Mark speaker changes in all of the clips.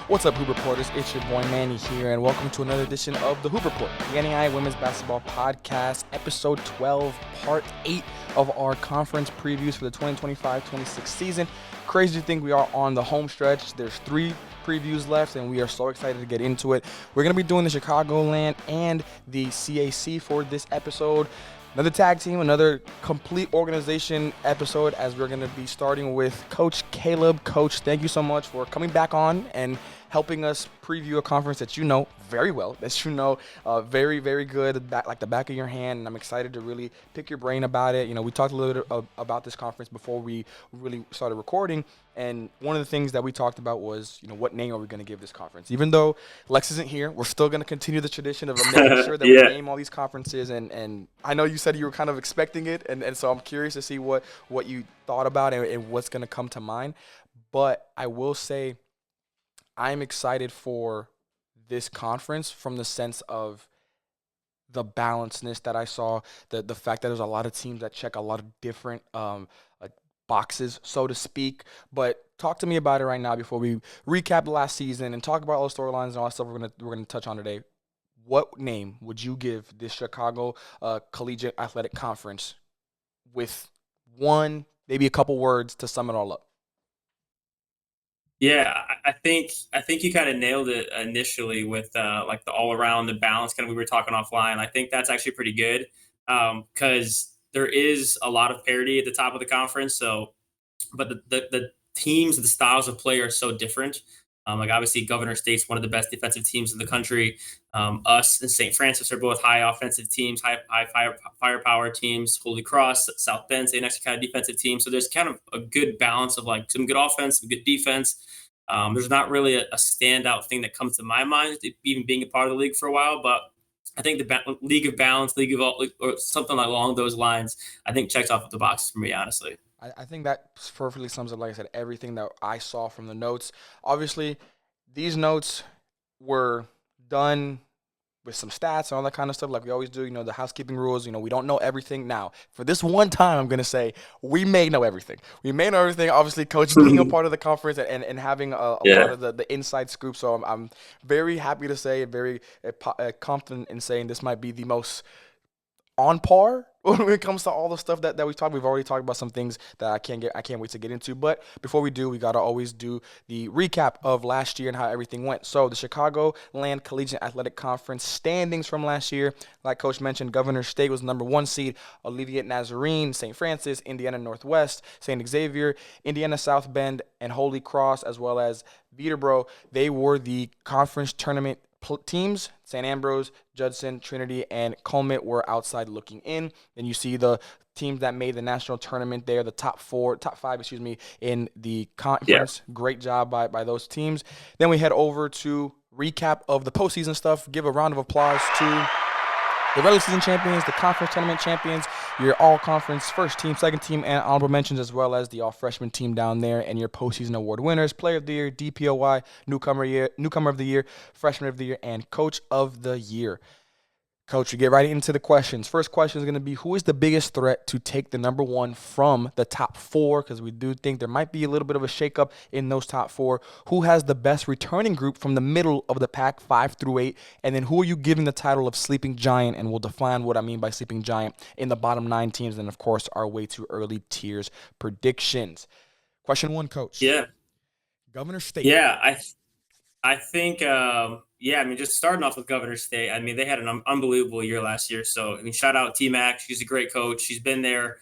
Speaker 1: What's up, Hoop Reporters? It's your boy Manny here, and welcome to another edition of the Hoop Report, the NAI Women's Basketball Podcast, Episode 12, Part 8 of our conference previews for the 2025-26 season. Crazy to think we are on the home stretch. There's 3 previews left, and we are so excited to get into it. We're going to be doing the Chicagoland and the CAC for this episode. Another tag team, another complete organization episode, as we're going to be starting with Coach Caleb. Coach, thank you so much for coming back on and helping us preview a conference that you know very well, very, very good, like the back of your hand, and I'm excited to really pick your brain about it. You know, we talked a little bit about this conference before we really started recording, and one of the things that we talked about was, you know, what name are we going to give this conference? Even though Lex isn't here, we're still going to continue the tradition of making sure that we name all these conferences, and I know you said you were kind of expecting it, and so I'm curious to see what you thought about and what's going to come to mind. But I will say I'm excited for this conference from the sense of the balancedness that I saw, the fact that there's a lot of teams that check a lot of different boxes, so to speak. But talk to me about it right now before we recap the last season and talk about all the storylines and all that stuff we're gonna touch on today. What name would you give this Chicago Collegiate Athletic Conference with one, maybe a couple words to sum it all up?
Speaker 2: Yeah, I think you kind of nailed it initially with like the all around the balance. Kind of we were talking offline. I think that's actually pretty good because there is a lot of parity at the top of the conference. So, but the teams, the styles of play are so different. Like obviously, Governor State's one of the best defensive teams in the country. Us and St. Francis are both high offensive teams, high firepower teams. Holy Cross, South Bend, St. Next kind of defensive team. So there's kind of a good balance of like some good offense, some good defense. There's not really a standout thing that comes to my mind, even being a part of the league for a while. But I think the league of balance, league of or something along those lines, I think checks off the boxes for me, honestly.
Speaker 1: I think that perfectly sums up, like I said, everything that I saw from the notes. Obviously, these notes were done with some stats and all that kind of stuff like we always do. You know, the housekeeping rules, you know, we don't know everything. Now, for this one time, I'm going to say we may know everything. We may know everything. Obviously, Coach being a part of the conference and having a lot of the inside scoop. So I'm very happy to say, very confident in saying this might be the most on par when it comes to all the stuff that we've talked. We've already talked about some things that I can't wait to get into. But before we do, we gotta always do the recap of last year and how everything went. So the Chicagoland Collegiate Athletic Conference standings from last year, like Coach mentioned, Governor State was the number 1 seed, Olivet Nazarene, St. Francis, Indiana Northwest, St. Xavier, Indiana South Bend, and Holy Cross, as well as Viterbro. They were the conference tournament teams. St. Ambrose, Judson, Trinity, and Coleman were outside looking in. Then you see the teams that made the national tournament there, the top 5, in the conference. Yeah. Great job by those teams. Then we head over to recap of the postseason stuff. Give a round of applause to the regular season champions, the conference tournament champions, your all-conference first team, second team, and honorable mentions, as well as the all-freshman team down there, and your postseason award winners, player of the year, DPOY, newcomer of the year, freshman of the year, and coach of the year. Coach, we get right into the questions. First question is going to be, who is the biggest threat to take the number 1 from the top 4? Because we do think there might be a little bit of a shakeup in those top 4. Who has the best returning group from the middle of the pack, 5 through 8? And then who are you giving the title of sleeping giant? And we'll define what I mean by sleeping giant in the bottom 9 teams. And, of course, our way too early tiers predictions. Question 1, Coach.
Speaker 2: Yeah.
Speaker 1: Governor State.
Speaker 2: Yeah, I think, I mean, just starting off with Governor State, I mean, they had an unbelievable year last year. So, I mean, shout out T-Mac. She's a great coach. She's been there,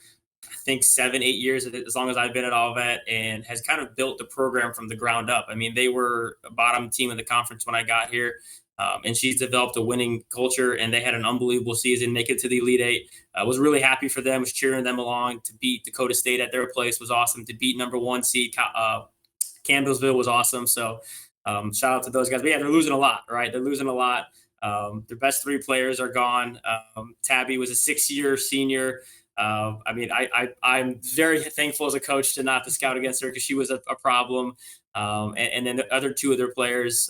Speaker 2: I think, 7, 8 years, as long as I've been at Olivet, and has kind of built the program from the ground up. I mean, they were a bottom team in the conference when I got here, and she's developed a winning culture, and they had an unbelievable season, make it to the Elite Eight. I was really happy for them, was cheering them along. To beat Dakota State at their place was awesome. To beat number 1 seed Campbellsville was awesome. So, shout out to those guys. But yeah, they're losing a lot, right? They're losing a lot. Their best 3 players are gone. Tabby was a 6-year senior. I mean, I'm very thankful as a coach to not to scout against her because she was a problem. And then the other 2 of their players,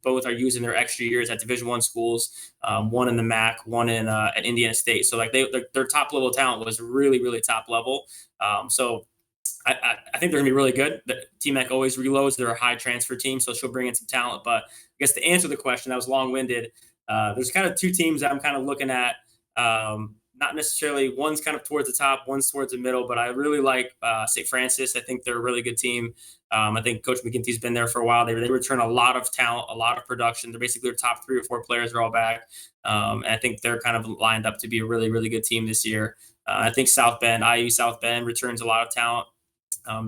Speaker 2: both are using their extra years at Division I schools. One in the MAC, one in at Indiana State. So like their top level talent was really, really top level. So I think they're going to be really good. The TMAC always reloads. They're a high transfer team, so she'll bring in some talent. But I guess to answer the question, that was long-winded. There's kind of two teams that I'm kind of looking at. Not necessarily, one's kind of towards the top, one's towards the middle, but I really like St. Francis. I think they're a really good team. I think Coach McGinty's been there for a while. They return a lot of talent, a lot of production. They're basically their top 3 or 4 players are all back. And I think they're kind of lined up to be a really, really good team this year. I think South Bend, IU South Bend returns a lot of talent.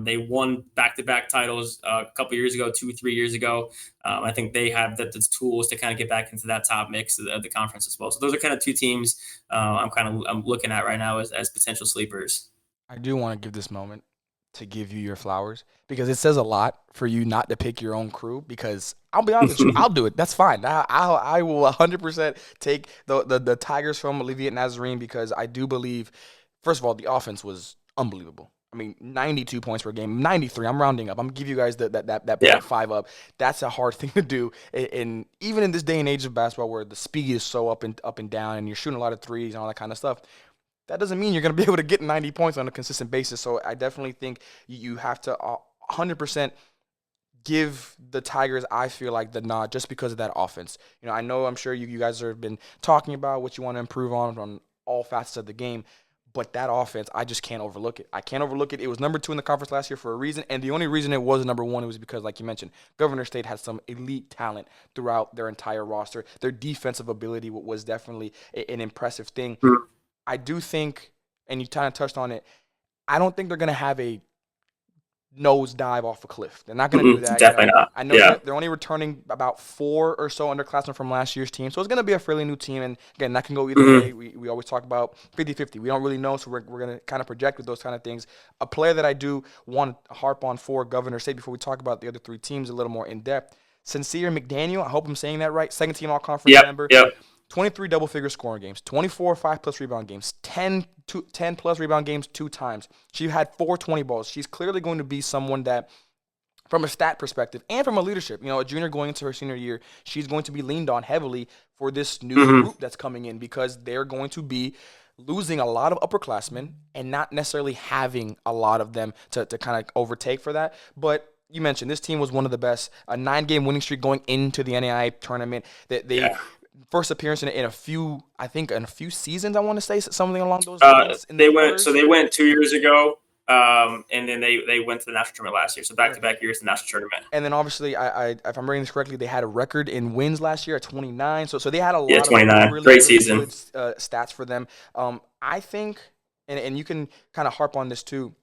Speaker 2: They won back-to-back titles a couple years ago, 2-3 years ago. I think they have the tools to kind of get back into that top mix of the conference as well. So those are kind of two teams I'm looking at right now as potential sleepers.
Speaker 1: I do want to give this moment to give you your flowers because it says a lot for you not to pick your own crew. Because I'll be honest with you, I'll do it. That's fine. I will 100% take the Tigers from Olivet Nazarene because I do believe, first of all, the offense was unbelievable. I mean, 92 points per game, 93. I'm rounding up. I'm gonna give you guys that 0.5 up. That's a hard thing to do, and even in this day and age of basketball, where the speed is so up and down, and you're shooting a lot of threes and all that kind of stuff, that doesn't mean you're gonna be able to get 90 points on a consistent basis. So I definitely think you have to 100% give the Tigers, I feel like, the nod just because of that offense. I know I'm sure you guys have been talking about what you want to improve on all facets of the game. But that offense, I just can't overlook it. I can't overlook it. It was number 2 in the conference last year for a reason, and the only reason it was number 1 was because, like you mentioned, Governor State had some elite talent throughout their entire roster. Their defensive ability was definitely an impressive thing. I do think, and you kind of touched on it, I don't think they're going to have a nose dive off a cliff. They're not going to do that.
Speaker 2: Definitely not.
Speaker 1: I know they're only returning about 4 or so underclassmen from last year's team, so it's going to be a fairly new team. And again, that can go either way. We always talk about 50-50. We don't really know, so we're going to kind of project with those kind of things. A player that I do want to harp on for Governor State before we talk about the other 3 teams a little more in depth. Sincere McDaniel, I hope I'm saying that right. 2nd-team all-conference member. 23 double-figure scoring games, 24 5-plus rebound games, 10-plus rebound games 2 times. She had 4 20 balls. She's clearly going to be someone that, from a stat perspective and from a leadership, a junior going into her senior year, she's going to be leaned on heavily for this new group that's coming in because they're going to be losing a lot of upperclassmen and not necessarily having a lot of them to kind of overtake for that. But you mentioned this team was one of the best, a 9-game winning streak going into the NAIA tournament. First appearance in a few seasons, I want to say, something along those lines.
Speaker 2: They went 2 years ago, and then they went to the national tournament last year. So back-to-back years, the national tournament.
Speaker 1: And then obviously, if I'm reading this correctly, they had a record in wins last year at 29. So they had a lot of
Speaker 2: 29.
Speaker 1: really,
Speaker 2: Great
Speaker 1: really
Speaker 2: season.
Speaker 1: good stats for them. I think, and you can kind of harp on this too.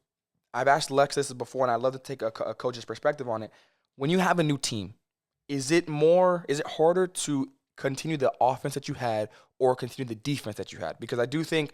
Speaker 1: I've asked Lex this before, and I'd love to take a coach's perspective on it. When you have a new team, is it harder to continue the offense that you had or continue the defense that you had? Because I do think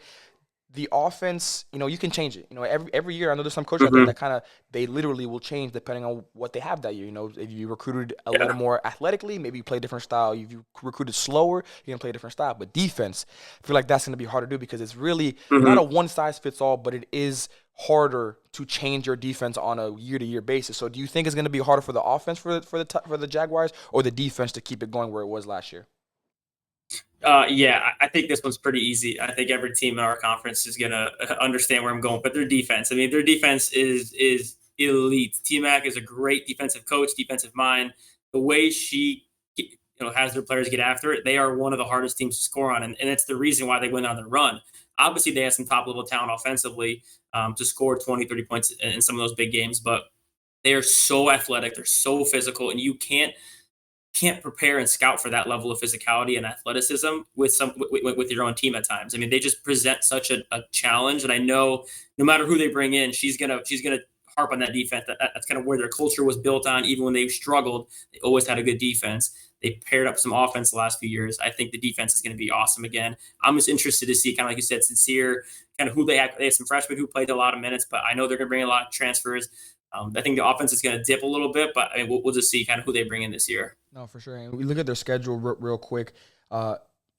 Speaker 1: the offense, you can change it. Every year I know there's some coaches out there that kind of, they literally will change depending on what they have that year. If you recruited a little more athletically, maybe you play a different style. If you recruited slower, you can play a different style. But defense, I feel like that's going to be hard to do because it's really not a one-size-fits-all, but it is harder to change your defense on a year-to-year basis. So do you think it's going to be harder for the offense for the Jaguars or the defense to keep it going where it was last year?
Speaker 2: I think this one's pretty easy. I think every team in our conference is going to understand where I'm going. But their defense, their defense is elite. TMAC is a great defensive coach, defensive mind. The way she has their players get after it, they are one of the hardest teams to score on. And it's the reason why they went on the run. Obviously, they have some top-level talent offensively to score 20, 30 points in some of those big games. But they are so athletic. They're so physical. And you can't prepare and scout for that level of physicality and athleticism with your own team at times. They just present such a challenge. And I know no matter who they bring in, she's gonna harp on that defense. That's kind of where their culture was built on. Even when they struggled, they always had a good defense. They paired up some offense the last few years. I think the defense is going to be awesome again. I'm just interested to see, kind of like you said, Sincere, kind of who they have. They have some freshmen who played a lot of minutes, but I know they're going to bring a lot of transfers. I think the offense is going to dip a little bit, but we'll just see kind of who they bring in this year.
Speaker 1: No, for sure. And we look at their schedule real quick.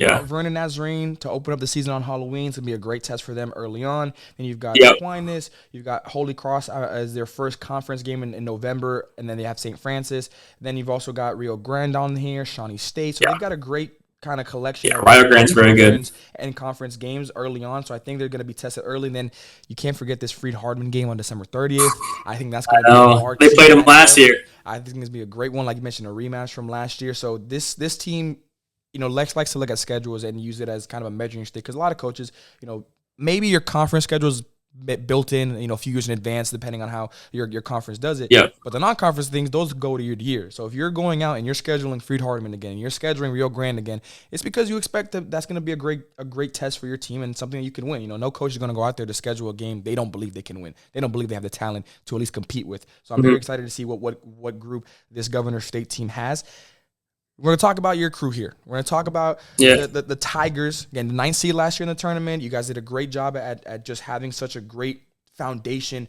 Speaker 1: Olivet Nazarene to open up the season on Halloween. It's going to be a great test for them early on. Then you've got Aquinas. You've got Holy Cross as their first conference game in November, and then they have St. Francis. Then you've also got Rio Grande on here, Shawnee State. So they've got a great kind of collection of
Speaker 2: Rio Grande's very good.
Speaker 1: conference games early on. So I think they're going to be tested early. And then you can't forget this Freed Hardman game on December 30th. I think that's going to be a marquee
Speaker 2: They played him last year.
Speaker 1: I think it's going to be a great one. Like you mentioned, a rematch from last year. So this team, Lex likes to look at schedules and use it as kind of a measuring stick, because a lot of coaches, maybe your conference schedule is built in, a few years in advance, depending on how your conference does it.
Speaker 2: Yeah.
Speaker 1: But the non-conference things, those go to year to year. So if you're going out and you're scheduling Freed Hardman again, you're scheduling Rio Grande again, it's because you expect that's going to be a great test for your team and something that you can win. No coach is going to go out there to schedule a game they don't believe they can win. They don't believe they have the talent to at least compete with. So I'm very excited to see what group this Governor State team has. We're going to talk about your crew here. We're going to talk about the Tigers. Again, the 9th seed last year in the tournament. You guys did a great job at just having such a great foundation.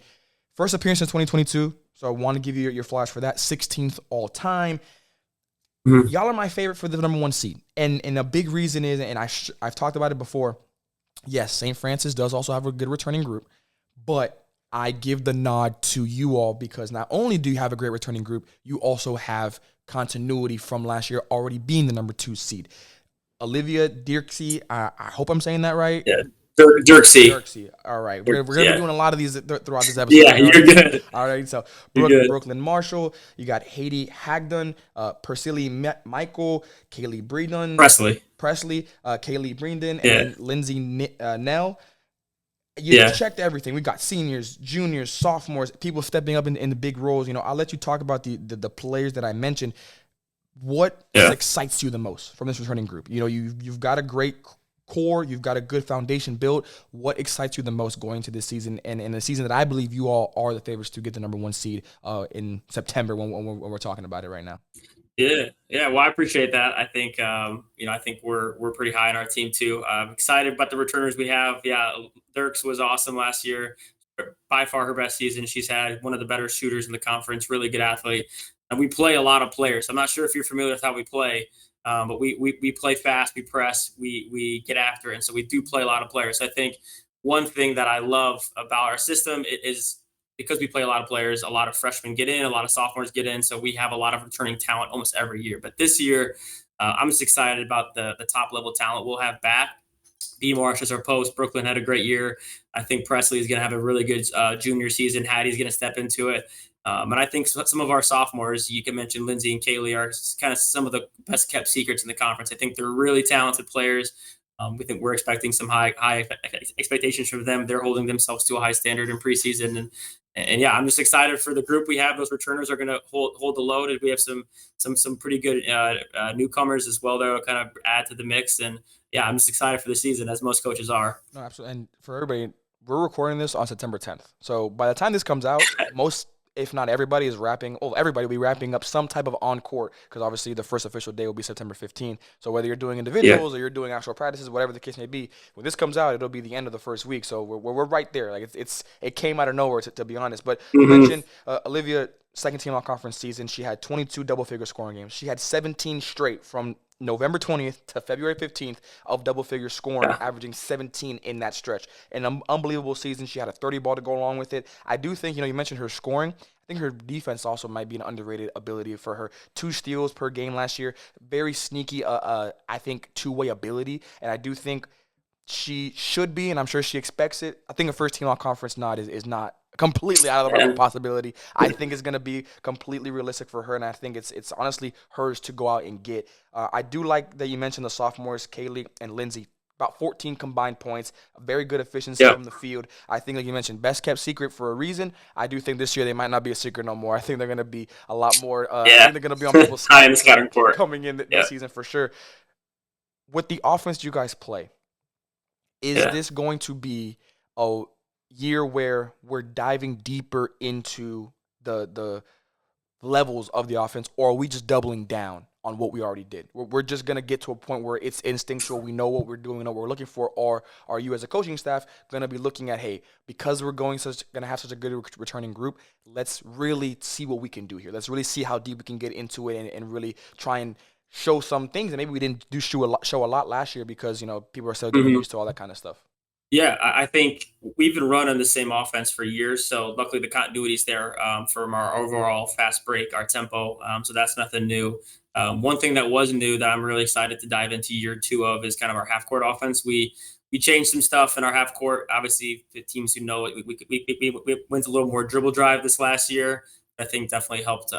Speaker 1: First appearance in 2022, so I want to give you your flowers for that. 16th all-time. Y'all are my favorite for the number 1 seed. And a big reason is, and I've talked about it before, yes, St. Francis does also have a good returning group, but I give the nod to you all because not only do you have a great returning group, you also have continuity from last year already being the number 2 seed. Olivia Dirksey, I hope I'm saying that right.
Speaker 2: Yeah, Dirksey.
Speaker 1: All right, we're gonna be doing a lot of these throughout this episode.
Speaker 2: Yeah, you're good.
Speaker 1: All right, so Brooklyn Marshall, you got Haiti Hagdon, Persily Michael, Kaylee Breeden, Presley, Kaylee Breeden, and then Lindsay Nell. You checked everything. We got seniors, juniors, sophomores, people stepping up in the big roles. I'll let you talk about the players that I mentioned. What excites you the most from this returning group? You've got a great core. You've got a good foundation built. What excites you the most going to this season and in a season that I believe you all are the favorites to get the number 1 seed in September when we're talking about it right now?
Speaker 2: Yeah. Well, I appreciate that. I think, I think we're pretty high on our team too. I'm excited about the returners we have. Yeah, Dirks was awesome last year. By far her best season. She's had one of the better shooters in the conference, really good athlete. And we play a lot of players. I'm not sure if you're familiar with how we play, but we play fast, we press, we get after it. And so we do play a lot of players. So I think one thing that I love about our system is because we play a lot of players, a lot of freshmen get in, a lot of sophomores get in. So we have a lot of returning talent almost every year. But this year, I'm just excited about the top level talent we'll have back. B. Marsh as our post. Brooklyn had a great year. I think Presley is going to have a really good junior season. Hattie's going to step into it. And I think some of our sophomores, you can mention Lindsay and Kaylee, are kind of some of the best kept secrets in the conference. I think they're really talented players. We think we're expecting some high expectations from them. They're holding themselves to a high standard in preseason. And yeah, I'm just excited for the group we have. Those returners are going to hold the load. We have some pretty good newcomers as well that will kind of add to the mix. And yeah, I'm just excited for the season, as most coaches are.
Speaker 1: No, absolutely. And for everybody, we're recording this on September 10th. So by the time this comes out, most, if not everybody, is wrapping. Oh, everybody will be wrapping up some type of on-court, because obviously the first official day will be September 15th. So whether you're doing individuals or you're doing actual practices, whatever the case may be, when this comes out, it'll be the end of the first week. So we're right there. Like it came out of nowhere, to be honest. But you mentioned Olivia, second team all-conference season. She had 22 double-figure scoring games. She had 17 straight from November 20th to February 15th of double-figure scoring, averaging 17 in that stretch. An unbelievable season. She had a 30 ball to go along with it. I do think, you mentioned her scoring. I think her defense also might be an underrated ability for her. 2 steals per game last year. Very sneaky, I think, two-way ability. And I do think she should be, and I'm sure she expects it. I think a first-team all-conference nod is not completely out of the realm of possibility. I think it's going to be completely realistic for her, and I think it's honestly hers to go out and get. I do like that you mentioned the sophomores, Kaylee and Lindsay. About 14 combined points, very good efficiency from the field. I think, like you mentioned, best kept secret for a reason. I do think this year they might not be a secret no more. I think they're going to be a lot more. I think they're going to be on people's scouting report coming in this season for sure. With the offense you guys play, is this going to be a year where we're diving deeper into the levels of the offense, or are we just doubling down on what we already did? We're just going to get to a point where it's instinctual. We know what we're doing, we know what we're looking for. Or are you as a coaching staff going to be looking at, hey, because we're going to have such a good returning group, let's really see what we can do here. Let's really see how deep we can get into it and really try and show some things. And maybe we didn't show a lot last year because, people are still getting used to all that kind of stuff.
Speaker 2: Yeah, I think we've been running the same offense for years. So luckily the continuity is there from our overall fast break, our tempo. So that's nothing new. One thing that was new that I'm really excited to dive into year two of is kind of our half court offense. We changed some stuff in our half court. Obviously, the teams who know it, we went a little more dribble drive this last year. I think definitely helped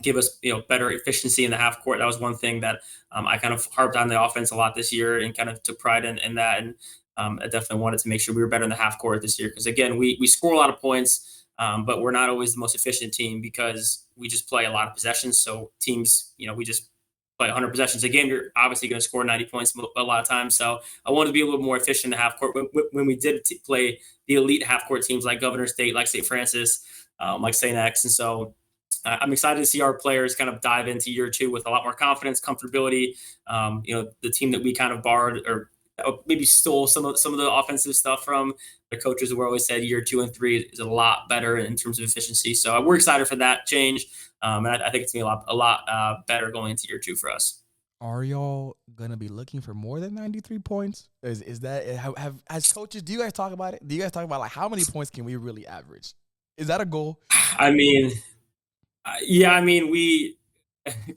Speaker 2: give us better efficiency in the half court. That was one thing that I kind of harped on the offense a lot this year and kind of took pride in that. And I definitely wanted to make sure we were better in the half court this year because again, we score a lot of points, but we're not always the most efficient team because we just play a lot of possessions. So teams, we just play 100 possessions a game. You're obviously going to score 90 points a lot of times. So I wanted to be a little more efficient in the half court when we did play the elite half court teams like Governor State, like St. Francis, like St. X, and so. I'm excited to see our players kind of dive into year two with a lot more confidence, comfortability. The team that we kind of borrowed or maybe stole some of the offensive stuff from the coaches who always said year 2 and 3 is a lot better in terms of efficiency. So we're excited for that change, and I think it's gonna be a lot better going into year two for us.
Speaker 1: Are y'all gonna be looking for more than 93 points? Is that have as coaches? Do you guys talk about it? Do you guys talk about like how many points can we really average? Is that a goal?
Speaker 2: I mean, yeah, I mean we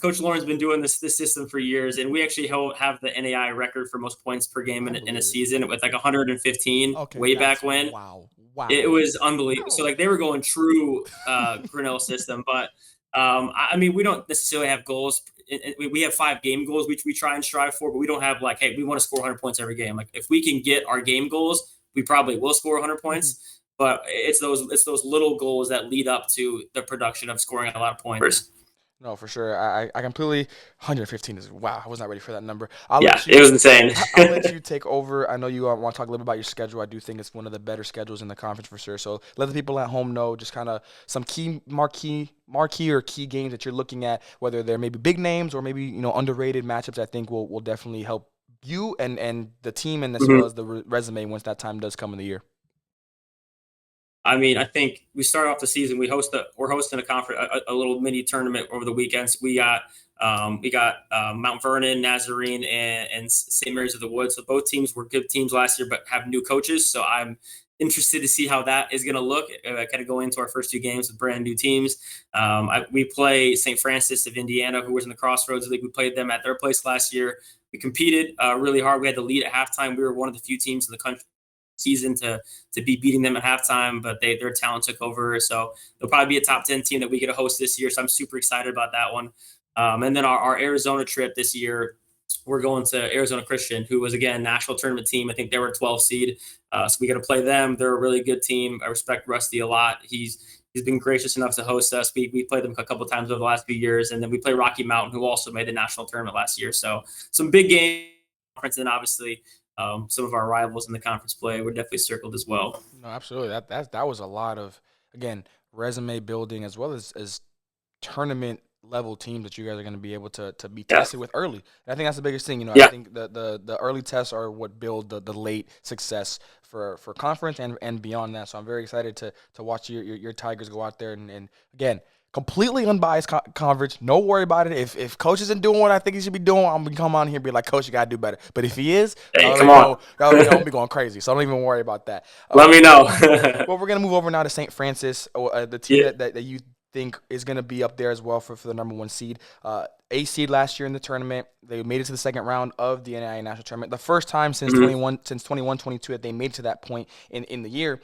Speaker 2: Coach Lauren's been doing this system for years, and we actually have the NAI record for most points per game
Speaker 1: I
Speaker 2: in a
Speaker 1: believe it.
Speaker 2: season with like 115
Speaker 1: Okay,
Speaker 2: way
Speaker 1: that's
Speaker 2: back when.
Speaker 1: wow,
Speaker 2: It
Speaker 1: wow.
Speaker 2: was unbelievable. So
Speaker 1: How?
Speaker 2: like they were going true Grinnell system, but I mean we don't necessarily have goals. We have 5 game goals which we try and strive for, but we don't have like, hey, we want to score 100 points every game. Like if we can get our game goals, we probably will score 100
Speaker 1: Mhm.
Speaker 2: points. But it's those little goals that lead up to the production of scoring a lot of points.
Speaker 1: No, for sure. I completely 115 is wow. I was not ready for that number. I'll
Speaker 2: Yeah,
Speaker 1: let
Speaker 2: it
Speaker 1: you.
Speaker 2: was insane.
Speaker 1: I'll let you take over. I know you want to talk a little bit about your schedule. I do think it's one of the better schedules in the conference for sure. So let the people at home know just kind of some key marquee or key games that you're looking at, whether they're maybe big names or maybe underrated matchups. I think will definitely help you and the team and as well
Speaker 2: Mhm.
Speaker 1: as the resume once that time does come in the year.
Speaker 2: I mean, I think we start off the season. We're hosting a conference, a little mini tournament over the weekends. We got Mount Vernon, Nazarene, and St. Mary's of the Woods. So both teams were good teams last year, but have new coaches. So I'm interested to see how that is going to look. Kind of going into our first 2 games with brand new teams. We play St. Francis of Indiana, who was in the Crossroads League. We played them at their place last year. We competed really hard. We had the lead at halftime. We were one of the few teams in the country season to be beating them at halftime, but their talent took over. So they'll probably be a top 10 team that we get to host this year. So I'm super excited about that one. And then our Arizona trip this year, we're going to Arizona Christian, who was again national tournament team. I think they were a 12 seed. So we got to play them. They're a really good team. I respect Rusty a lot. He's been gracious enough to host us. We played them a couple of times over the last few years, and then we play Rocky Mountain, who also made the national tournament last year. So some big games, and obviously some of our rivals in the conference play were definitely circled as well.
Speaker 1: No, absolutely. That was a lot of again resume building as well as tournament level teams that you guys are going to be able to be
Speaker 2: Yeah,
Speaker 1: tested with early. And I think that's the biggest thing. I
Speaker 2: yeah.
Speaker 1: think the early tests are what build the late success for conference and beyond that. So I'm very excited to watch your Tigers go out there and again. Completely unbiased coverage. No worry about it. If coach isn't doing what I think he should be doing, I'm gonna come on here and be like, Coach, you gotta do better. But if he is, y'all
Speaker 2: Hey,
Speaker 1: already
Speaker 2: come on.
Speaker 1: know, y'all already know I'm be going crazy. So don't even worry about that.
Speaker 2: Let me know.
Speaker 1: Well, we're gonna move over now to St. Francis, the team
Speaker 2: Yeah.
Speaker 1: that you think is gonna be up there as well for the number 1 seed. A seed last year in the tournament. They made it to the second round of the NAIA National Tournament. The first time since
Speaker 2: Mhm.
Speaker 1: 21-22 that they made it to that point in the year.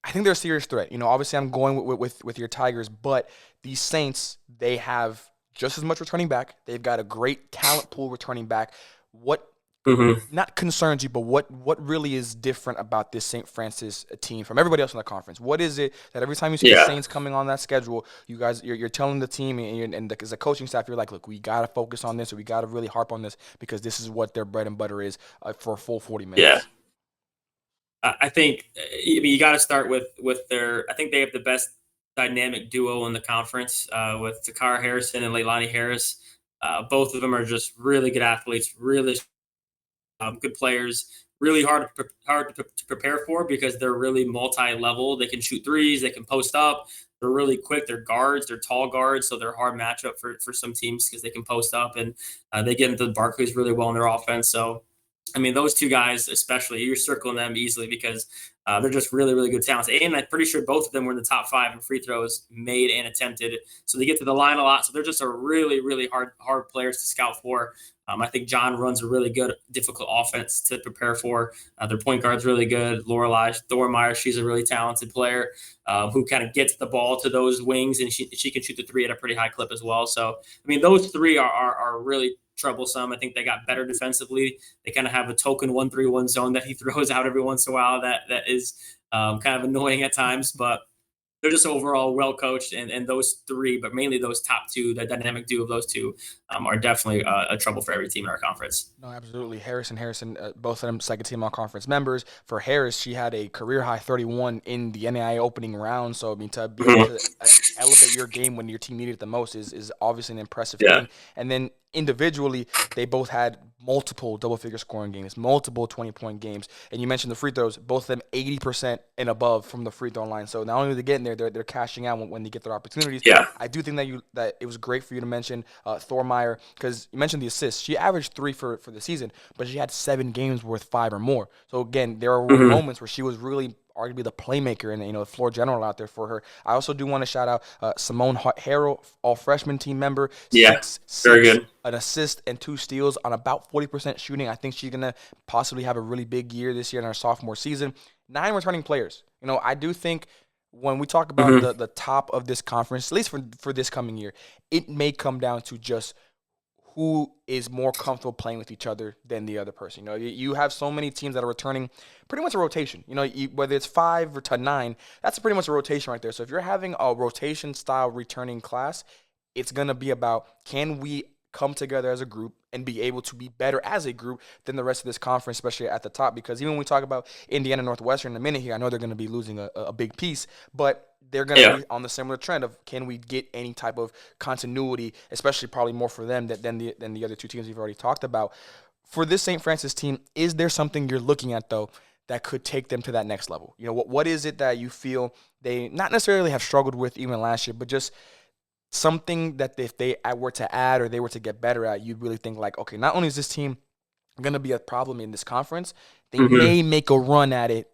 Speaker 1: I think they're a serious threat. Obviously I'm going with your Tigers, but these Saints, they have just as much returning back. They've got a great talent pool returning back. What
Speaker 2: Mhm.
Speaker 1: not concerns you, but what really is different about this St. Francis team from everybody else in the conference? What is it that every time you see the
Speaker 2: Yeah.
Speaker 1: Saints coming on that schedule, you're telling the team and as a coaching staff, you're like, look, we got to focus on this, or we got to really harp on this because this is what their bread and butter is for a full 40
Speaker 2: Yeah.
Speaker 1: minutes.
Speaker 2: I think you got to start with their. I think they have the best dynamic duo in the conference with Takara Harrison and Leilani Harris. Both of them are just really good athletes, really good players, really hard to prepare for because they're really multi-level. They can shoot threes, they can post up. They're really quick. They're guards. They're tall guards, so they're a hard matchup for some teams because they can post up and they get into the Barclays really well in their offense. So I mean, those two guys, especially, you're circling them easily because they're just really, really good talents. And I'm pretty sure both of them were in the top 5 in free throws made and attempted. So they get to the line a lot. So they're just a really, really hard players to scout for. I think John runs a really good, difficult offense to prepare for. Their point guard's really good. Lorelei Thormeyer, she's a really talented player who kind of gets the ball to those wings, and she can shoot the three at a pretty high clip as well. So, I mean, those three are really troublesome. I think they got better defensively. They kind of have a token 1-3-1 zone that he throws out every once in a while that is kind of annoying at times, but they're just overall well coached, and those three, but mainly those top two, the dynamic duo of those two, are definitely a trouble for every team in our conference.
Speaker 1: No, absolutely. Harrison, both of them second team all conference members. For Harris, she had a career high 31 in the NAIA opening round. So I mean, to be able to elevate your game when your team needed it the most is obviously an impressive thing. And then individually, they both had multiple double-figure scoring games, multiple 20-point games. And you mentioned the free throws, both of them 80% and above from the free throw line. So not only are they getting there, they're cashing out when they get their opportunities.
Speaker 2: Yeah.
Speaker 1: I do think that it was great for you to mention Thormeyer, because you mentioned the assists. She averaged 3 for the season, but she had 7 games worth 5 or more. So again, there were moments where she was really arguably the playmaker and the floor general out there for her. I also do want to shout out Simone Harrell, all freshman team member.
Speaker 2: Yeah, very good.
Speaker 1: An assist and 2 steals on about 40% shooting. I think she's gonna possibly have a really big year this year in her sophomore season. 9 returning players. I do think when we talk about the top of this conference, at least for this coming year, it may come down to just who is more comfortable playing with each other than the other person. You have so many teams that are returning pretty much a rotation. Whether it's 5 or to 9, that's pretty much a rotation right there. So if you're having a rotation style returning class, it's going to be about, can we come together as a group and be able to be better as a group than the rest of this conference, especially at the top? Because even when we talk about Indiana Northwestern in a minute here, I know they're going to be losing a big piece, but they're going to be on the similar trend of, can we get any type of continuity, especially probably more for them than the other two teams we've already talked about. For this St. Francis team, is there something you're looking at, though, that could take them to that next level? What is it that you feel they not necessarily have struggled with even last year, but just something that if they were to add or they were to get better at, you'd really think like, okay, not only is this team going to be a problem in this conference, they may make a run at it,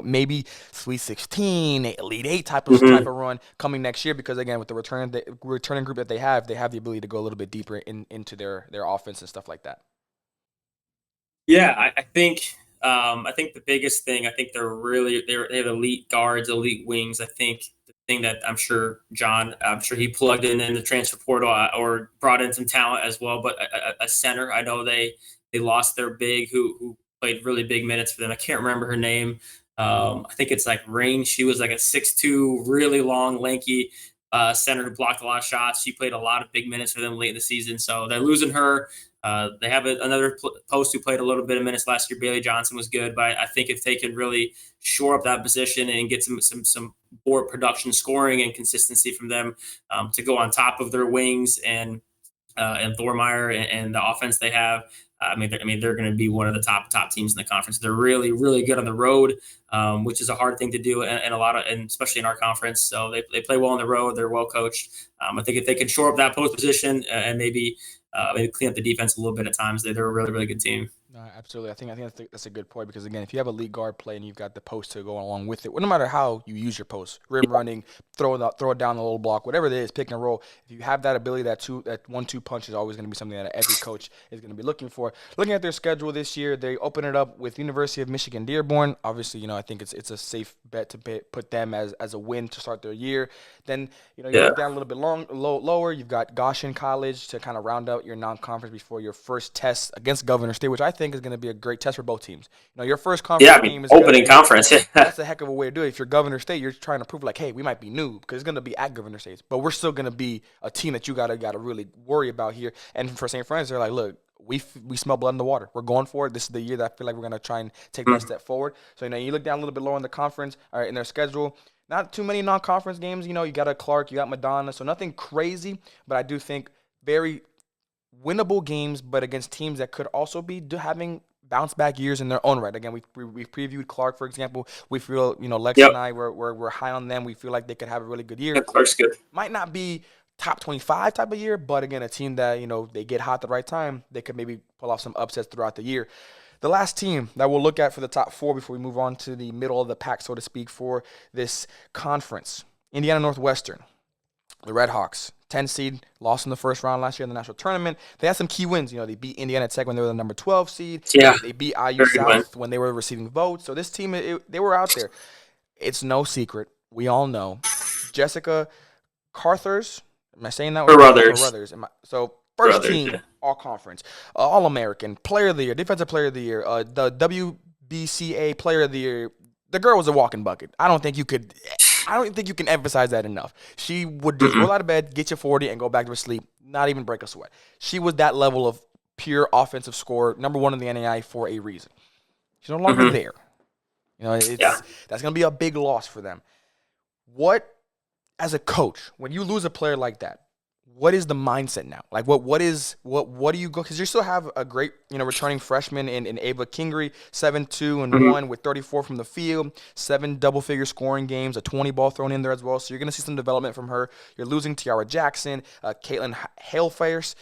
Speaker 1: maybe Sweet 16, Elite 8 type of run coming next year, because again, with the returning group that they have the ability to go a little bit deeper into their offense and stuff like that.
Speaker 2: Yeah, I think the biggest thing, I think they have elite guards, elite wings. I think the thing that I'm sure he plugged in the transfer portal or brought in some talent as well, but a center. I know they lost their big who played really big minutes for them. I can't remember her name. I think it's like Rain. She was like a 6'2", really long, lanky center who blocked a lot of shots. She played a lot of big minutes for them late in the season. So they're losing her. They have another post who played a little bit of minutes last year. Bailey Johnson was good, but I think if they can really shore up that position and get some board production, scoring, and consistency from them to go on top of their wings and Thormeyer and the offense they have, I mean, they're going to be one of the top teams in the conference. They're really, really good on the road, which is a hard thing to do, and especially in our conference. So they play well on the road. They're well coached. I think if they can shore up that post position and maybe clean up the defense a little bit at times, they're a really, really good team.
Speaker 1: No, absolutely. I think that's a good point, because again, if you have a lead guard play and you've got the post to go along with it, well, no matter how you use your post, rim running, throw it down the little block, whatever it is, pick and roll. If you have that ability, that 1-2 punch is always going to be something that every coach is going to be looking for. Looking at their schedule this year, they open it up with University of Michigan Dearborn. Obviously, I think it's a safe bet to put them as a win to start their year. Then you look down a little bit lower. You've got Goshen College to kind of round out your non-conference before your first test against Governor State, which I think is going to be a great test for both teams. Your first conference game is
Speaker 2: opening conference.
Speaker 1: That's a heck of a way to do it. If you're Governor State, you're trying to prove like, hey, we might be new because it's going to be at Governor State, but we're still going to be a team that you gotta really worry about here. And for St. Francis, they're like, look, we smell blood in the water. We're going for it. This is the year that I feel like we're going to try and take that step forward. So, you look down a little bit lower in the conference, in their schedule. Not too many non-conference games. You got a Clark, you got Madonna, so nothing crazy, but I do think very winnable games, but against teams that could also be having bounce back years in their own right. Again, we previewed Clark, for example. We feel, Lex and I, we're high on them. We feel like they could have a really good year.
Speaker 2: Yeah, Clark's good.
Speaker 1: Might not be top 25 type of year, but again, a team that, they get hot at the right time, they could maybe pull off some upsets throughout the year. The last team that we'll look at for the top 4 before we move on to the middle of the pack, so to speak, for this conference, Indiana Northwestern, the Red Hawks, 10 seed, lost in the first round last year in the national tournament. They had some key wins. They beat Indiana Tech when they were the number 12 seed.
Speaker 2: Yeah,
Speaker 1: They beat IU South when they were receiving votes. So this team, they were out there. It's no secret. We all know. Jessica Carthers, am I saying that?
Speaker 2: Brothers.
Speaker 1: So first
Speaker 2: Brothers,
Speaker 1: team,
Speaker 2: yeah.
Speaker 1: all conference, All-American, Player of the Year, Defensive Player of the Year, the WBCA Player of the Year. The girl was a walking bucket. I don't think you can emphasize that enough. She would just roll out of bed, get you 40, and go back to her sleep, not even break a sweat. She was that level of pure offensive scorer, number 1 in the NAI for a reason. She's no longer there. That's going to be a big loss for them. What, as a coach, when you lose a player like that, what is the mindset now? Like, what do you go? Because you still have a great, returning freshman in Ava Kingery, 7-2-1 with 34 from the field, 7 double-figure scoring games, a 20 ball thrown in there as well. So you're going to see some development from her. You're losing Tiara Jackson, Caitlin Halefires,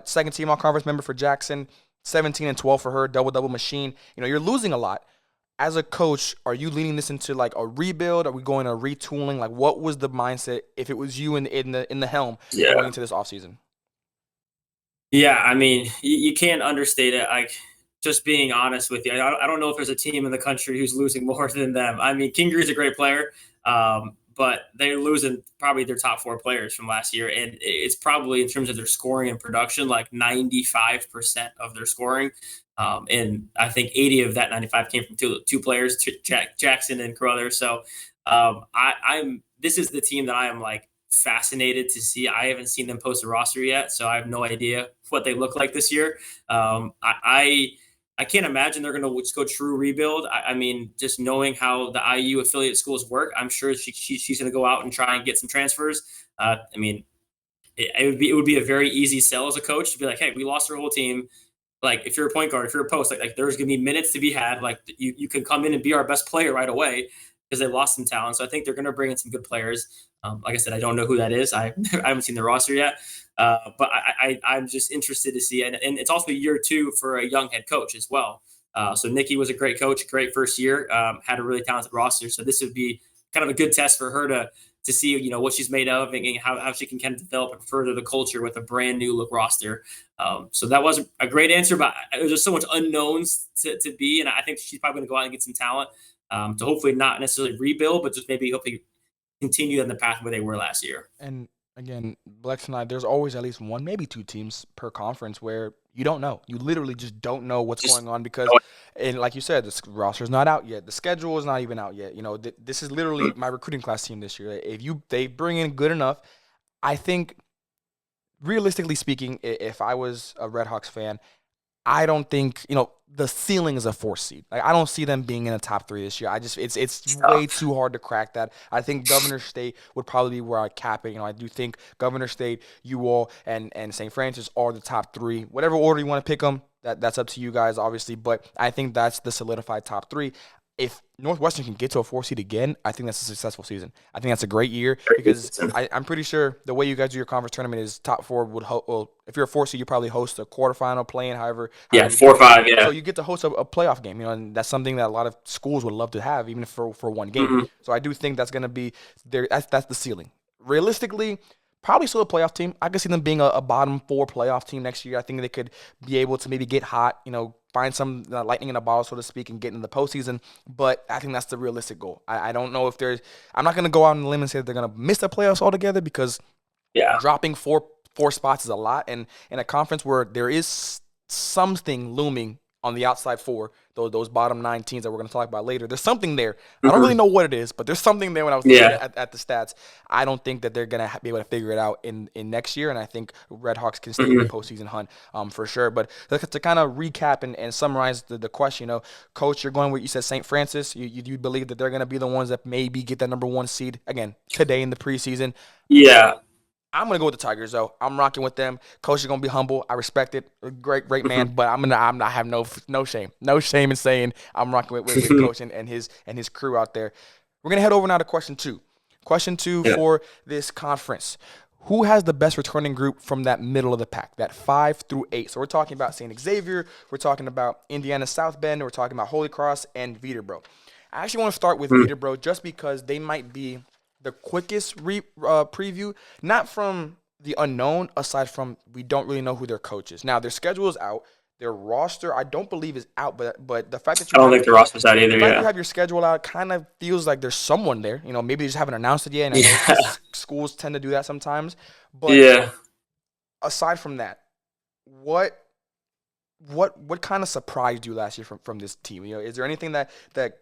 Speaker 1: second team all-conference member for Jackson, 17-12 for her, double-double machine. You're losing a lot. As a coach, are you leaning this into like a rebuild? Are we going to retooling? Like, what was the mindset if it was you in the helm going into this offseason?
Speaker 2: Yeah, I mean, you can't understate it. Like, just being honest with you, I don't know if there's a team in the country who's losing more than them. I mean, Kingery's a great player, but they're losing probably their top 4 players from last year, and it's probably in terms of their scoring and production, like 95% of their scoring. And I think 80 of that 95 came from two players, Jackson and Carruthers. So this is the team that I am like fascinated to see. I haven't seen them post a roster yet, so I have no idea what they look like this year. I can't imagine they're going to just go true rebuild. I mean, just knowing how the IU affiliate schools work, I'm sure she's going to go out and try and get some transfers. I mean, it would be a very easy sell as a coach to be like, hey, we lost our whole team. Like, if you're a point guard, if you're a post, like there's going to be minutes to be had. Like, you can come in and be our best player right away because they lost some talent. So I think they're going to bring in some good players. Like I said, I don't know who that is. I haven't seen the roster yet. But I'm just interested to see. And it's also year 2 for a young head coach as well. So Nikki was a great coach, great first year, had a really talented roster. So this would be kind of a good test for her to see, what she's made of and how she can kind of develop and further the culture with a brand new look roster. So that wasn't a great answer, but there's just so much unknowns to be. And I think she's probably going to go out and get some talent to hopefully not necessarily rebuild, but just hopefully continue on the path where they were last year.
Speaker 1: And again, Blex and I, there's always at least 1, maybe 2 teams per conference where you don't know. You literally just don't know what's going on because, and like you said, the roster's not out yet. The schedule is not even out yet. This is literally my recruiting class team this year. If they bring in good enough, I think, realistically speaking, if I was a Red Hawks fan, I don't think, the ceiling is a 4 seed. Like, I don't see them being in the top 3 this year. It's way too hard to crack that. I think Governor State would probably be where I cap it. I do think Governor State, you all, and St. Francis are the top 3. Whatever order you want to pick them, that's up to you guys, obviously. But I think that's the solidified top 3. If Northwestern can get to a 4 seed again, I think that's a successful season. I think that's a great year because I'm pretty sure the way you guys do your conference tournament is top 4 would if you're a 4 seed, you probably host a quarterfinal, play-in, however.
Speaker 2: Yeah, 4 or 5, yeah.
Speaker 1: So you get to host a playoff game, and that's something that a lot of schools would love to have, even for one game. Mm-hmm. So I do think that's going to be there. That's the ceiling. Realistically, probably still a playoff team. I could see them being a bottom 4 playoff team next year. I think they could be able to maybe get hot, find some lightning in a bottle, so to speak, and get into the postseason. But I think that's the realistic goal. I don't know if I'm not going to go out on the limb and say they're going to miss the playoffs altogether because dropping four spots is a lot. And in a conference where there is something looming on the outside 4, those bottom 9 teams that we're going to talk about later, there's something there. Mm-hmm. I don't really know what it is, but there's something there when I was looking at the stats. I don't think that they're going to be able to figure it out in next year, and I think Red Hawks can stay in the postseason hunt for sure. But to kind of recap and summarize the question, Coach, you're going with, you said St. Francis. You believe that they're going to be the ones that maybe get that number 1 seed, again, today in the preseason.
Speaker 2: Yeah.
Speaker 1: I'm going to go with the Tigers, though. I'm rocking with them. Coach is going to be humble. I respect it. Great man. But I have no shame. No shame in saying I'm rocking with Coach and his crew out there. We're going to head over now to question 2. Question 2 for this conference. who has the best returning group from that middle of the pack, that 5 through 8? So we're talking about St. Xavier, we're talking about Indiana South Bend, we're talking about Holy Cross and Viterbro. I actually want to start with Viterbro just because they might be the quickest preview, not from the unknown, aside from we don't really know who their coach is. Now, their schedule is out. Their roster, I don't believe, is out, but the fact that
Speaker 2: I don't think the roster's out either.
Speaker 1: the fact that you have your schedule out kind of feels like there's someone there. Maybe they just haven't announced it yet, and I know schools tend to do that sometimes. But aside from that, what kind of surprised you last year from this team? Is there anything that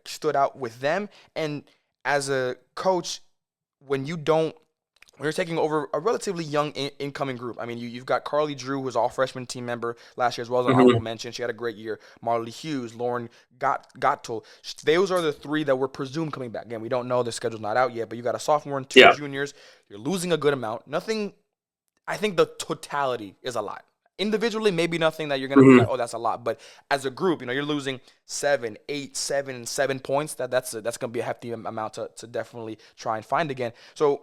Speaker 1: stood out with them? And as a coach, when you're taking over a relatively young incoming group. I mean, you've got Carly Drew, who's all freshman team member last year, as well as an honorable mention. She had a great year. Marley Hughes, Lauren Gottel. Those are the three that were presumed coming back. Again, we don't know. The schedule's not out yet, but you got a sophomore and two juniors. You're losing a good amount. Nothing. I think the totality is a lot. Individually, maybe nothing that you're going to be like, oh, that's a lot. But as a group, you're losing 7, 8, 7, 7 points. That's going to be a hefty amount to definitely try and find again. So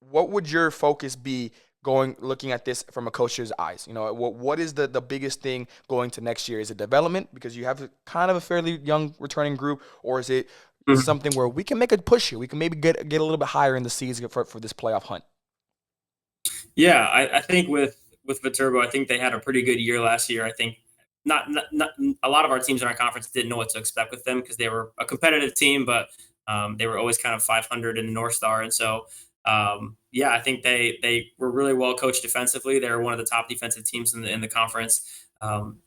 Speaker 1: what would your focus be looking at this from a coach's eyes? What is the biggest thing going to next year? Is it development because you have kind of a fairly young returning group, or is it something where we can make a push here? We can maybe get a little bit higher in the season for this playoff hunt.
Speaker 2: Yeah, I think with Viterbro, I think they had a pretty good year last year. I think not a lot of our teams in our conference didn't know what to expect with them because they were a competitive team, but they were always kind of 500 in the North Star, and so. I think they were really well coached defensively. They're one of the top defensive teams in the conference.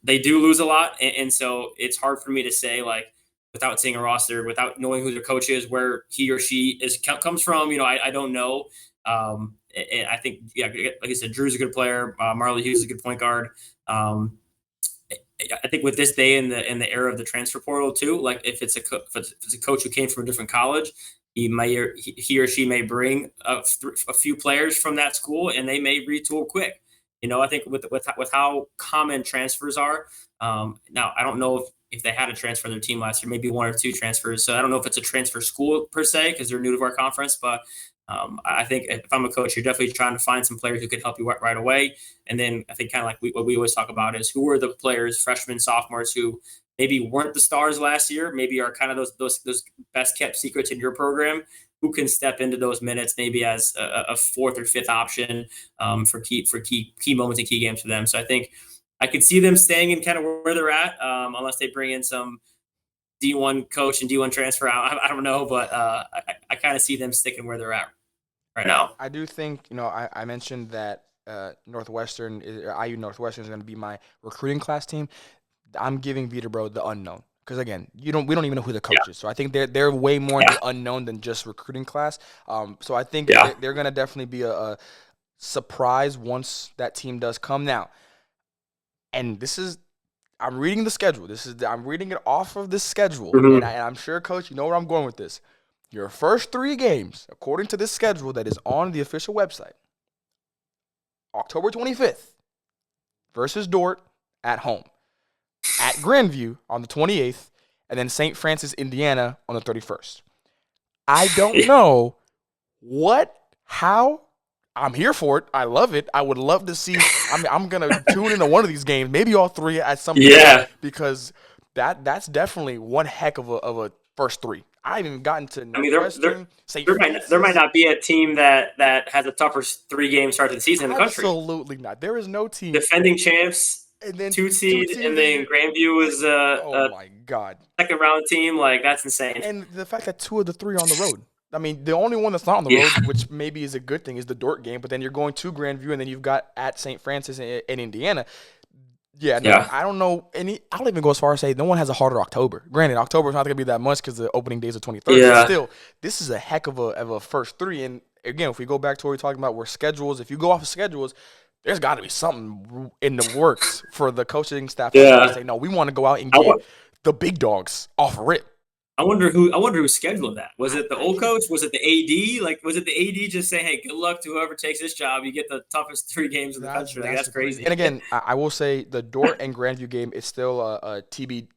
Speaker 2: They do lose a lot, and so it's hard for me to say, like, without seeing a roster, without knowing who their coach is, where he or she comes from. I don't know. And I think, like I said, Drew's a good player. Marley Hughes is a good point guard. I think with this day in the era of the transfer portal too, like if it's a coach who came from a different college, he or she may bring a few players from that school, and they may retool quick. I think with how common transfers are. Now, I don't know if they had a transfer in their team last year, maybe 1 or 2 transfers. So I don't know if it's a transfer school per se because they're new to our conference, but I think if I'm a coach, you're definitely trying to find some players who could help you right away. And then I think kind of like what we always talk about is who are the players, freshmen, sophomores, who maybe weren't the stars last year, maybe are kind of those best kept secrets in your program, who can step into those minutes maybe as a 4th or 5th option for key moments and key games for them. So I think I could see them staying in kind of where they're at, unless they bring in some D1 coach and D1 transfer out. I don't know, but I kind of see them sticking where they're at right now.
Speaker 1: I do think, I mentioned that Northwestern, IU Northwestern is going to be my recruiting class team. I'm giving Viterbro the unknown because, again, we don't even know who the coach is. So I think they're way more in the unknown than just recruiting class. So I think they're going to definitely be a surprise once that team does come. Now, and I'm reading the schedule. I'm reading it off of this schedule, and I'm sure, Coach, you know where I'm going with this. Your first 3 games, according to this schedule that is on the official website, October 25th versus Dort at home, at Grandview on the 28th, and then St. Francis, Indiana on the 31st. I don't know how. I'm here for it. I love it. I would love to see. I'm gonna tune into one of these games, maybe all 3 at some point, because that's definitely one heck of a first 3. I haven't even gotten to Northwestern.
Speaker 2: There might not be a team that has a tougher 3 game start to the season in the country.
Speaker 1: Absolutely not. There is no team.
Speaker 2: Defending champs, and then 2 seed, and then Grandview is
Speaker 1: oh my God,
Speaker 2: second round team. Like, that's insane.
Speaker 1: And the fact that 2 of the 3 are on the road. I mean, the only one that's not on the road, which maybe is a good thing, is the Dort game. But then you're going to Grandview, and then you've got at St. Francis in Indiana. I don't know. I'll even go as far as say no one has a harder October. Granted, October is not going to be that much because the opening days are 23rd.
Speaker 2: Yeah.
Speaker 1: But still, this is a heck of a first 3. And again, if we go back to what we were talking about, where schedules, if you go off of schedules, there's got to be something in the works for the coaching staff to say, no, we want to go out and get the big dogs off rip.
Speaker 2: I wonder who scheduled that. Was it the old coach? Was it the AD? Like, was it the AD just saying, "Hey, good luck to whoever takes this job. You get the toughest 3 games in the country." Like, that's crazy.
Speaker 1: And again, I will say the Dort and Grandview game is still to be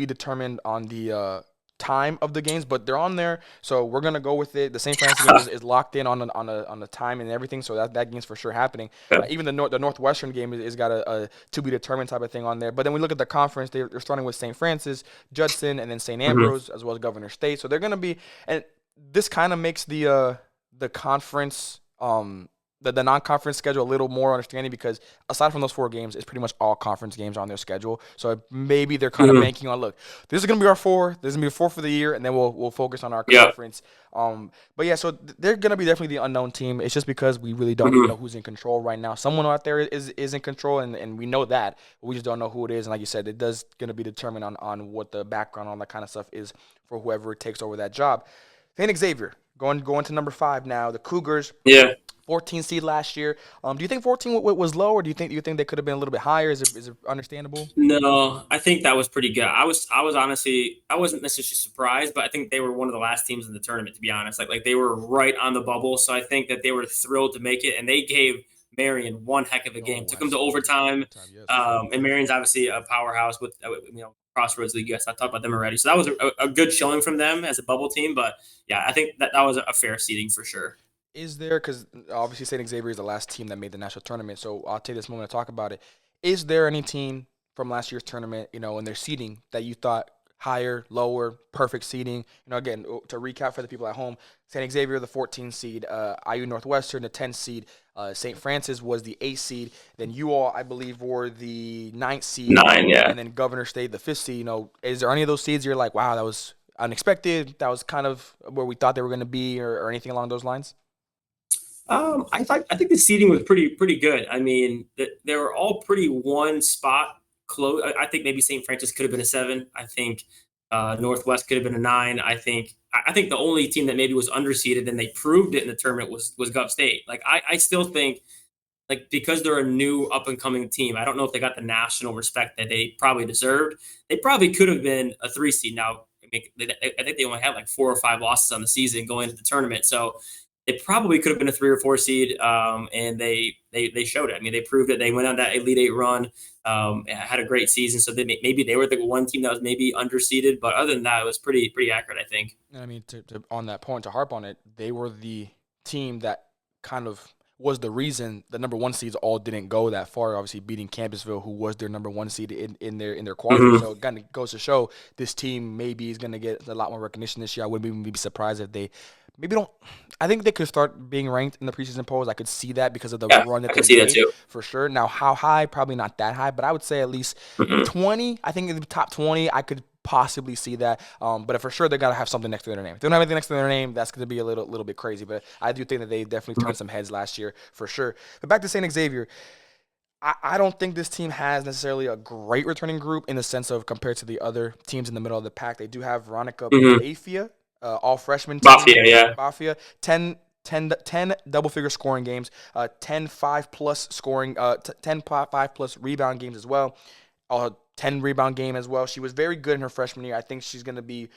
Speaker 1: determined on the time of the games, but they're on there, so we're gonna go with it. The St. Francis game is locked in on the time and everything, so that game's for sure happening. Even the Northwestern game is got a to be determined type of thing on there. But then we look at the conference; they're starting with St. Francis, Judson, and then St. Ambrose as well as Governor State. So they're gonna be, and this kind of makes the conference the non-conference schedule a little more understanding, because aside from those 4 games, it's pretty much all conference games on their schedule. So maybe they're kind of banking on, look, this is going to be our 4. This is going to be a 4 for the year, and then we'll focus on our conference. But yeah, so they're going to be definitely the unknown team. It's just because we really don't even know who's in control right now. Someone out there is in control, and we know that, but we just don't know who it is. And like you said, it does going to be determined on what the background on that kind of stuff is for whoever takes over that job. St. Xavier, going to number 5 now. The Cougars.
Speaker 2: Yeah.
Speaker 1: 14 seed last year. Do you think 14 was low, or do you think they could have been a little bit higher? Is it understandable?
Speaker 2: No, I think that was pretty good. I was honestly, I wasn't necessarily surprised, but I think they were one of the last teams in the tournament, to be honest. Like they were right on the bubble, so I think that they were thrilled to make it, and they gave Marion one heck of a game. Took them to overtime, and Marion's obviously a powerhouse with Crossroads League. Yes, I talked about them already, so that was a good showing from them as a bubble team. But yeah, I think that was a fair seeding for sure.
Speaker 1: Is there, because obviously St. Xavier is the last team that made the national tournament, so I'll take this moment to talk about it. Is there any team from last year's tournament, in their seeding, that you thought higher, lower, perfect seeding? Again, to recap for the people at home, St. Xavier, the 14 seed, IU Northwestern, the 10 seed, St. Francis was the 8 seed, then you all, I believe, were the 9th seed,
Speaker 2: 9, yeah.
Speaker 1: And then Governor State, the 5th seed. Is there any of those seeds you're like, wow, that was unexpected, that was kind of where we thought they were going to be, or anything along those lines?
Speaker 2: I think the seeding was pretty good. I mean, they were all pretty one spot close. I think maybe St. Francis could have been a 7. I think Northwest could have been a 9. I think the only team that maybe was underseeded, and they proved it in the tournament, was Gov State. Like I still think, like, because they're a new up and coming team, I don't know if they got the national respect that they probably deserved. They probably could have been a 3 seed. Now, I think they only had like 4 or 5 losses on the season going into the tournament, so they probably could have been a 3 or 4 seed, and they showed it. I mean, they proved it. They went on that Elite 8 run, had a great season. So maybe they were the one team that was maybe underseeded, but other than that, it was pretty accurate, I think.
Speaker 1: And I mean, to on that point, to harp on it, they were the team that kind of was the reason the number 1 seeds all didn't go that far. Obviously, beating Campbellsville, who was their number 1 seed in their quarter. So it kind of goes to show this team maybe is going to get a lot more recognition this year. I wouldn't even be surprised if they maybe don't. I think they could start being ranked in the preseason polls. I could see that because of the run that they made, for sure. Now, how high? Probably not that high, but I would say at least 20. I think in the top 20, I could possibly see that. But for sure, they got to have something next to their name. If they don't have anything next to their name, that's going to be a little bit crazy. But I do think that they definitely turned some heads last year, for sure. But back to St. Xavier. I don't think this team has necessarily a great returning group in the sense of compared to the other teams in the middle of the pack. They do have Veronica Bafia, all freshman team. Bafia, 10 double-figure scoring games, 10 5-plus scoring, 10 5-plus rebound games as well, 10 rebound game as well. She was very good in her freshman year. I think she's going to be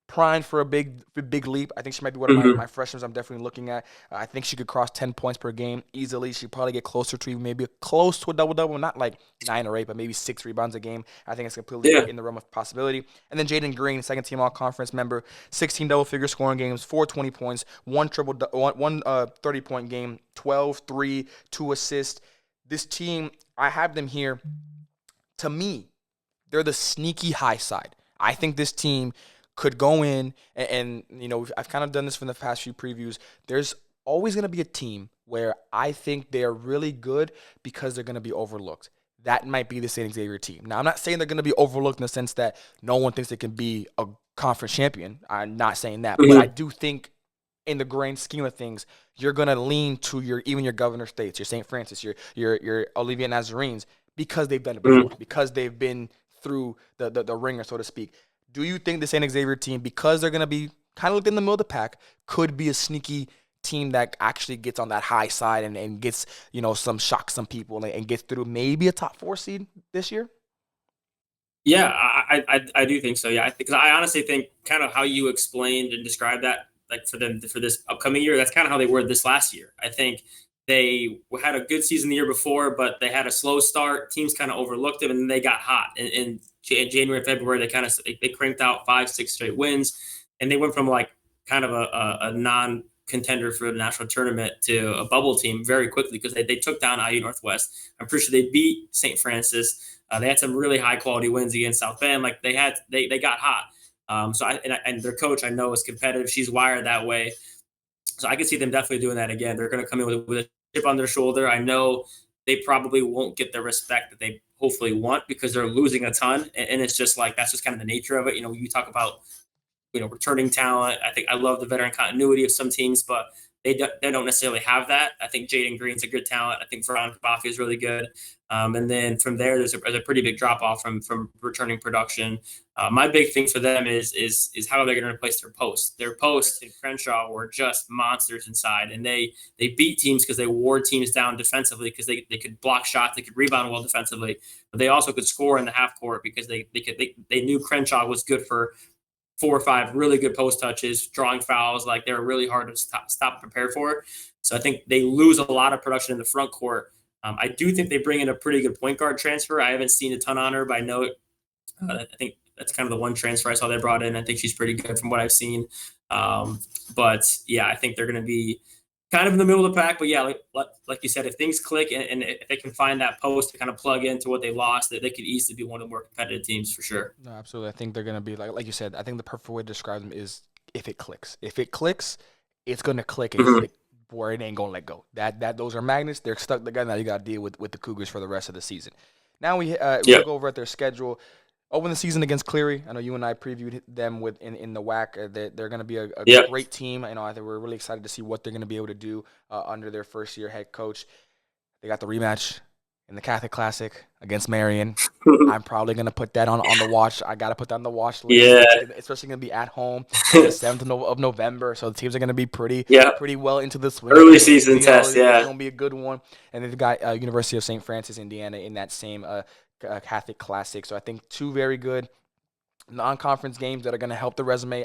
Speaker 1: primed for a big leap. I think she might be one of my freshmen I'm definitely looking at. I think she could cross 10 points per game easily. She'd probably get closer to maybe close to a double-double, not like 9 or 8, but maybe 6 rebounds a game. I think it's completely in the realm of possibility. And then Jaden Green, second-team all-conference member, 16 double-figure scoring games, 420 points, one 30-point game, 12, 3, 2 assists. This team, I have them here. To me, they're the sneaky high side. I think this team could go in and I've kind of done this from the past few previews. There's always going to be a team where I think they are really good because they're going to be overlooked. That might be the St. Xavier team. Now, I'm not saying they're going to be overlooked in the sense that no one thinks they can be a conference champion. I'm not saying that. But I do think in the grand scheme of things, you're going to lean to even your Governor States, your St. Francis, your Olivet Nazarenes, because they've done it before, because they've been through the ringer, so to speak. Do you think the St. Xavier team, because they're going to be kind of looked in the middle of the pack, could be a sneaky team that actually gets on that high side and gets, some people and gets through maybe a top 4 seed this year?
Speaker 2: Yeah, I do think so. Yeah, because I honestly think kind of how you explained and described that, like for them for this upcoming year, that's kind of how they were this last year. I think they had a good season the year before, but they had a slow start. Teams kind of overlooked them, and then they got hot. And January and February, they cranked out 5-6 straight wins, and they went from like kind of a non-contender for the national tournament to a bubble team very quickly because they took down IU Northwest. I'm pretty sure they beat St. Francis. They had some really high quality wins against South Bend. Like they got hot. And their coach I know is competitive. She's wired that way. So I can see them definitely doing that again. They're going to come in with a chip on their shoulder. I know they probably won't get the respect that they hopefully want because they're losing a ton. And it's just like, that's just kind of the nature of it. You talk about, returning talent. I think I love the veteran continuity of some teams, but they don't necessarily have that. I think Jaden Green's a good talent. I think Veronica Bafi is really good. And then from there, there's a pretty big drop off from returning production. My big thing for them is how are they going to replace their posts? Their posts in Crenshaw were just monsters inside, and they beat teams because they wore teams down defensively because they could block shots, they could rebound well defensively, but they also could score in the half court because they knew Crenshaw was good for 4 or 5 really good post touches, drawing fouls. Like they're really hard to stop and prepare for. So I think they lose a lot of production in the front court. I do think they bring in a pretty good point guard transfer. I haven't seen a ton on her, but I know I think that's kind of the one transfer I saw they brought in. I think she's pretty good from what I've seen. But yeah, I think they're going to be kind of in the middle of the pack. But yeah, like you said, if things click and if they can find that post to kind of plug into what they lost, that they could easily be one of the more competitive teams for sure.
Speaker 1: No, absolutely. I think they're going to be like you said. I think the perfect way to describe them is if it clicks. If it clicks, it's going to click and click. Boy, it ain't gonna let go. Those are magnets. They're stuck together. Now you got to deal with the Cougars for the rest of the season. Now we look over at their schedule. Open the season against Cleary. I know you and I previewed them in the WAC. They're going to be a great team. I think we're really excited to see what they're going to be able to do under their first year head coach. They got the rematch in the Catholic Classic against Marion. I'm probably going to put that on the watch. I got to put that on the watch list.
Speaker 2: Yeah.
Speaker 1: It's especially going to be at home on the 7th of November. So the teams are going to be pretty well into the swing.
Speaker 2: Early season test, yeah.
Speaker 1: It's going to be a good one. And they've got University of St. Francis, Indiana in that same Catholic Classic. So I think 2 very good non-conference games that are going to help the resume.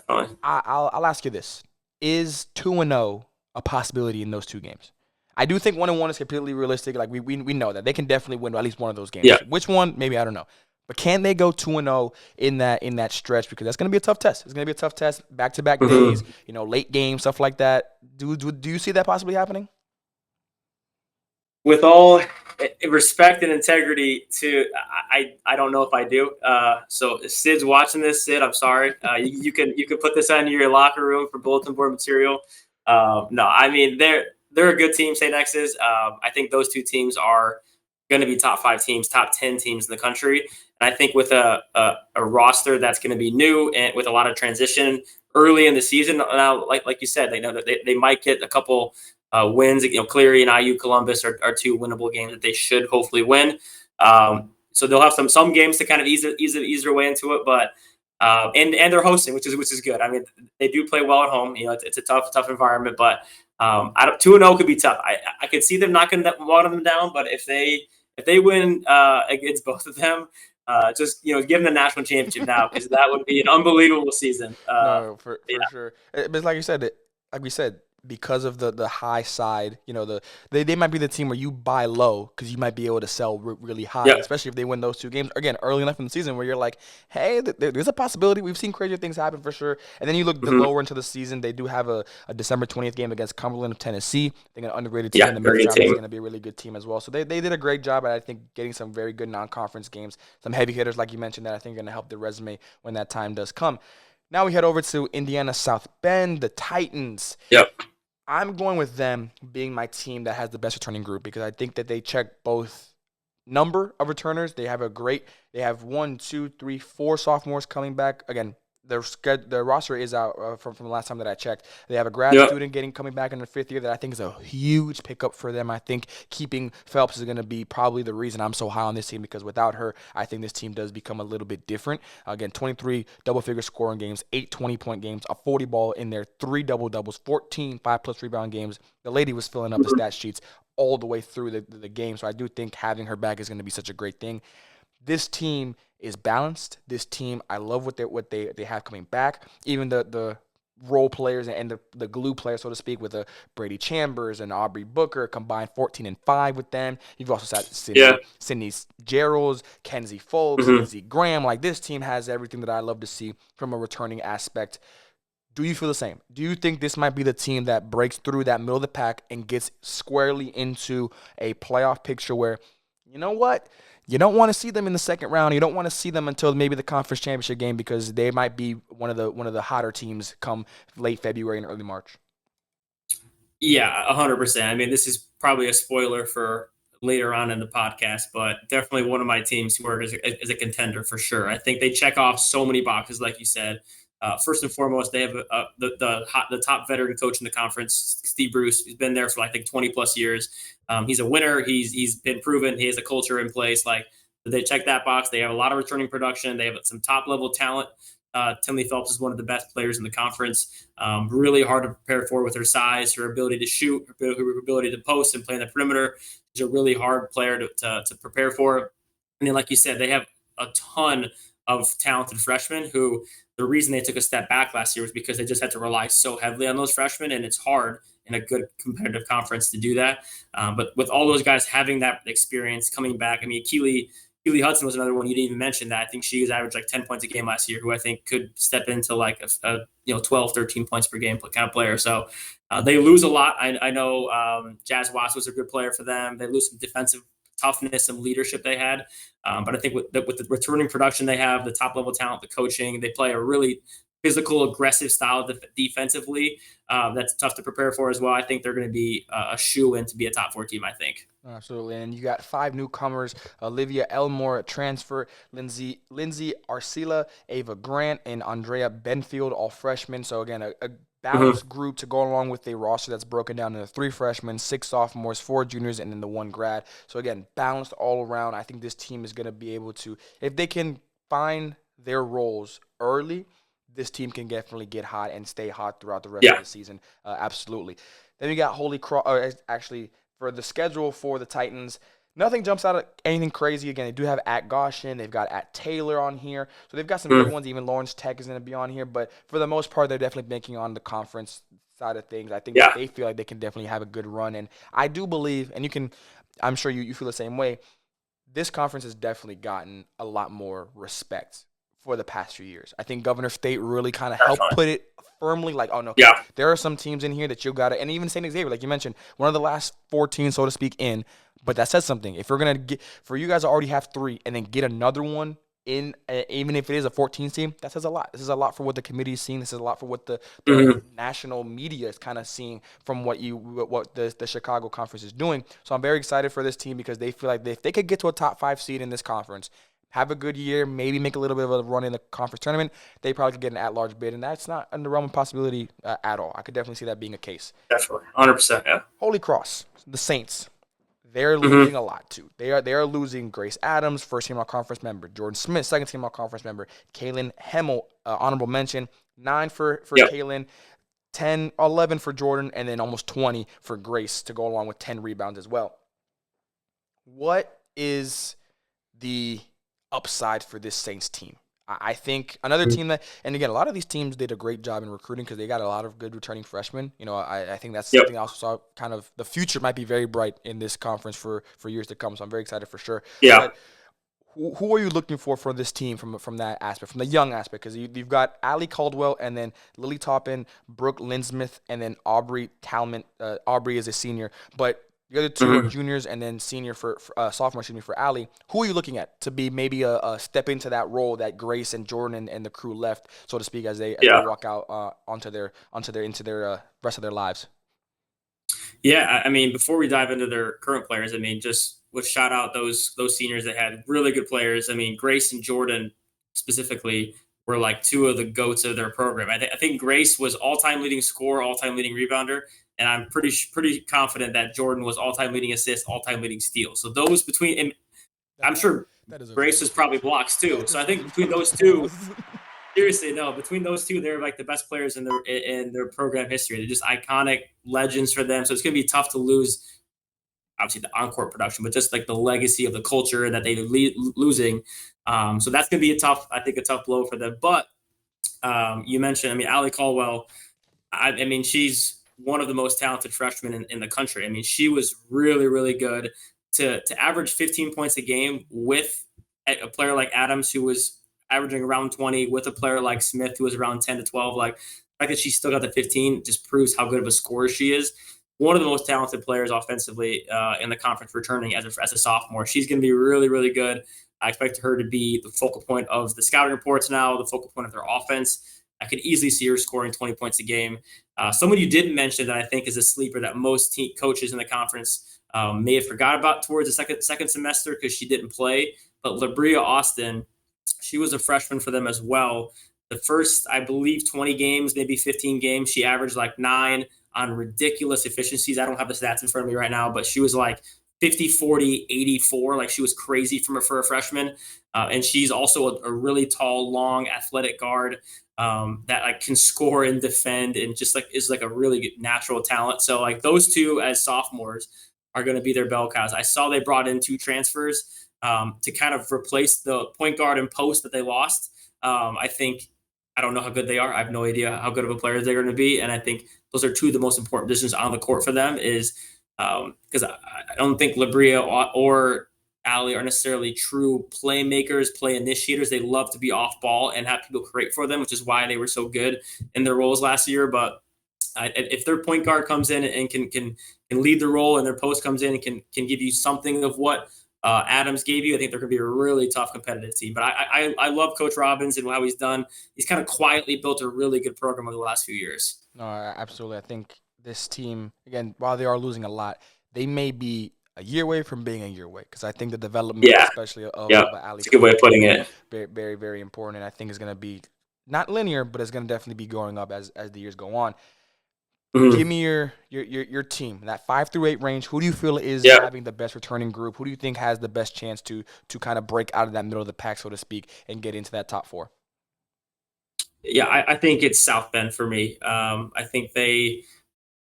Speaker 1: I'll ask you this. Is 2-0 a possibility in those 2 games? I do think 1-1 is completely realistic. Like we know that they can definitely win at least one of those games.
Speaker 2: Yeah.
Speaker 1: Which one? Maybe, I don't know. But can they go 2-0 in that stretch? Because that's going to be a tough test. It's going to be a tough test. Back-to-back days, late games, stuff like that. Do you see that possibly happening?
Speaker 2: With all respect and integrity, I don't know if I do. So if Sid's watching this, Sid, I'm sorry. You can put this on your locker room for bulletin board material. No, I mean they're a good team. St. X is. I think those 2 teams are going to be top 5 teams, top 10 teams in the country. And I think with a roster that's going to be new and with a lot of transition early in the season, now like you said, they know that they might get a couple wins. Cleary and IU Columbus are 2 winnable games that they should hopefully win. So they'll have some games to kind of ease their way into it, but and they're hosting, which is good. I mean, they do play well at home. It's a tough environment, but 2-0 could be tough. I could see them knocking one of them down, but if they win against both of them, just give them the national championship now, because that would be an unbelievable season.
Speaker 1: No, for sure. But like we said, because of the high side, they might be the team where you buy low because you might be able to sell really high, especially if they win those 2 games. Again, early enough in the season where you're like, hey, there's a possibility. We've seen crazier things happen for sure. And then you look lower into the season, they do have a December 20th game against Cumberland of Tennessee. They're an underrated team. The mid-round is going to be a really good team as well. So they did a great job at, I think, getting some very good non-conference games, some heavy hitters like you mentioned that I think are going to help their resume when that time does come. Now we head over to Indiana South Bend, the Titans.
Speaker 2: Yep.
Speaker 1: I'm going with them being my team that has the best returning group because I think that they check both number of returners. They have 1, 2, 3, 4 sophomores coming back. Again, their roster is out from the last time that I checked. They have a grad student coming back in their 5th year that I think is a huge pickup for them. I think keeping Phelps is going to be probably the reason I'm so high on this team, because without her, I think this team does become a little bit different. Again, 23 double-figure scoring games, 8 20-point games, a 40 ball in there, 3 double-doubles, 14 5+ rebound games. The lady was filling up the stat sheets all the way through the game, so I do think having her back is going to be such a great thing. This team is balanced. This team, I love what they have coming back. Even the role players and the glue players, so to speak, with Brady Chambers and Aubrey Booker combined 14-5 with them. You've also got Sydney Geralds, Kenzie Folks, Lindsey Graham. Like, this team has everything that I love to see from a returning aspect. Do you feel the same? Do you think this might be the team that breaks through that middle of the pack and gets squarely into a playoff picture where, you know what? You don't want to see them in the second round. You don't want to see them until maybe the conference championship game, because they might be one of the hotter teams come late February and early March.
Speaker 2: Yeah, 100%. I mean, this is probably a spoiler for later on in the podcast, but definitely one of my teams who is a contender for sure. I think they check off so many boxes, like you said. First and foremost, they have the top veteran coach in the conference, Steve Bruce. He's been there for, I think, 20 plus years. He's a winner. He's been proven. He has a culture in place. Like, they check that box. They have a lot of returning production. They have some top level talent. Timothy Phelps is one of the best players in the conference. Really hard to prepare for with her size, her ability to shoot, her ability to post and play in the perimeter. She's a really hard player to prepare for. And then, like you said, they have a ton of talented freshmen who, the reason they took a step back last year was because they just had to rely so heavily on those freshmen, and it's hard in a good competitive conference to do that. But with all those guys having that experience coming back, I mean, Keely Hudson was another one you didn't even mention that. I think she was averaged like 10 points a game last year, who I think could step into like a 12, 13 points per game kind of player. So they lose a lot. I know Jazz Watts was a good player for them. They lose some defensive toughness, some leadership they had. But I think with the returning production they have, the top level talent, the coaching, they play a really physical, aggressive style defensively. That's tough to prepare for as well. I think they're going to be a shoe-in to be a top 4 team, I think.
Speaker 1: Absolutely. And you got 5 newcomers: Olivia Elmore at transfer, Lindsay Arcila, Ava Grant, and Andrea Benfield, all freshmen. So again, a balanced group to go along with a roster that's broken down into 3 freshmen, 6 sophomores, 4 juniors, and then the 1 grad. So again, balanced all around. I think this team is going to be able to, if they can find their roles early, this team can definitely get hot and stay hot throughout the rest of the season. Absolutely. Then we got Holy Cross. Actually, for the schedule for the Titans, nothing jumps out of anything crazy. Again, they do have at Goshen. They've got at Taylor on here. So they've got some good ones. Even Lawrence Tech is going to be on here. But for the most part, they're definitely banking on the conference side of things. I think they feel like they can definitely have a good run. And I do believe, and I'm sure you feel the same way, this conference has definitely gotten a lot more respect for the past few years. I think Governor State really kind of helped put it firmly, like, oh, no, there are some teams in here that you got to, and even St. Xavier, like you mentioned, one of the last 14, so to speak, in, but that says something. If you're going to get, for you guys to already have 3 and then get another one in, even if it is a 14 team, that says a lot. This is a lot for what the committee is seeing. This is a lot for what the national media is kind of seeing from what the Chicago conference is doing. So I'm very excited for this team, because they feel like if they could get to a top 5 seed in this conference, have a good year, maybe make a little bit of a run in the conference tournament, they probably could get an at-large bid, and that's not in the realm of possibility at all. I could definitely see that being a case.
Speaker 2: Definitely, 100%, yeah.
Speaker 1: Holy Cross, the Saints, they're losing a lot too. They are losing Grace Adams, first-team all-conference member; Jordan Smith, second-team all-conference member; Kaylin Hemmel, honorable mention; 9 for Kaylin, 10, 11 for Jordan, and then almost 20 for Grace to go along with 10 rebounds as well. What is the upside for this Saints team? I think another team that, and again, a lot of these teams did a great job in recruiting because they got a lot of good returning freshmen. I think that's something I also saw. Kind of the future might be very bright in this conference for years to come. So I'm very excited for sure.
Speaker 2: Yeah.
Speaker 1: But who are you looking for this team from that aspect, from the young aspect? Because you've got Allie Caldwell, and then Lily Toppin, Brooke Linsmith, and then Aubrey Talman. Aubrey is a senior, but the other 2 are juniors, and then sophomore for Allie. Who are you looking at to be maybe a step into that role that Grace and Jordan and the crew left, so to speak, as they walk out into their rest of their lives?
Speaker 2: Yeah, I mean, before we dive into their current players, I mean, just would shout out those seniors that had really good players. I mean, Grace and Jordan specifically were like 2 of the goats of their program. I think Grace was all-time leading scorer, all-time leading rebounder, and I'm pretty confident that Jordan was all-time leading assist, all-time leading steal. So those between, and I'm sure Grace was probably blocks too. So I think between those 2, seriously, no, between those 2, they're like the best players in their program history. They're just iconic legends for them. So it's going to be tough to lose, obviously, the on-court production, but just like the legacy of the culture that they're losing. So that's going to be a tough blow for them. But you mentioned, I mean, Allie Caldwell, I mean, she's one of the most talented freshmen in the country. I mean, she was really, really good to average 15 points a game with a player like Adams, who was averaging around 20, with a player like Smith, who was around 10 to 12. Like, the fact that she still got the 15 just proves how good of a scorer she is. One of the most talented players offensively in the conference returning as a sophomore. She's going to be really, really good. I expect her to be the focal point of the scouting reports now, the focal point of their offense. I could easily see her scoring 20 points a game. Someone you didn't mention that I think is a sleeper that most coaches in the conference may have forgot about towards the second semester because she didn't play. But Labria Austin, she was a freshman for them as well. The first, I believe, 20 games, maybe 15 games, she averaged like 9 on ridiculous efficiencies. I don't have the stats in front of me right now, but she was like 50, 40, 84. Like, she was crazy for a freshman. And she's also a really tall, long, athletic guard that like can score and defend and just like is like a really good natural talent. So like those two as sophomores are going to be their bell cows. I saw they brought in 2 transfers to kind of replace the point guard and post that they lost. I don't know how good they are. I have no idea how good of a player they're going to be. And I think those are 2 of the most important positions on the court for them is because I don't think Labria or Allie are necessarily true playmakers, play initiators. They love to be off ball and have people create for them, which is why they were so good in their roles last year. But if their point guard comes in and can lead the role, and their post comes in and can give you something of what Adams gave you, I think they're going to be a really tough competitive team. But I love Coach Robbins and how he's done. He's kind of quietly built a really good program over the last few years.
Speaker 1: No, absolutely. I think this team, again, while they are losing a lot, they may be a year away from being a year away because I think the development,
Speaker 2: Yeah.
Speaker 1: especially of
Speaker 2: Yep.
Speaker 1: Ali,
Speaker 2: It's a good way of putting it.
Speaker 1: very, very, very important. And I think it's going to be not linear, but it's going to definitely be going up as the years go on.
Speaker 2: Mm-hmm.
Speaker 1: Give me your team, that 5 through 8 range. Who do you feel is
Speaker 2: Yep.
Speaker 1: having the best returning group? Who do you think has the best chance to kind of break out of that middle of the pack, so to speak, and get into that top 4?
Speaker 2: Yeah, I think it's South Bend for me. I think they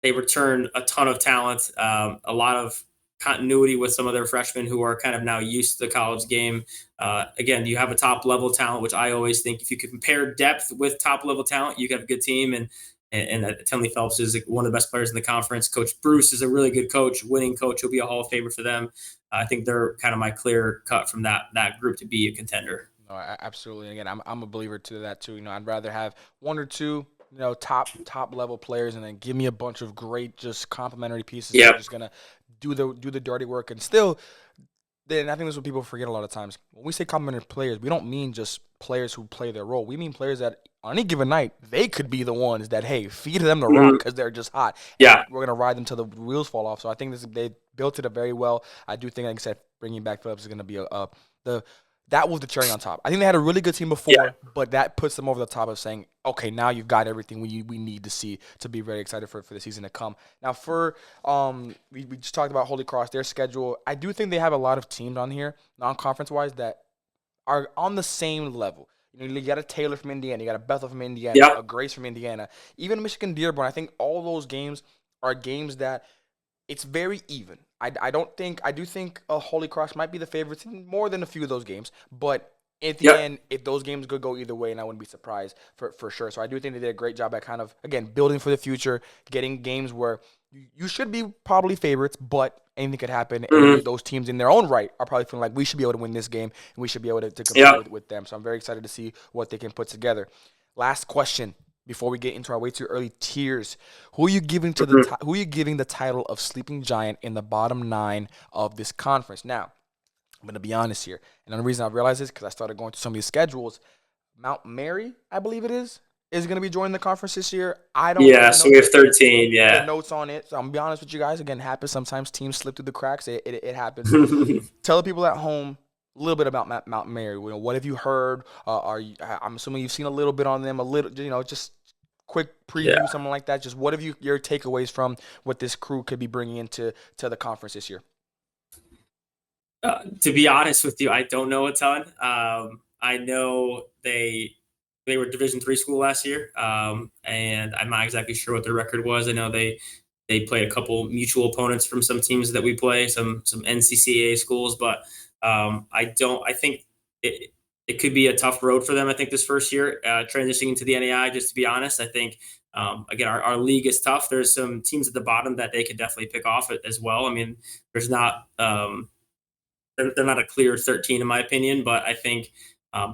Speaker 2: return a ton of talent, a lot of continuity with some of their freshmen who are kind of now used to the college game. Again, you have a top level talent, which I always think if you could compare depth with top level talent, you have a good team. And Tenley Phelps is one of the best players in the conference. Coach Bruce is a really good coach, winning coach. He'll be a Hall of Famer for them. I think they're kind of my clear cut from that group to be a contender.
Speaker 1: No, absolutely. Again, I'm a believer to that too. I'd rather have 1 or 2, top level players, and then give me a bunch of great, just complementary pieces that are
Speaker 2: Yep.
Speaker 1: just gonna do the dirty work. And still, then I think this is what people forget a lot of times. When we say complementary players, we don't mean just players who play their role. We mean players that on any given night, they could be the ones that, hey, feed them the rock because they're just hot.
Speaker 2: Yeah.
Speaker 1: And we're going to ride them till the wheels fall off. So I think they built it up very well. I do think, like I said, bringing back Phillips is going to be that was the cherry on top. I think they had a really good team before, but that puts them over the top of saying, okay, now you've got everything we need to see to be very excited for the season to come. Now, we just talked about Holy Cross, their schedule. I do think they have a lot of teams on here, non-conference wise, that are on the same level. You got a Taylor from Indiana, you got a Bethel from Indiana, a Grace from Indiana, even Michigan Dearborn. I think all those games are games that it's very even. I do think Holy Cross might be the favorites in more than a few of those games, but at the end, if those games could go either way, and I wouldn't be surprised for sure. So I do think they did a great job at kind of, again, building for the future, getting games where you should be probably favorites, but anything could happen. And those teams in their own right are probably feeling like we should be able to win this game, and we should be able to compete with them. So I'm very excited to see what they can put together. Last question before we get into our way too early tiers. Who are you giving who are you giving the title of sleeping giant in the bottom 9 of this conference? Now, I'm going to be honest here. And the reason I realize this is because I started going through some of these schedules. Mount Mary, I believe it is going to be joining the conference this year. I don't
Speaker 2: Yeah, so we have 13,
Speaker 1: the notes on it. So I'm going to be honest with you guys. Again, it happens sometimes. Teams slip through the cracks. It happens. Tell the people at home a little bit about Mount Mary. What have you heard? I'm assuming you've seen a little bit on them, a little, just quick preview, something like that. Just what have your takeaways from what this crew could be bringing into the conference this year?
Speaker 2: To be honest with you, I don't know a ton. I know they were Division III school last year, and I'm not exactly sure what their record was. I know they played a couple mutual opponents from some teams that we play, some NCCAA schools, but I think it could be a tough road for them. I think this first year transitioning to the NAI. Just to be honest, I think Again, our league is tough. There's some teams at the bottom that they could definitely pick off as well. I mean, there's not they're not a clear 13 in my opinion, but I think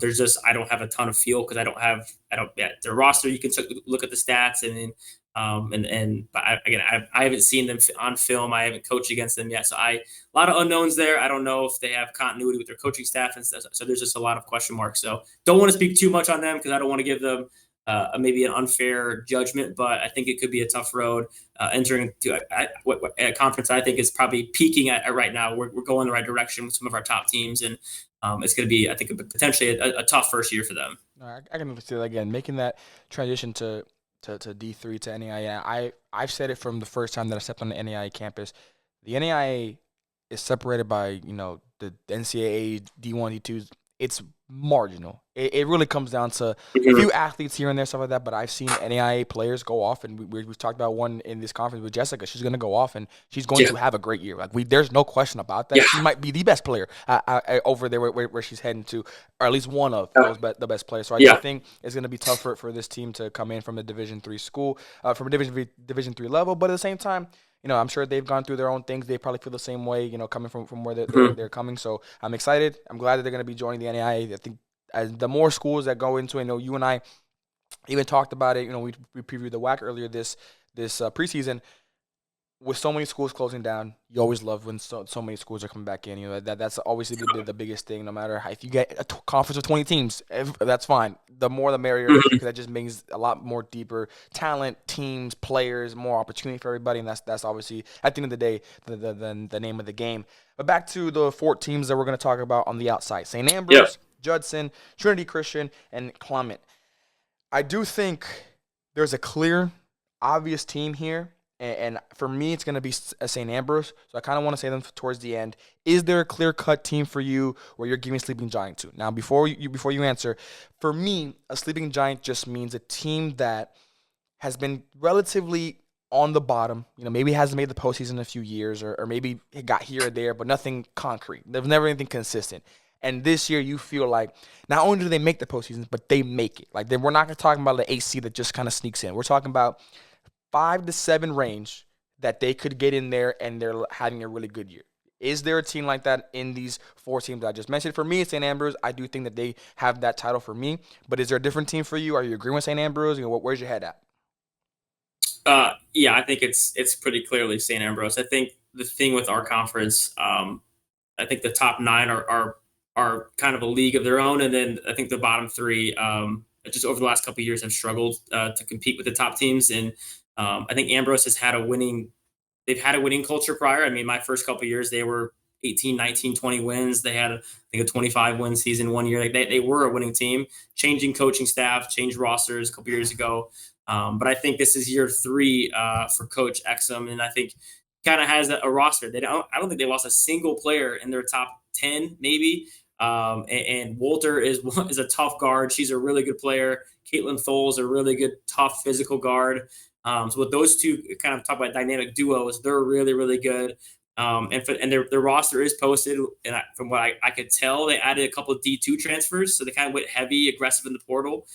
Speaker 2: there's just I don't have a ton of feel because I don't yeah their roster. You can look at the stats but I haven't seen them on film. I haven't coached against them yet, so a lot of unknowns there. I don't know if they have continuity with their coaching staff and stuff. So there's just a lot of question marks. So don't want to speak too much on them because I don't want to give them maybe an unfair judgment, but I think it could be a tough road entering to a conference I think is probably peaking at right now. We're going the right direction with some of our top teams, and it's going to be, I think, potentially a tough first year for them.
Speaker 1: I can see that again, making that transition to D3 to NAIA. I've said it from the first time that I stepped on the NAIA campus. The NAIA is separated by the NCAA D1, D2s. It's marginal. It really comes down to a few athletes here and there, stuff like that. But I've seen NAIA players go off, and we've talked about one in this conference with Jessica. She's going to go off, and she's going to have a great year. Like there's no question about that. She might be the best player over there where she's heading to, or at least one of the best players. So I think it's going to be tough for this team to come in from a Division III school, from a Division III level. But at the same time, I'm sure they've gone through their own things. They probably feel the same way, coming from where they're coming. So I'm excited. I'm glad that they're going to be joining the NAIA. I think as the more schools that go into it, you and I even talked about it. We previewed the WAC earlier this preseason. With so many schools closing down, you always love when so many schools are coming back in. That's obviously the biggest thing. No matter if you get a conference of 20 teams, that's fine. The more the merrier, because that just means a lot more deeper talent, teams, players, more opportunity for everybody, and that's obviously at the end of the day the name of the game. But back to the 4 teams that we're going to talk about on the outside: St. Ambrose, Judson, Trinity Christian, and Clement. I do think there's a clear, obvious team here. And for me, it's going to be St. Ambrose. So I kind of want to say them towards the end. Is there a clear-cut team for you where you're giving Sleeping Giant to? Now, before you answer, for me, a Sleeping Giant just means a team that has been relatively on the bottom. Maybe hasn't made the postseason in a few years, or maybe it got here or there, but nothing concrete. There's never anything consistent. And this year, you feel like not only do they make the postseason, but they make it. Like we're not talking about the AC that just kind of sneaks in. We're talking about 5 to 7 range that they could get in there and they're having a really good year. Is there a team like that in these 4 teams that I just mentioned? For me, it's St. Ambrose. I do think that they have that title for me. But is there a different team for you? Are you agreeing with St. Ambrose? Where's your head at?
Speaker 2: Yeah, I think it's pretty clearly St. Ambrose. I think the thing with our conference, I think the top 9 are kind of a league of their own, and then I think the bottom 3, just over the last couple of years, have struggled to compete with the top teams. And I think Ambrose has had they've had a winning culture prior. I mean, my first couple of years, they were 18, 19, 20 wins. They had, I think, a 25 win season one year. Like they were a winning team, changing coaching staff, changed rosters a couple years ago. But I think this is year 3 for Coach Exum, and I think kind of has a roster. I don't think they lost a single player in their top 10, maybe. And Walter is a tough guard. She's a really good player. Caitlin Tholes, a really good, tough physical guard. So with those two, kind of talk about dynamic duos, they're really, really good. And their roster is posted. And from what I could tell, they added a couple of D2 transfers, so they kind of went heavy, aggressive in the portal.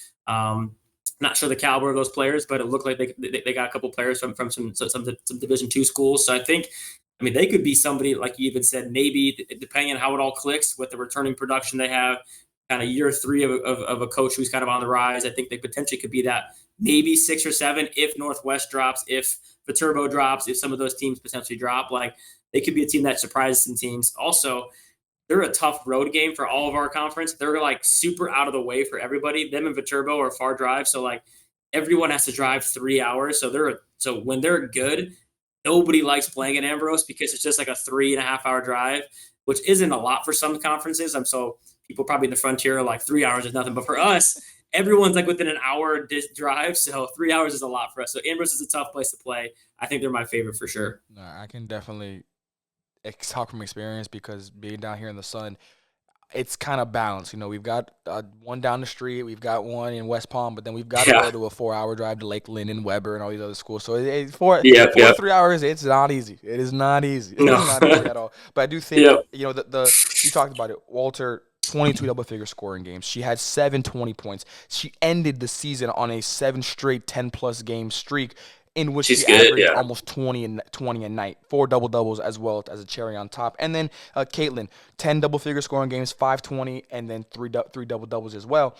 Speaker 2: Not sure the caliber of those players, but it looked like they got a couple of players from some Division II schools. So I think, they could be somebody, like you even said, maybe depending on how it all clicks with the returning production they have, kind of year 3 of a coach who's kind of on the rise. I think they potentially could be that maybe 6 or 7 if Northwest drops, if Viterbro drops, if some of those teams potentially drop. Like they could be a team that surprises some teams. Also, they're a tough road game for all of our conference. They're like super out of the way for everybody. Them and Viterbro are far drive, so like everyone has to drive 3 hours. So when they're good, nobody likes playing at Ambrose because it's just like a 3.5 hour drive, which isn't a lot for some conferences. So people probably in the Frontier are like 3 hours is nothing, but for us, everyone's like within an hour drive. So 3 hours is a lot for us. So Ambrose is a tough place to play. I think they're my favorite for sure.
Speaker 1: No, I can definitely talk from experience because being down here in the sun, it's kind of balanced. We've got one down the street, we've got one in West Palm, but then we've got to go to a 4-hour drive to Lakeland and Weber and all these other schools. So for 3 hours, it's not easy. It is not easy. It's not easy at all. But I do think, you talked about it. Walter 22 double-figure scoring games. She had 720 points. She ended the season on a 7 straight 10-plus game streak in which
Speaker 2: She's
Speaker 1: she
Speaker 2: good.
Speaker 1: averaged
Speaker 2: Yeah.
Speaker 1: almost 20 a night, 4 double-doubles as well as a cherry on top. And then Caitlin, 10 double-figure scoring games, 520, and then three double-doubles as well.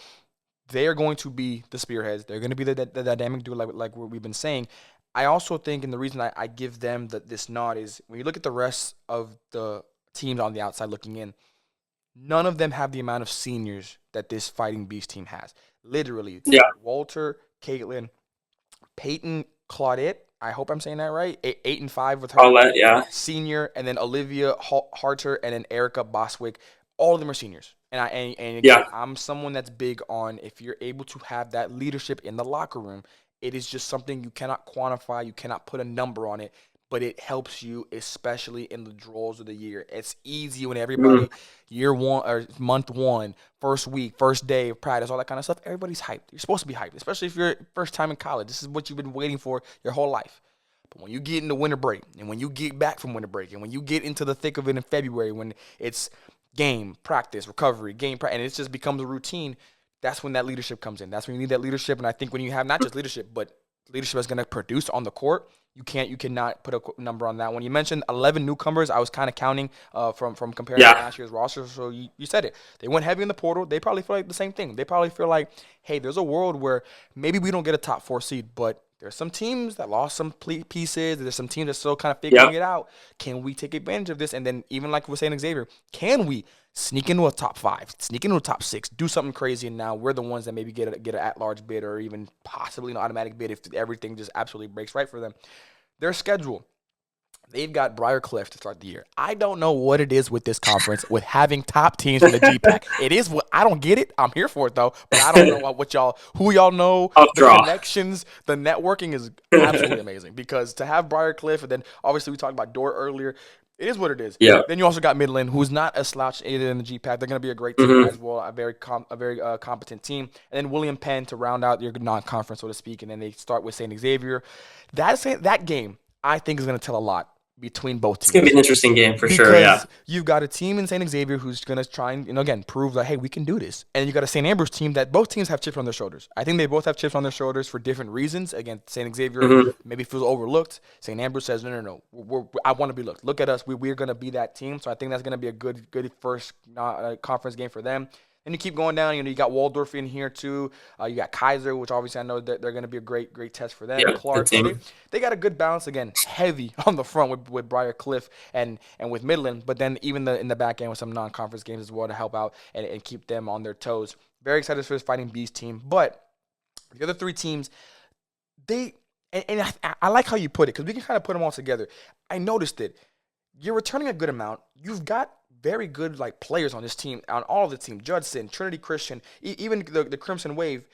Speaker 1: They are going to be the spearheads. They're going to be the dynamic duo like what we've been saying. I also think, and the reason I give them this nod is when you look at the rest of the teams on the outside looking in, none of them have the amount of seniors that this Fighting Beast team has. Literally,
Speaker 2: Yeah.
Speaker 1: Walter, Caitlin, Peyton, Claudette. I hope I'm saying that right. 8 and 5 with her
Speaker 2: Paulette, yeah.
Speaker 1: senior, and then Olivia Harter, and then Erica Boswick. All of them are seniors. And again,
Speaker 2: Yeah.
Speaker 1: I'm someone that's big on if you're able to have that leadership in the locker room, it is just something you cannot quantify. You cannot put a number on it, but it helps you, especially in the draws of the year. It's easy when everybody, year one or month one, first week, first day of practice, all that kind of stuff, everybody's hyped. You're supposed to be hyped, especially if you're first time in college. This is what you've been waiting for your whole life. But when you get into winter break, and when you get back from winter break, and when you get into the thick of it in February, when it's game, practice, recovery, game, practice, and it just becomes a routine, that's when that leadership comes in. That's when you need that leadership. And I think when you have not just leadership, but leadership that's going to produce on the court, you cannot put a number on that one. You mentioned 11 newcomers. I was kind of counting from comparing to last year's roster. So you said it. They went heavy in the portal. They probably feel like the same thing. They probably feel like, hey, there's a world where maybe we don't get a top 4 seed, but there's some teams that lost some pieces. There's some teams that still kind of figuring it out. Can we take advantage of this? And then even like we're saying, Xavier, can we sneak into a top 5, sneak into a top 6, do something crazy, and now we're the ones that maybe get an at-large bid or even possibly an automatic bid if everything just absolutely breaks right for them. Their schedule, they've got Briarcliff to start the year. I don't know what it is with this conference with having top teams in the GPAC. It is what I don't get it. I'm here for it though, but I don't know who y'all know. The connections, the networking is absolutely amazing because to have Briarcliff, and then obviously we talked about Dorr earlier. It is what it is.
Speaker 2: Yeah.
Speaker 1: Then you also got Midland, who's not a slouch either in the GPAC. They're going to be a great team as well, a very competent team. And then William Penn to round out your non-conference, so to speak. And then they start with St. Xavier. That game, I think, is going to tell a lot between both teams.
Speaker 2: It's going to be an interesting game for sure, yeah.
Speaker 1: Because you've got a team in St. Xavier who's going to try and, again, prove that, hey, we can do this. And you got a St. Ambrose team that both teams have chips on their shoulders. I think they both have chips on their shoulders for different reasons. Again, St. Xavier maybe feels overlooked. St. Ambrose says, no. I want to be looked. Look at us. We're going to be that team. So I think that's going to be a good first conference game for them. And you keep going down. You got Waldorf in here too. You got Kaiser, which obviously I know that they're going to be a great test for them.
Speaker 2: Yeah,
Speaker 1: Clark, so they got a good balance again, heavy on the front with Briarcliff and with Midland, but then even in the back end with some non-conference games as well to help out and keep them on their toes. Very excited for this Fighting Beast team, but the other 3 teams, I like how you put it because we can kind of put them all together. I noticed it. You're returning a good amount. You've got very good players on this team, on all of the team. Judson, Trinity Christian, even the Crimson Wave,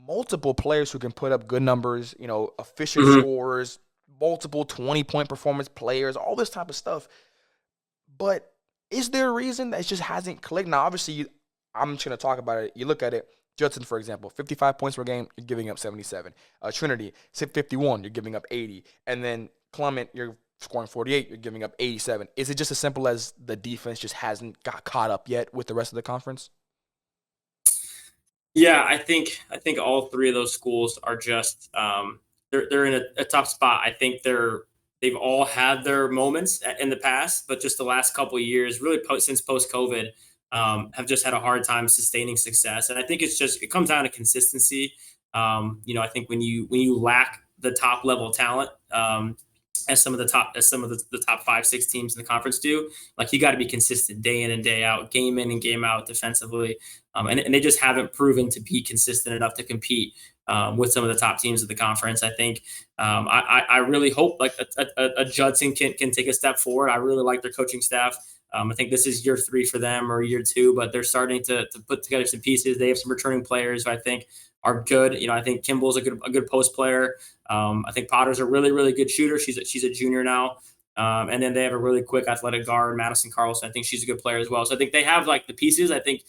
Speaker 1: multiple players who can put up good numbers, efficient scorers, multiple 20-point performance players, all this type of stuff. But is there a reason that it just hasn't clicked? Now, obviously, I'm just going to talk about it. You look at it. Judson, for example, 55 points per game, you're giving up 77. Trinity, 51, you're giving up 80. And then Clement, you're scoring 48, you're giving up 87. Is it just as simple as the defense just hasn't got caught up yet with the rest of the conference?
Speaker 2: Yeah, I think all 3 of those schools are just they're in a tough spot. I think they've all had their moments in the past, but just the last couple of years, really since post-COVID, have just had a hard time sustaining success. And I think it comes down to consistency. I think when you lack the top level talent, as some of the top 5-6 teams in the conference do, you got to be consistent day in and day out, game in and game out defensively. And they just haven't proven to be consistent enough to compete with some of the top teams of the conference. I think I really hope a Judson can take a step forward. I really like their coaching staff. I think this is year 3 for them or year 2, but they're starting to put together some pieces. They have some returning players who I think are good. I think Kimball's a good post player. I think Potter's a really, really good shooter. She's a junior now. And then they have a really quick athletic guard, Madison Carlson. I think she's a good player as well. So I think they have the pieces. I think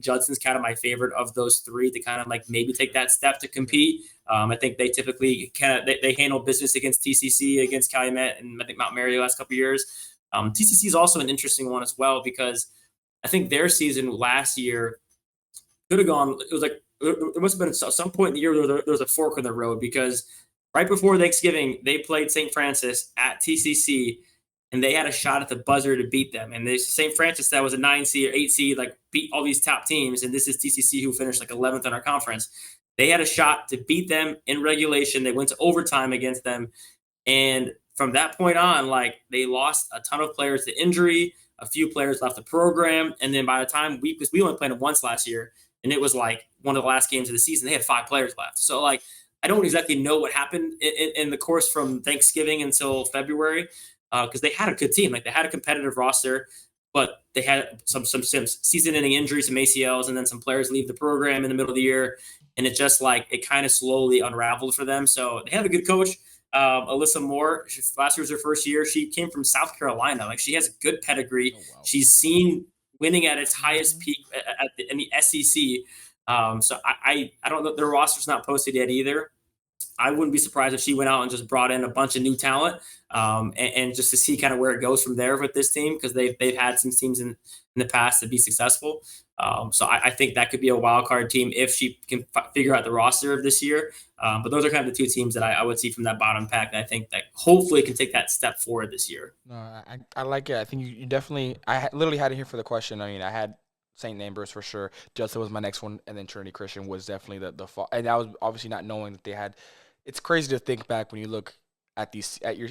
Speaker 2: Judson's kind of my favorite of those 3 to kind of maybe take that step to compete. I think they typically they handle business against TCC, against Calumet, and I think Mount Mary the last couple of years. TCC is also an interesting one as well because I think their season last year could have gone. It was like there must have been some point in the year where there was a fork in the road because right before Thanksgiving they played St. Francis at TCC, and they had a shot at the buzzer to beat them. And there's St. Francis that was a 9 seed or 8 seed, like beat all these top teams, and this is TCC who finished like 11th in our conference. They had a shot to beat them in regulation. They went to overtime against them, and from that point on, like they lost a ton of players to injury. A few players left the program, and then by the time because we only played them once last year, and it was like one of the last games of the season, they had 5 players left. So like I don't exactly know what happened in the course from Thanksgiving until February, because they had a good team, like they had a competitive roster, but they had some season-ending injuries, some ACLs, and then some players leave the program in the middle of the year, and it just like it kind of slowly unraveled for them. So they have a good coach. Alyssa Moore, last year was her first year. She came from South Carolina. Like she has a good pedigree. Oh, wow. She's seen winning at its highest peak in the SEC. So I don't know. Their roster's not posted yet either. I wouldn't be surprised if she went out and just brought in a bunch of new talent, and just to see kind of where it goes from there with this team, because they've had some teams in the past to be successful. So I think that could be a wild card team if she can figure out the roster of this year. But those are kind of the 2 teams that I would see from that bottom pack that I think that hopefully can take that step forward this year.
Speaker 1: No, I like it. I think you definitely – literally had it here for the question. I mean, I had St. Ambrose for sure. Judson was my next one, and then Trinity Christian was definitely the fall. And that was obviously not knowing that they had – it's crazy to think back when you look at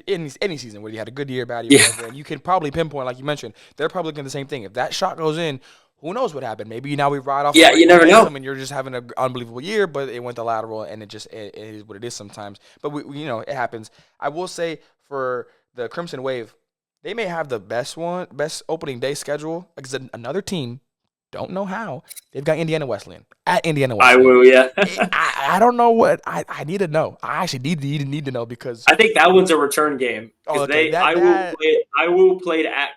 Speaker 1: any season where you had a good year, bad year, whatever, and you can probably pinpoint, like you mentioned, they're probably doing the same thing. If that shot goes in, who knows what happened? Maybe now we ride off.
Speaker 2: Yeah, you never know.
Speaker 1: And you're just having an unbelievable year, but it went the lateral, and it is what it is sometimes. But we it happens. I will say for the Crimson Wave, they may have the best opening day schedule because another team. Don't know how. They've got Indiana Wesleyan at Indiana Wesleyan.
Speaker 2: I will, yeah.
Speaker 1: I don't know what I need to know. I actually need to know because
Speaker 2: I think that one's a return game. Oh, okay. I will played at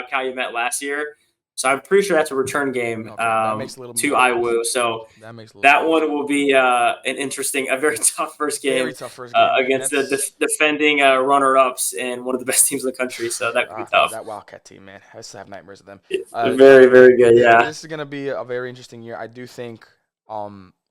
Speaker 2: Calumet last year, so I'm pretty sure that's a return game. Okay. That makes a little to IWU. So that one will be a very tough first game. Very tough first game against the defending runner-ups and one of the best teams in the country. So that could be tough.
Speaker 1: That Wildcat team, man, I used to have nightmares of them.
Speaker 2: Very, very good. Yeah,
Speaker 1: this is gonna be a very interesting year. I do think.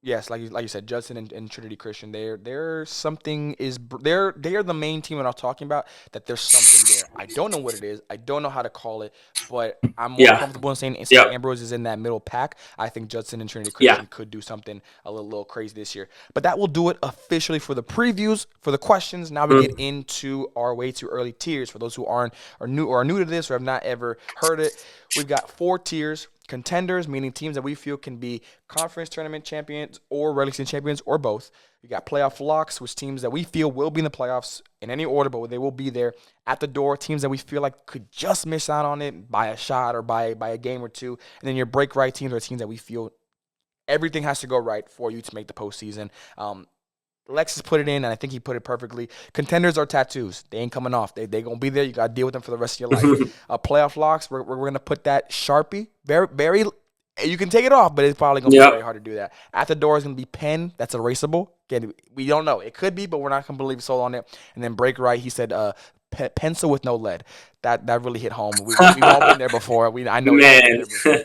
Speaker 1: Yes, like you said, Judson and Trinity Christian, they're the main team that I'm talking about. That there's something there. I don't know what it is. I don't know how to call it, but I'm more comfortable in saying St. Ambrose is in that middle pack. I think Judson and Trinity Christian could do something a little crazy this year. But that will do it officially for the previews, for the questions. Now we get into our way too early tiers. For those who are new to this or have not ever heard it, we've got 4 tiers. Contenders, meaning teams that we feel can be conference tournament champions or regular season champions or both. We got playoff locks, which teams that we feel will be in the playoffs in any order, but they will be there at the door. Teams that we feel like could just miss out on it by a shot or by a game or two. And then your break right teams are teams that we feel everything has to go right for you to make the postseason. Alexis put it in, and I think he put it perfectly. Contenders are tattoos. They ain't coming off. They going to be there. You got to deal with them for the rest of your life. Playoff locks, we're going to put that Sharpie. Very, very – you can take it off, but it's probably going to be very hard to do that. At the door is going to be pen. That's erasable. Again, we don't know. It could be, but we're not going to believe sold on it. And then break right, he said pencil with no lead. That really hit home. We've all been there before. I know we've been there before.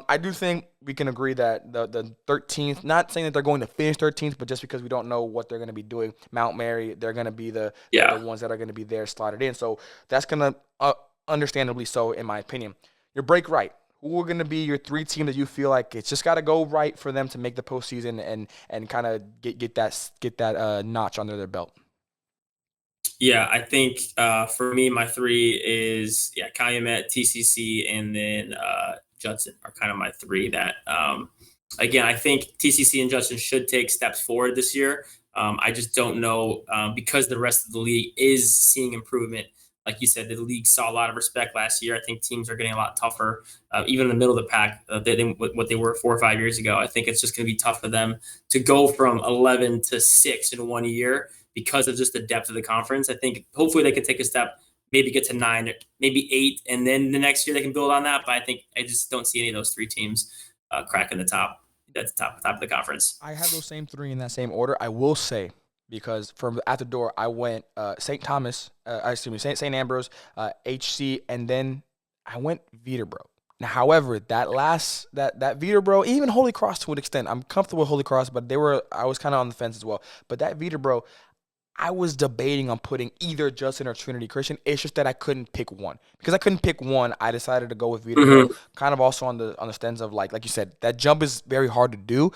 Speaker 1: I do think we can agree that the 13th, not saying that they're going to finish 13th, but just because we don't know what they're going to be doing, Mount Mary, they're going to be the ones that are going to be there slotted in. So that's going to, understandably so, in my opinion. Your break right. Who are going to be your 3 teams that you feel like it's just got to go right for them to make the postseason and kind of get that notch under their belt?
Speaker 2: Yeah, I think for me, my 3 is Calumet, TCC, and then Judson are kind of my 3 that, again, I think TCC and Judson should take steps forward this year. I just don't know because the rest of the league is seeing improvement. Like you said, the league saw a lot of respect last year. I think teams are getting a lot tougher, even in the middle of the pack, than what they were 4 or 5 years ago. I think it's just going to be tough for them to go from 11 to 6 in 1 year because of just the depth of the conference. I think hopefully they can take a step, maybe get to 9, maybe 8, and then the next year they can build on that. But I just don't see any of those 3 teams cracking the top of the conference.
Speaker 1: I have those same 3 in that same order. I will say, because from at the door, I went St. Ambrose, HC, and then I went Viterbro. However, that Viterbro, even Holy Cross to an extent, I'm comfortable with Holy Cross, but I was kind of on the fence as well. But that Viterbro, I was debating on putting either Judson or Trinity Christian. It's just that I couldn't pick one. Because I couldn't pick one, I decided to go with Viterbro.
Speaker 2: Mm-hmm.
Speaker 1: Kind of also on the stance of like you said, that jump is very hard to do.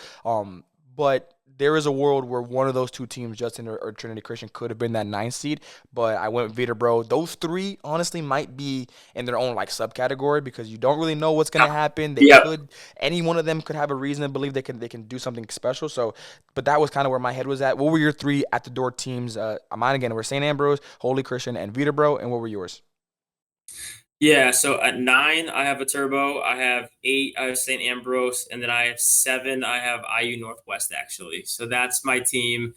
Speaker 1: But there is a world where one of those two teams, Judson or Trinity Christian, could have been that 9th seed. But I went with Viterbro. Those three honestly might be in their own like subcategory because you don't really know what's gonna happen.
Speaker 2: Yep.
Speaker 1: Any one of them could have a reason to believe they can do something special. So, but that was kind of where my head was at. What were your three at the door teams? Mine again were St. Ambrose, Holy Christian, and Viterbro. And what were yours?
Speaker 2: Yeah, so at 9, I have Viterbo. I have 8, I have St. Ambrose, and then I have 7, I have IU Northwest actually. So that's my team.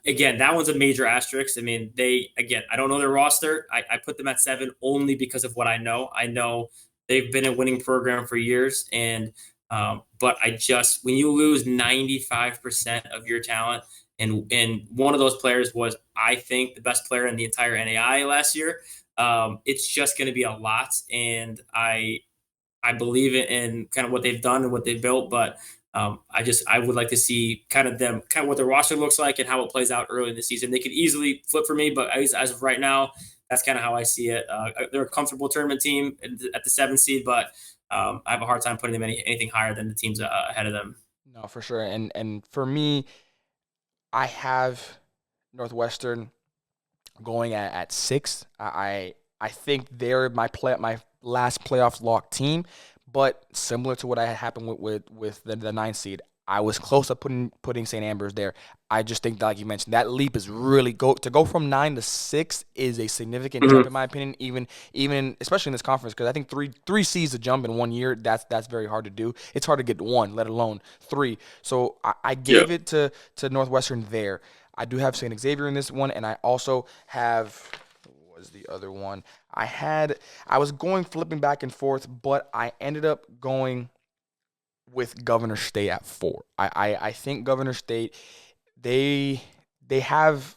Speaker 2: Again, that one's a major asterisk. I mean, I don't know their roster. I put them at 7 only because of what I know. I know they've been a winning program for years, and but when you lose 95% of your talent, and one of those players was, I think, the best player in the entire NAI last year. It's just going to be a lot, and I believe in kind of what they've done and what they've built, but I would like to see kind of what their roster looks like and how it plays out early in the season. They could easily flip for me, but as of right now, that's kind of how I see it. They're a comfortable tournament team at the 7th seed, but I have a hard time putting them anything higher than the teams ahead of them.
Speaker 1: No, for sure. And for me, I have Northwestern going at 6. I think they're my last playoff lock team, but similar to what I had happened with the 9th seed, I was close to putting St. Ambrose there. I just think that, like you mentioned, that leap is really to go from 9 to 6 is a significant jump in my opinion. Even especially in this conference, because I think three seeds to jump in 1 year, that's very hard to do. It's hard to get 1, let alone 3. So I gave it to Northwestern there. I do have St. Xavier in this one, and I also have, what was the other one? I was flipping back and forth, but I ended up going with Governor State at 4. I think Governor State, they have,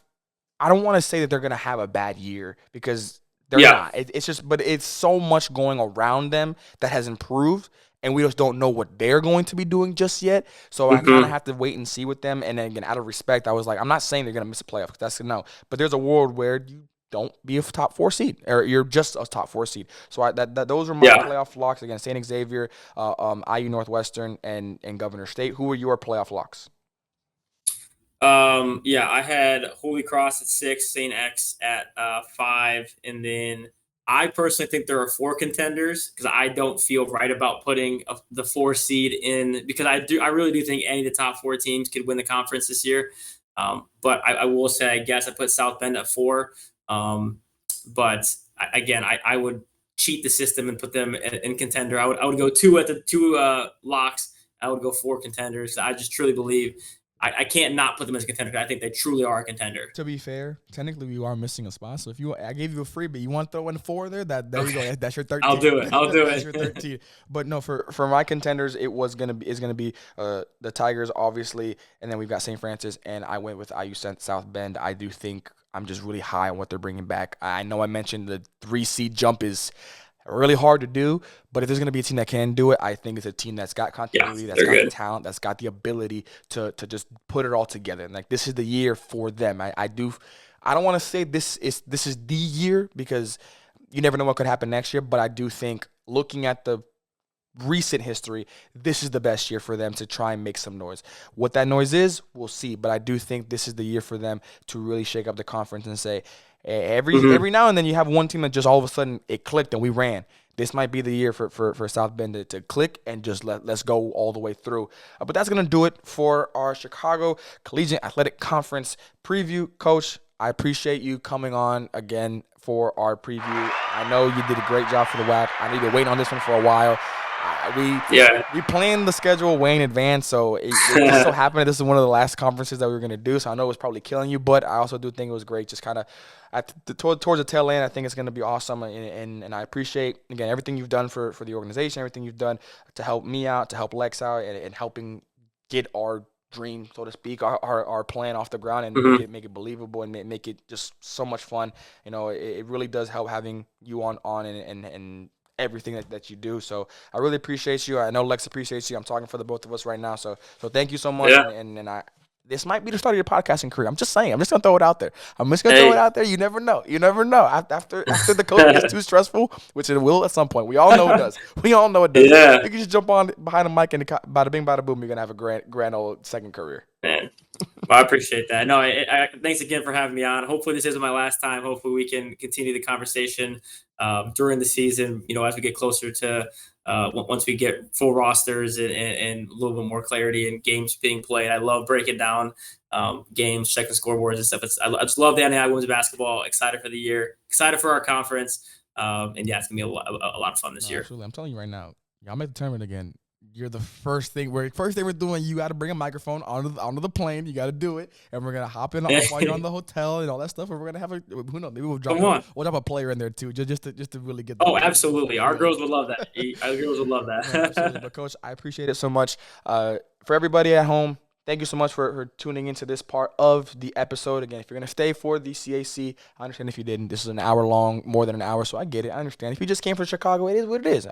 Speaker 1: I don't want to say that they're going to have a bad year because they're not. It's just, but it's so much going around them that has improved, and we just don't know what they're going to be doing just yet. So I kind of have to wait and see with them. And then again, out of respect, I was like, I'm not saying they're going to miss a playoff. That's no. But there's a world where you don't be a top 4 seed, or you're just a top 4 seed. So those are my playoff locks again: St. Xavier, IU Northwestern, and Governor State. Who were your playoff locks?
Speaker 2: I had Holy Cross at 6, St. X at 5, and then I personally think there are 4 contenders because I don't feel right about putting the 4 seed in, because I really do think any of the top 4 teams could win the conference this year. But I will say, I guess I put South Bend at 4. But I would cheat the system and put them in contender. I would go 2 at the 2 locks. I would go 4 contenders. I just truly believe I can't not put them as a contender. I think they truly are a contender.
Speaker 1: To be fair, technically you are missing a spot. So I gave you a freebie. You want to throw in 4 there? There you go. That's your 13.
Speaker 2: I'll do it.
Speaker 1: That's your 13. But no, for my contenders, it's gonna be the Tigers obviously, and then we've got St. Francis, and I went with IU South Bend. I do think I'm just really high on what they're bringing back. I know I mentioned the 3 seed jump is really hard to do, but if there's going to be a team that can do it, I think it's a team that's got continuity, that's got the talent, that's got the ability to just put it all together. And like, this is the year for them. I don't want to say this is the year, because you never know what could happen next year, but I do think, looking at the recent history, this is the best year for them to try and make some noise. What that noise is, we'll see, but I do think this is the year for them to really shake up the conference and say, every now and then you have one team that just all of a sudden it clicked and we ran. This might be the year for South Bend to click and just let's go all the way through. But that's going to do it for our Chicago Collegiate Athletic Conference preview. Coach, I appreciate you coming on again for our preview. I know you did a great job for the WAC. I know you've been waiting on this one for a while. We planned the schedule way in advance, so it just so happened that this is one of the last conferences that we were going to do, so I know it was probably killing you, but I also do think it was great, just kind of towards the tail end. I think it's going to be awesome, and I appreciate, again, everything you've done for the organization, everything you've done to help me out, to help Lex out, and helping get our dream, so to speak, our plan off the ground, and make it believable, and make it just so much fun. You know, it really does help having you on and everything that you do. So I really appreciate you. I know Lex appreciates you. I'm talking for the both of us right now. So thank you so much.
Speaker 2: Yeah.
Speaker 1: And I this might be the start of your podcasting career. I'm just saying. I'm just gonna throw it out there. I'm just gonna throw it
Speaker 2: Hey.
Speaker 1: out there. You never know. You never know. After the coach gets too stressful, which it will at some point. We all know it does. We all know it does.
Speaker 2: Yeah.
Speaker 1: You can just jump on behind the mic and bada bing, bada boom. You're gonna have a grand old second career.
Speaker 2: Man. Well, I appreciate that. No, thanks again for having me on. Hopefully, this isn't my last time. Hopefully, we can continue the conversation during the season. As we get closer to once we get full rosters and a little bit more clarity and games being played. I love breaking down games, checking scoreboards and stuff. I just love the NAI women's basketball. Excited for the year. Excited for our conference. And yeah, it's gonna be a lot of fun this year.
Speaker 1: Absolutely, I'm telling you right now. Y'all make the tournament again. You're the first thing we're doing. You got to bring a microphone onto the plane. You got to do it, and we're gonna hop in while you're on the hotel and all that stuff. And we're gonna have who knows? Maybe we'll drop a player in there too, just to really get.
Speaker 2: Absolutely, our girls would love that. Our girls would love that.
Speaker 1: No, absolutely. But Coach, I appreciate it so much. For everybody at home, thank you so much for tuning into this part of the episode. Again, if you're going to stay for the CAC, I understand if you didn't. This is an hour long, more than an hour, so I get it. I understand. If you just came from Chicago, it is what it is.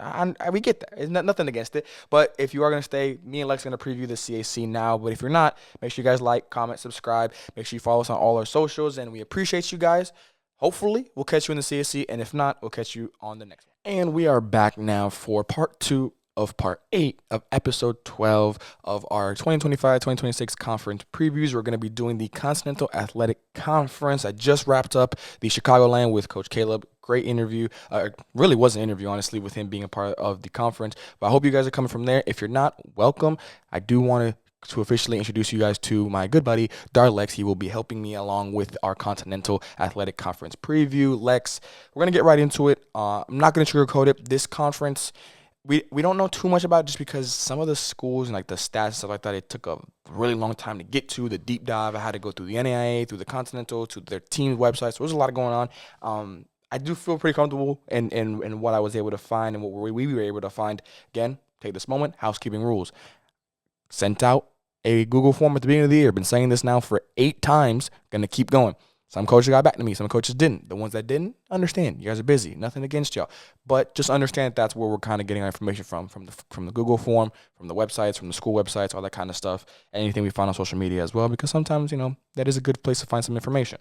Speaker 1: We get that. It's nothing against it. But if you are going to stay, me and Lex are going to preview the CAC now. But if you're not, make sure you guys like, comment, subscribe. Make sure you follow us on all our socials, and we appreciate you guys. Hopefully, we'll catch you in the CAC, and if not, we'll catch you on the next one. And we are back now for part 2 of part 8 of episode 12 of our 2025-2026 conference previews. We're going to be doing the Continental Athletic Conference. I just wrapped up the Chicagoland with Coach Caleb. Great interview. Really was an interview, honestly, with him being a part of the conference. But I hope you guys are coming from there. If you're not, welcome. I do want to officially introduce you guys to my good buddy, Darlex. He will be helping me along with our Continental Athletic Conference preview. Lex, we're going to get right into it. I'm not going to sugarcoat it. This conference, we don't know too much about it just because some of the schools and like the stats and stuff like that, it took a really long time to get to the deep dive. I had to go through the NAIA, through the Continental, to their team websites. So there's a lot going on. I do feel pretty comfortable in what I was able to find and what we were able to find. Again, take this moment, housekeeping rules. Sent out a Google form at the beginning of the year. Been saying this now for 8 times. Going to keep going. Some coaches got back to me. Some coaches didn't. The ones that didn't, understand. You guys are busy. Nothing against y'all. But just understand that's where we're kind of getting our information from the Google form, from the websites, from the school websites, all that kind of stuff. Anything we find on social media as well, because sometimes, that is a good place to find some information.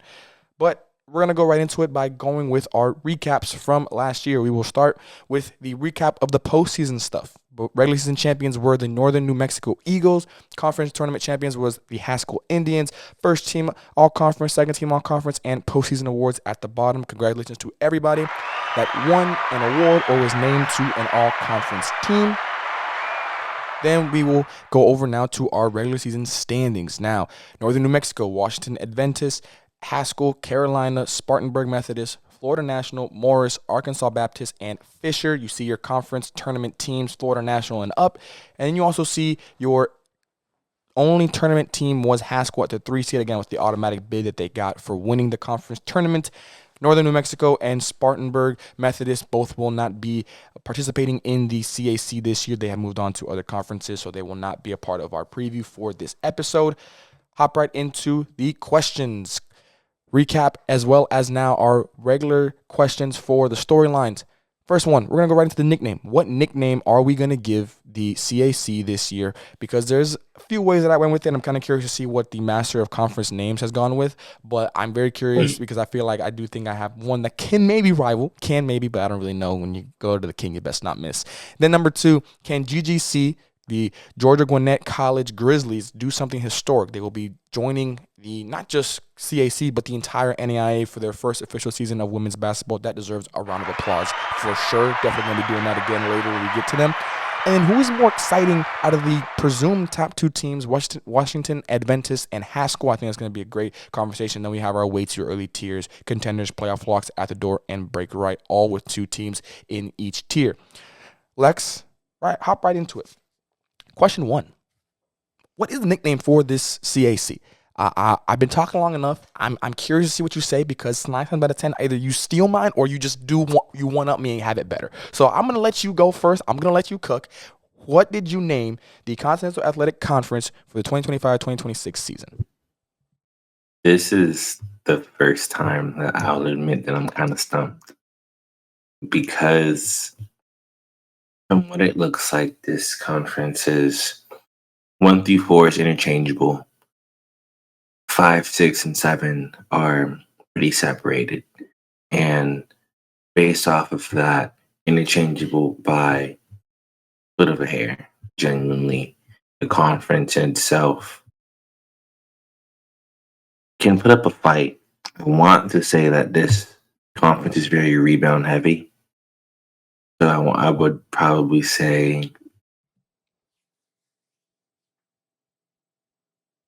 Speaker 1: But we're going to go right into it by going with our recaps from last year. We will start with the recap of the postseason stuff. Regular season champions were the Northern New Mexico Eagles. Conference tournament champions was the Haskell Indians. First team all-conference, second team all-conference, and postseason awards at the bottom. Congratulations to everybody that won an award or was named to an all-conference team. Then we will go over now to our regular season standings. Now, Northern New Mexico, Washington Adventist, Haskell, Carolina, Spartanburg Methodist, Florida National, Morris, Arkansa Baptist, and Fisher. You see your conference tournament teams, Florida National and up. And then you also see your only tournament team was Haskell at the 3 seed, again, with the automatic bid that they got for winning the conference tournament. Northern New Mexico and Spartanburg Methodist both will not be participating in the CAC this year. They have moved on to other conferences, so they will not be a part of our preview for this episode. Hop right into the questions recap, as well as now our regular questions for the storylines. First one, we're going to go right into the nickname. What nickname are we going to give the CAC this year? Because there's a few ways that I went with it. I'm kind of curious to see what the Master of Conference Names has gone with, but I'm very curious because I feel like I do think I have one that can maybe rival, but I don't really know. When you go to the king, you best not miss. Then number 2, can GGC, the Georgia Gwinnett College Grizzlies, do something historic? They will be joining the not just CAC, but the entire NAIA for their first official season of women's basketball. That deserves a round of applause for sure. Definitely going to be doing that again later when we get to them. And then who is more exciting out of the presumed top 2 teams, Washington Adventist and Haskell? I think that's going to be a great conversation. Then we have our way to early tiers, Contenders, playoff locks at the door, and break right, all with 2 teams in each tier. Lex, hop right into it. Question 1. What is the nickname for this CAC? I've been talking long enough. I'm curious to see what you say, because 9 times out of 10, either you steal mine or you just you one up me and have it better. So I'm going to let you go first. I'm going to let you cook. What did you name the Continental Athletic Conference for the 2025-2026 season?
Speaker 3: This is the first time that I'll admit that I'm kind of stumped, because From what it looks like, this conference is 1 through 4 is interchangeable. 5, 6, and 7 are pretty separated. And based off of that, interchangeable by split of a hair. Genuinely, the conference itself can put up a fight. I want to say that this conference is very rebound heavy. So I would probably say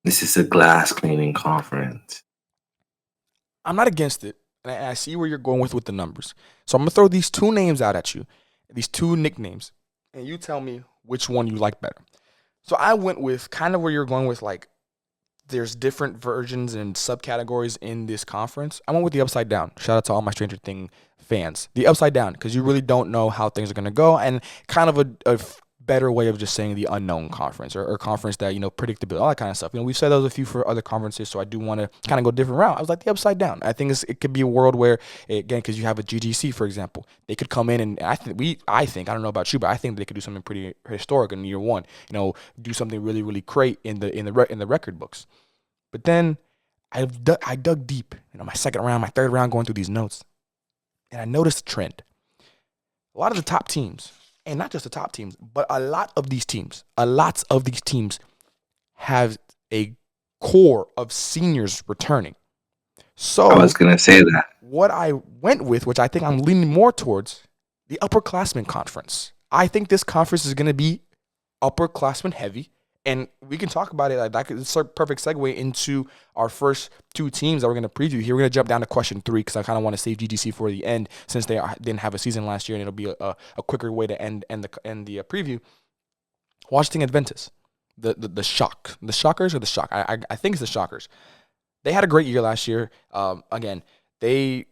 Speaker 3: this is a glass cleaning conference.
Speaker 1: I'm not against it, and I see where you're going with the numbers. So I'm gonna throw these two names out at you, these two nicknames, and you tell me which one you like better. So I went with kind of where you're going with, like, there's different versions and subcategories in this conference. I went with the upside down. Shout out to all my Stranger Things fans. The upside down, because you really don't know how things are gonna go, and kind of a better way of just saying the unknown conference, or conference that, predictability, all that kind of stuff. We've said those a few for other conferences, so I do want to kind of go a different route. I was like the upside down. I think it could be a world where, again, because you have a GGC, for example, they could come in and I think I don't know about you, but I think they could do something pretty historic in year one. Do something really, really great in the record books. But then I dug deep, my second round, my third round, going through these notes, and I noticed a trend. A lot of the top teams, and not just the top teams, but a lot of these teams have a core of seniors returning. So
Speaker 3: I was going to say that.
Speaker 1: What I went with, which I think I'm leaning more towards, the upperclassmen conference. I think this conference is going to be upperclassmen heavy. And we can talk about it. It's a perfect segue into our first two teams that we're going to preview here. We're going to jump down to question 3 because I kind of want to save GGC for the end, since they didn't have a season last year, and it'll be a quicker way to end the preview. Washington Adventist, the Shockers or the Shock? I think it's the Shockers. They had a great year last year. Again, they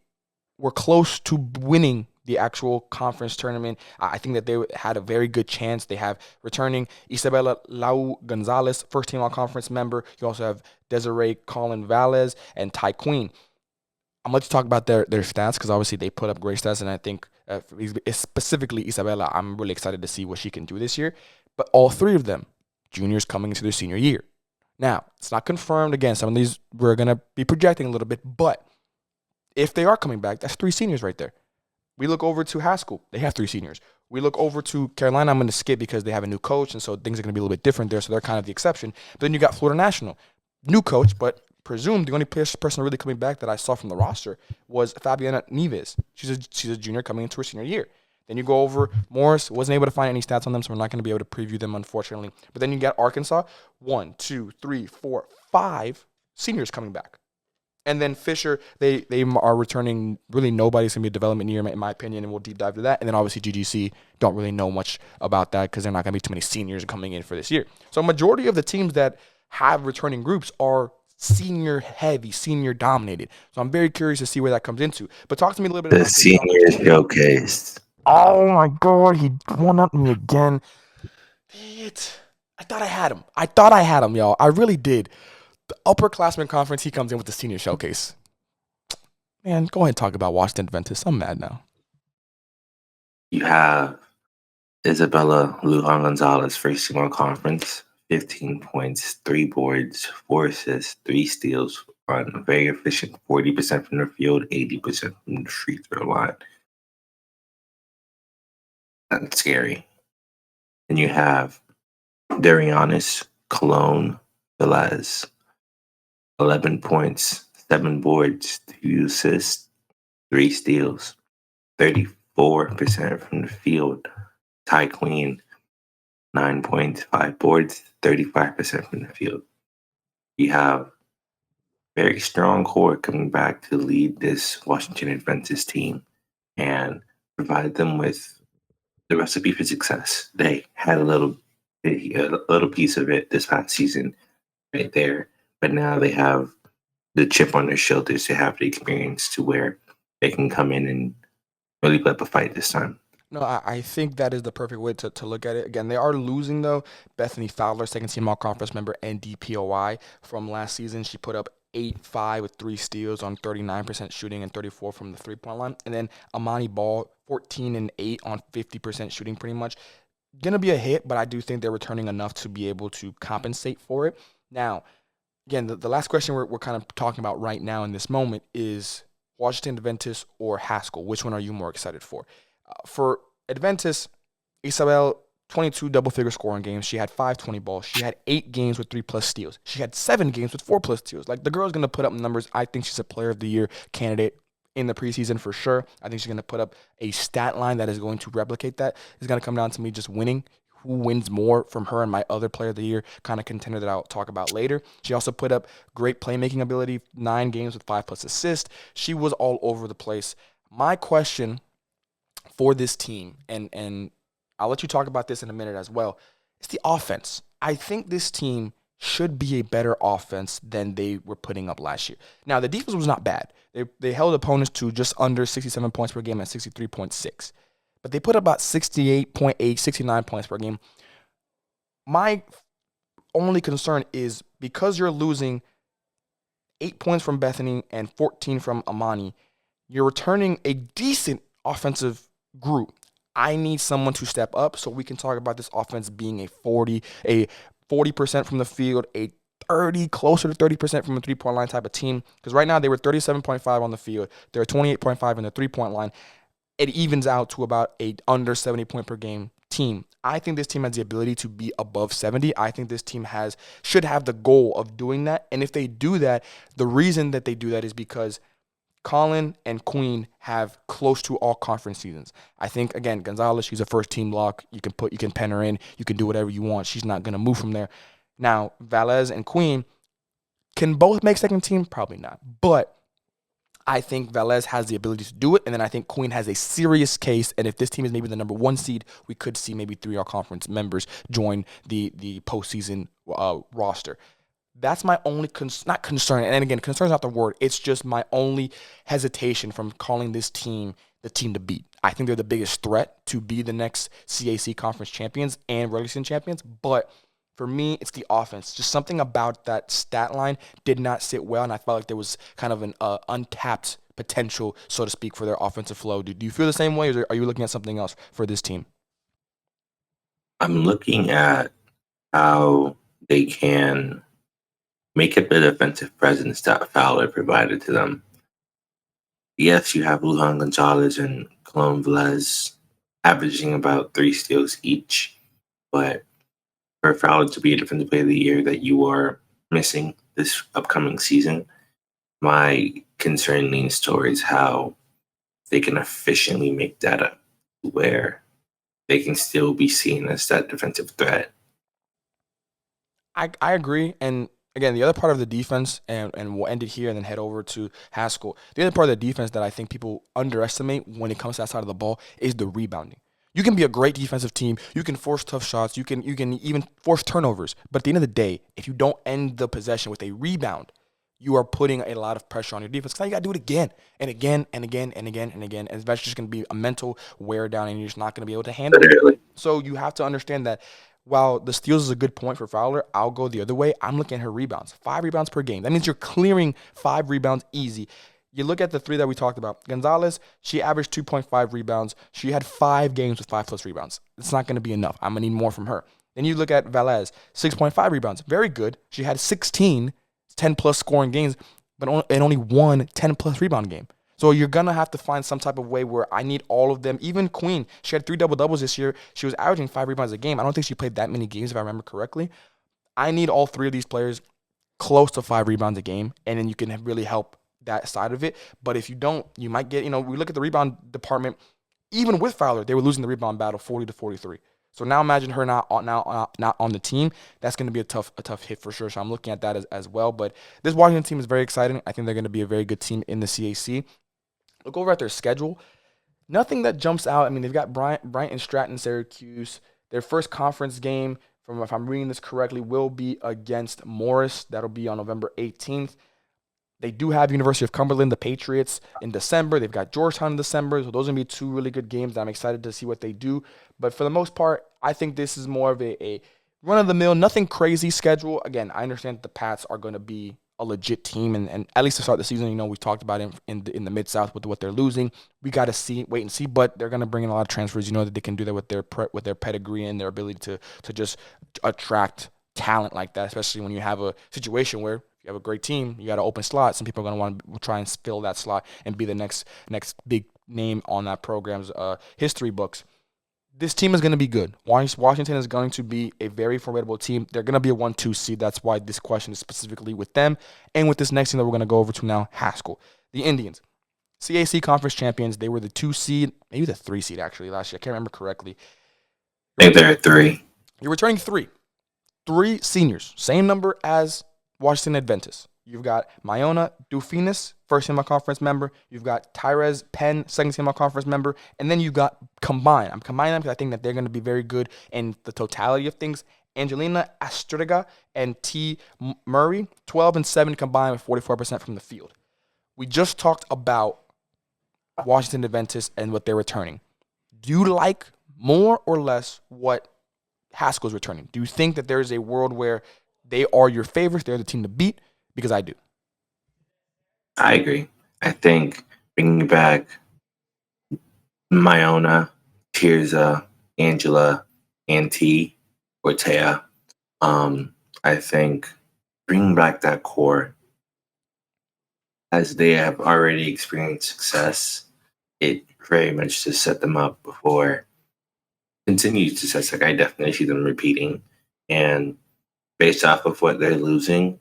Speaker 1: were close to winning the actual conference tournament. I think that they had a very good chance. They have returning Isabella Lau Gonzalez, first team all-conference member. You also have Desiree Colin Valles and Ty Queen. I'm going to talk about their stats, because obviously they put up great stats, and I think specifically Isabella, I'm really excited to see what she can do this year. But all 3 of them, juniors coming into their senior year. Now, it's not confirmed. Again, some of these we're going to be projecting a little bit, but if they are coming back, that's 3 seniors right there. We look over to Haskell. They have 3 seniors. We look over to Carolina. I'm going to skip because they have a new coach, and so things are going to be a little bit different there, so they're kind of the exception. But then you got Florida National. New coach, but presumed the only person really coming back that I saw from the roster was Fabiana Nieves. She's a junior coming into her senior year. Then you go over Morris. Wasn't able to find any stats on them, so we're not going to be able to preview them, unfortunately. But then you got Arkansa. 1, 2, 3, 4, 5 seniors coming back. And then Fisher, they are returning. Really, nobody's going to be a development year, in my opinion, and we'll deep dive to that. And then obviously GGC, don't really know much about that because they're not going to be too many seniors coming in for this year. So a majority of the teams that have returning groups are senior heavy, senior dominated. So I'm very curious to see where that comes into. But talk to me a little bit
Speaker 3: about the senior showcase.
Speaker 1: Oh my God, he won up me again. I thought I had him, y'all. I really did. The upperclassmen conference, he comes in with the senior showcase. Man, go ahead and talk about Washington Adventist. I'm mad now.
Speaker 3: You have Isabella Lujan Gonzalez, first team on conference, 15 points, 3 boards, 4 assists, 3 steals, on very efficient, 40% from the field, 80% from the free throw line. That's scary. And you have Darianis Colon Velez, 11 points, 7 boards, 2 assists, 3 steals, 34% from the field. Ty Queen, 9 points, 5 boards, 35% from the field. You have very strong core coming back to lead this Washington Adventist team and provide them with the recipe for success. They had a little piece of it this past season right there, but now they have the chip on their shoulders. They have the experience to where they can come in and really put up a fight this time.
Speaker 1: No, I think that is the perfect way to look at it. Again, they are losing, though. Bethany Fowler, second team all-conference member and DPOI from last season. She put up 8-5 with 3 steals on 39% shooting and 34 from the three-point line. And then Amani Ball, 14-8 on 50% shooting pretty much. Gonna be a hit, but I do think they're returning enough to be able to compensate for it. Now, again, the last question we're kind of talking about right now in this moment is Washington Adventist or Haskell. Which one are you more excited for? For Adventist, Isabel, 22 double-figure scoring games. She had 520 balls. She had 8 games with 3+ steals. She had 7 games with 4+ steals. Like, the girl's going to put up numbers. I think she's a Player of the Year candidate in the preseason for sure. I think she's going to put up a stat line that is going to replicate that. It's going to come down to me just winning. Who wins more from her and my other Player of the Year kind of contender that I'll talk about later. She also put up great playmaking ability, 9 games with 5+ assists. She was all over the place. My question for this team, and I'll let you talk about this in a minute as well, it's the offense. I think this team should be a better offense than they were putting up last year. Now, the defense was not bad. They held opponents to just under 67 points per game at 63.6. But they put up about 68.8, 69 points per game. My only concern is because you're losing 8 points from Bethany and 14 from Amani, you're returning a decent offensive group. I need someone to step up so we can talk about this offense being a 40% from the field, a 30, closer to 30% from a three-point line type of team. Because right now they were 37.5 on the field. They're 28.5 in the three-point line. It evens out to about a under 70 point per game team. I think this team has the ability to be above 70. I think this team should have the goal of doing that. And if they do that, the reason that they do that is because Colin and Queen have close to all conference seasons. I think, again, Gonzalez, she's a first-team lock. You can pen her in. You can do whatever you want. She's not going to move from there. Now, Velez and Queen can both make second team? Probably not. But I think Velez has the ability to do it, and then I think Queen has a serious case, and if this team is maybe the number 1 seed, we could see maybe 3 all-conference members join the postseason roster. That's my only not concern, and again, concern is not the word. It's just my only hesitation from calling this team the team to beat. I think they're the biggest threat to be the next CAC conference champions and regular season champions, but for me, it's the offense. Just something about that stat line did not sit well, and I felt like there was kind of an untapped potential, so to speak, for their offensive flow. Do you feel the same way, or are you looking at something else for this team?
Speaker 3: I'm looking at how they can make up the defensive presence that Fowler provided to them. Yes, you have Lujan Gonzalez and Cologne Velez averaging about 3 steals each, but for Fowler to be a defensive player of the year that you are missing this upcoming season, my concern leans towards how they can efficiently make that up where they can still be seen as that defensive threat.
Speaker 1: I agree, and again, the other part of the defense, and we'll end it here and then head over to Haskell. The other part of the defense that I think people underestimate when it comes to that side of the ball is the rebounding. You can be a great defensive team. You can force tough shots. You can even force turnovers. But at the end of the day, if you don't end the possession with a rebound, you are putting a lot of pressure on your defense. Now you got to do it again and again and again and again and again. And it's just going to be a mental wear down, and you're just not going to be able to handle it. So you have to understand that while the steals is a good point for Fowler, I'll go the other way. I'm looking at her rebounds. 5 rebounds per game. That means you're clearing 5 rebounds easy. You look at the 3 that we talked about. Gonzalez, she averaged 2.5 rebounds. She had 5 games with 5+ rebounds. It's not going to be enough. I'm going to need more from her. Then you look at Velez, 6.5 rebounds. Very good. She had 16 10+ scoring games, but only one 10+ rebound game. So you're going to have to find some type of way where I need all of them. Even Queen, she had 3 double-doubles this year. She was averaging 5 rebounds a game. I don't think she played that many games, if I remember correctly. I need all 3 of these players close to 5 rebounds a game, and then you can really help that side of it. But if you don't, you might get, we look at the rebound department. Even with Fowler, they were losing the rebound battle 40-43. So now imagine her not on the team. That's going to be a tough hit for sure. So I'm looking at that as well. But this Washington team is very exciting. I think they're going to be a very good team in the CAC. Look over at their schedule. Nothing that jumps out. I mean, they've got Bryant and Stratton, Syracuse. Their first conference game, if I'm reading this correctly, will be against Morris. That'll be on November 18th. They do have University of Cumberland, the Patriots, in December. They've got Georgetown in December. So those are going to be 2 really good games that I'm excited to see what they do. But for the most part, I think this is more of a run-of-the-mill, nothing crazy schedule. Again, I understand that the Pats are going to be a legit team, and at least to start the season, we've talked about it in the Mid-South with what they're losing. We got to wait and see, but they're going to bring in a lot of transfers. That they can do that with their pedigree and their ability to just attract talent like that, especially when you have a situation where you have a great team, you got an open slot. Some people are going to want to try and fill that slot and be the next big name on that program's history books. This team is going to be good. Washington is going to be a very formidable team. They're going to be a 1-2 seed. That's why this question is specifically with them. And with this next team that we're going to go over to now, Haskell. The Indians. CAC Conference champions. They were the 2 seed, maybe the 3 seed actually last year. I can't remember correctly.
Speaker 3: I think they're 3.
Speaker 1: You're returning 3. 3 seniors. Same number as Washington Adventist. You've got Mayona Dufinis, first-team all-conference member. You've got Tyrez Penn, second-team all-conference member. And then you've got combined. I'm combining them because I think that they're going to be very good in the totality of things. Angelina Astriga and T. Murray, 12 and 7 combined with 44% from the field. We just talked about Washington Adventist and what they're returning. Do you like more or less what Haskell's returning? Do you think that there is a world where they are your favorites, they're the team to beat? Because I do.
Speaker 3: I agree. I think bringing back Mayona, Tirza, Angela, and T. Ortea, I think bringing back that core, as they have already experienced success, it very much to set them up for continued success. Like I definitely see them repeating, and based off of what they're losing,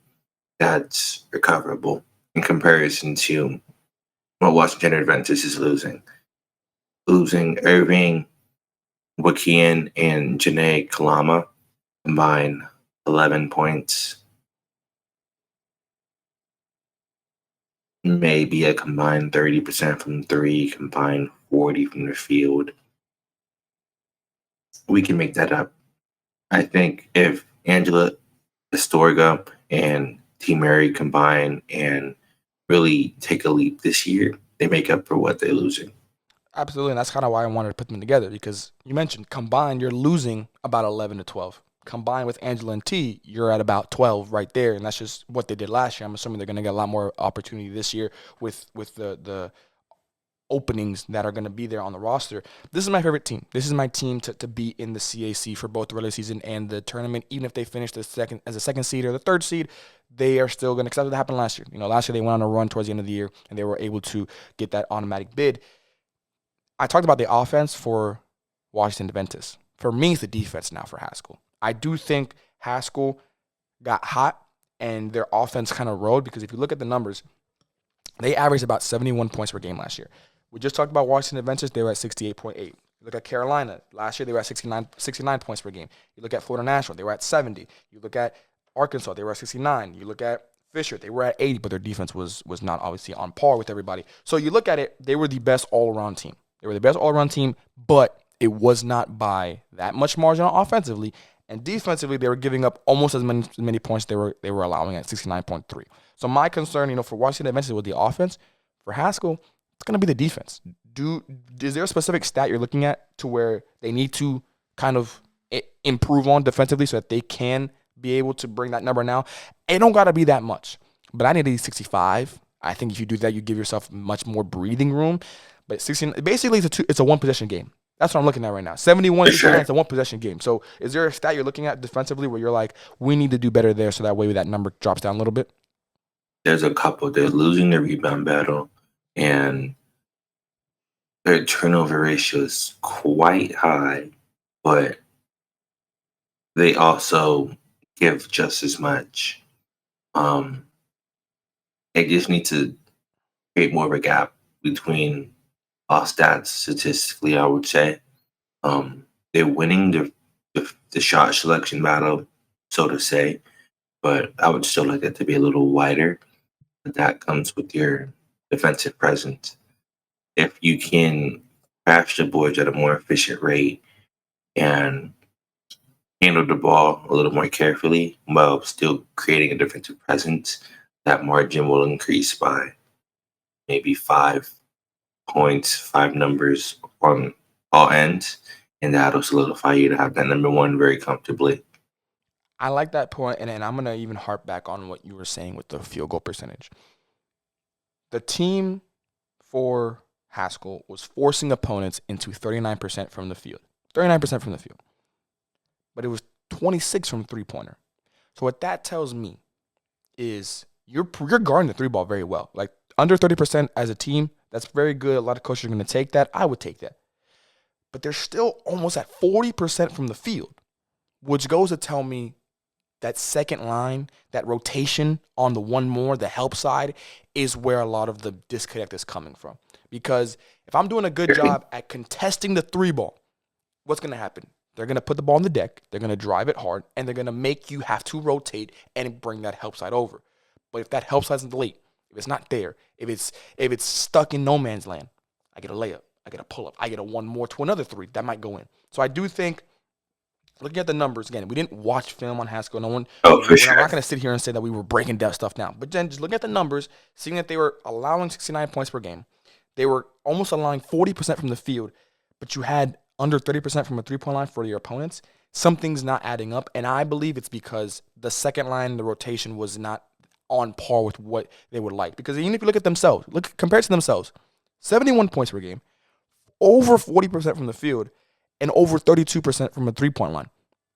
Speaker 3: that's recoverable in comparison to what Washington Adventist is losing. Losing Irving, Wakian, and Janae Kalama combined 11 points. Maybe a combined 30% from 3, combined 40 from the field. We can make that up. I think if Angela Astorga and T. Murray combine and really take a leap this year, they make up for what they're losing.
Speaker 1: Absolutely, and that's kind of why I wanted to put them together, because you mentioned combined, you're losing about 11 to 12. Combined with Angela and T, you're at about 12 right there, and that's just what they did last year. I'm assuming they're going to get a lot more opportunity this year with the openings that are going to be there on the roster. This is my favorite team. This is my team to be in the CAC for both the regular season and the tournament. Even if they finish the second seed or the third seed, they are still going to, because that's what happened last year. Last year they went on a run towards the end of the year, and they were able to get that automatic bid. I talked about the offense for Washington Adventist. For me, it's the defense now for Haskell. I do think Haskell got hot and their offense kind of rode, because if you look at the numbers, they averaged about 71 points per game last year. We just talked about Washington Adventist. They were at 68.8. You look at Carolina. Last year, they were at 69 points per game. You look at Florida National. They were at 70. You look at Arkansas. They were at 69. You look at Fisher. They were at 80, but their defense was not obviously on par with everybody. So you look at it, they were the best all-around team. But it was not by that much margin offensively. And defensively, they were giving up almost as many points they were allowing at 69.3. So my concern, for Washington Adventist with the offense, for Haskell, it's going to be the defense. Is there a specific stat you're looking at to where they need to kind of improve on defensively so that they can be able to bring that number now? It don't got to be that much, but I need to be 65. I think if you do that, you give yourself much more breathing room. But 16, basically, it's a one-possession game. That's what I'm looking at right now. 71, 69, it's a one-possession game. So is there a stat you're looking at defensively where you're like, we need to do better there so that way that number drops down a little bit?
Speaker 3: There's a couple. They're losing the rebound battle, and their turnover ratio is quite high, but they also give just as much. They just need to create more of a gap between all stats statistically, I would say. They're winning the shot selection battle, so to say, but I would still like it to be a little wider. That comes with your defensive presence. If you can crash the boards at a more efficient rate and handle the ball a little more carefully while still creating a defensive presence, that margin will increase by maybe 5 points, 5 numbers on all ends, and that'll solidify you to have that number one very comfortably.
Speaker 1: I like that point, and I'm going to even harp back on what you were saying with the field goal percentage. The team for Haskell was forcing opponents into 39% from the field. 39% from the field. But it was 26 from three-pointer. So what that tells me is you're guarding the three ball very well. Like under 30% as a team, that's very good. A lot of coaches are going to take that. I would take that. But they're still almost at 40% from the field, which goes to tell me that second line, that rotation on the one more, the help side, is where a lot of the disconnect is coming from. Because if I'm doing a good job at contesting the three ball, what's going to happen? They're going to put the ball on the deck, they're going to drive it hard, and they're going to make you have to rotate and bring that help side over. But if that help side isn't late, if it's not there, if it's stuck in no man's land, I get a layup, I get a pull-up, I get a one more to another three. That might go in. So I do think, looking at the numbers, again, we didn't watch film on Haskell. No one.
Speaker 3: For sure.
Speaker 1: I'm not going to sit here and say that we were breaking down stuff down. But then just looking at the numbers, seeing that they were allowing 69 points per game, they were almost allowing 40% from the field, but you had under 30% from a three-point line for your opponents. Something's not adding up, and I believe it's because the second line, the rotation was not on par with what they would like. Because even if you look at themselves, compared to themselves, 71 points per game, over 40% from the field, and over 32% from a three-point line.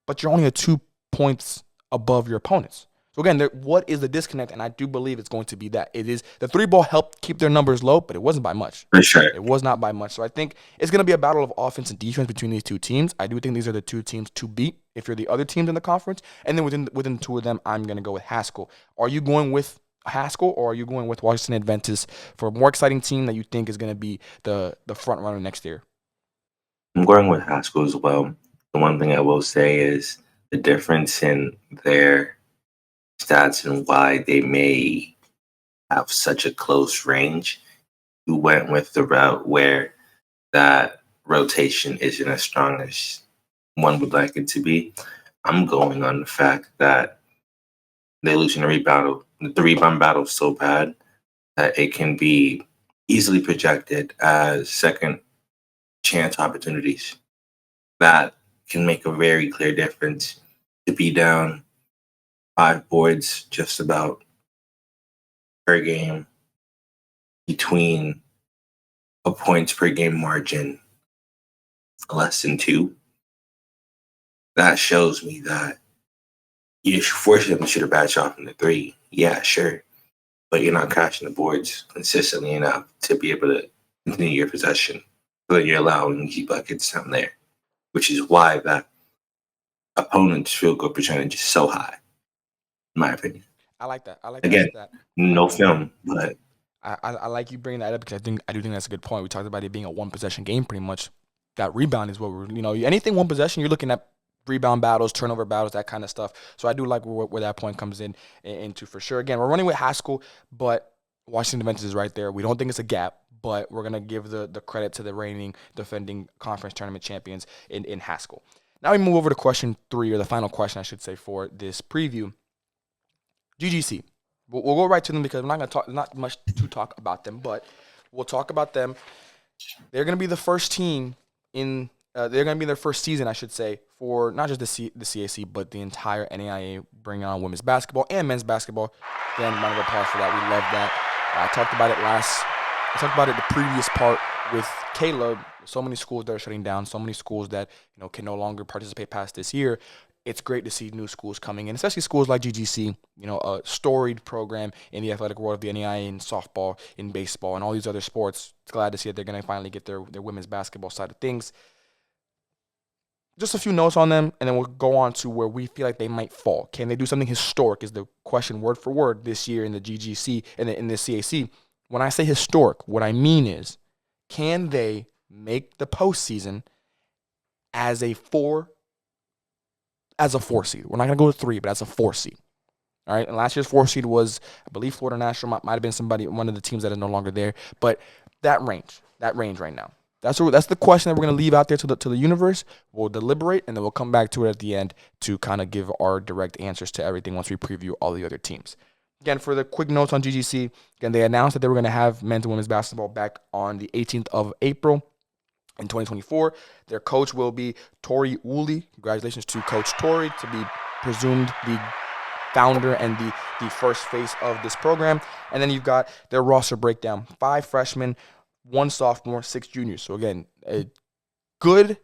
Speaker 1: But you're only at 2 points above your opponents. So again, what is the disconnect? And I do believe it's going to be that. It is the three ball helped keep their numbers low, but it wasn't by much.
Speaker 3: For sure.
Speaker 1: It was not by much. So I think it's going to be a battle of offense and defense between these two teams. I do think these are the two teams to beat if you're the other teams in the conference. And then within the two of them, I'm going to go with Haskell. Are you going with Haskell or are you going with Washington Adventist for a more exciting team that you think is going to be the front runner next year?
Speaker 3: I'm going with Haskell as well. The one thing I will say is the difference in their stats and why they may have such a close range. You went with the route where that rotation isn't as strong as one would like it to be. I'm going on the fact that they're losing the rebound battle is so bad that it can be easily projected as second chance opportunities. That can make a very clear difference. To be down 5 boards just about per game between a points per game margin less than 2. That shows me that you force them to shoot a bad shot from the 3. Yeah, sure. But you're not crashing the boards consistently enough to be able to continue your possession. So that you're allowing easy buckets down there, which is why that opponent's field goal percentage is so high, in my opinion.
Speaker 1: I like that.
Speaker 3: Again,
Speaker 1: that.
Speaker 3: no film, but
Speaker 1: I like you bringing that up because I do think that's a good point. We talked about it being a one possession game pretty much. That rebound is what we're anything one possession, you're looking at rebound battles, turnover battles, that kind of stuff. So I do like where that point comes into for sure. Again, we're running with Haskell, but Washington Adventist is right there. We don't think it's a gap, but we're gonna give the credit to the reigning defending conference tournament champions in Haskell. Now we move over to question 3, or the final question I should say for this preview. GGC. We'll go right to them because we're not going to talk, not much to talk about them, but we'll talk about them. They're going to be the first team they're going to be their first season, I should say, for not just the CAC, but the entire NAIA, bringing on women's basketball and men's basketball. Again, round of applause for that. We love that. I talked about it the previous part with Caleb. So many schools that are shutting down, so many schools that can no longer participate past this year. It's great to see new schools coming in, especially schools like GGC, a storied program in the athletic world of the NAIA in softball, in baseball, and all these other sports. It's glad to see that they're going to finally get their women's basketball side of things. Just a few notes on them, and then we'll go on to where we feel like they might fall. Can they do something historic is the question word for word this year in the GGC and in the CAC. When I say historic, what I mean is, can they make the postseason as a 4 seed? We're not going to go to 3, but as a 4 seed. All right. And last year's 4 seed was, I believe, Florida National. Might have been one of the teams that is no longer there. But that range right now. That's the question that we're going to leave out there to the universe. We'll deliberate, and then we'll come back to it at the end to kind of give our direct answers to everything once we preview all the other teams. Again, for the quick notes on GGC, again, they announced that they were going to have men's and women's basketball back on the 18th of April in 2024. Their coach will be Tori Woolley. Congratulations to Coach Tori to be presumed the founder and the first face of this program. And then you've got their roster breakdown: 5 freshmen, 1 sophomore, 6 juniors. So again, a good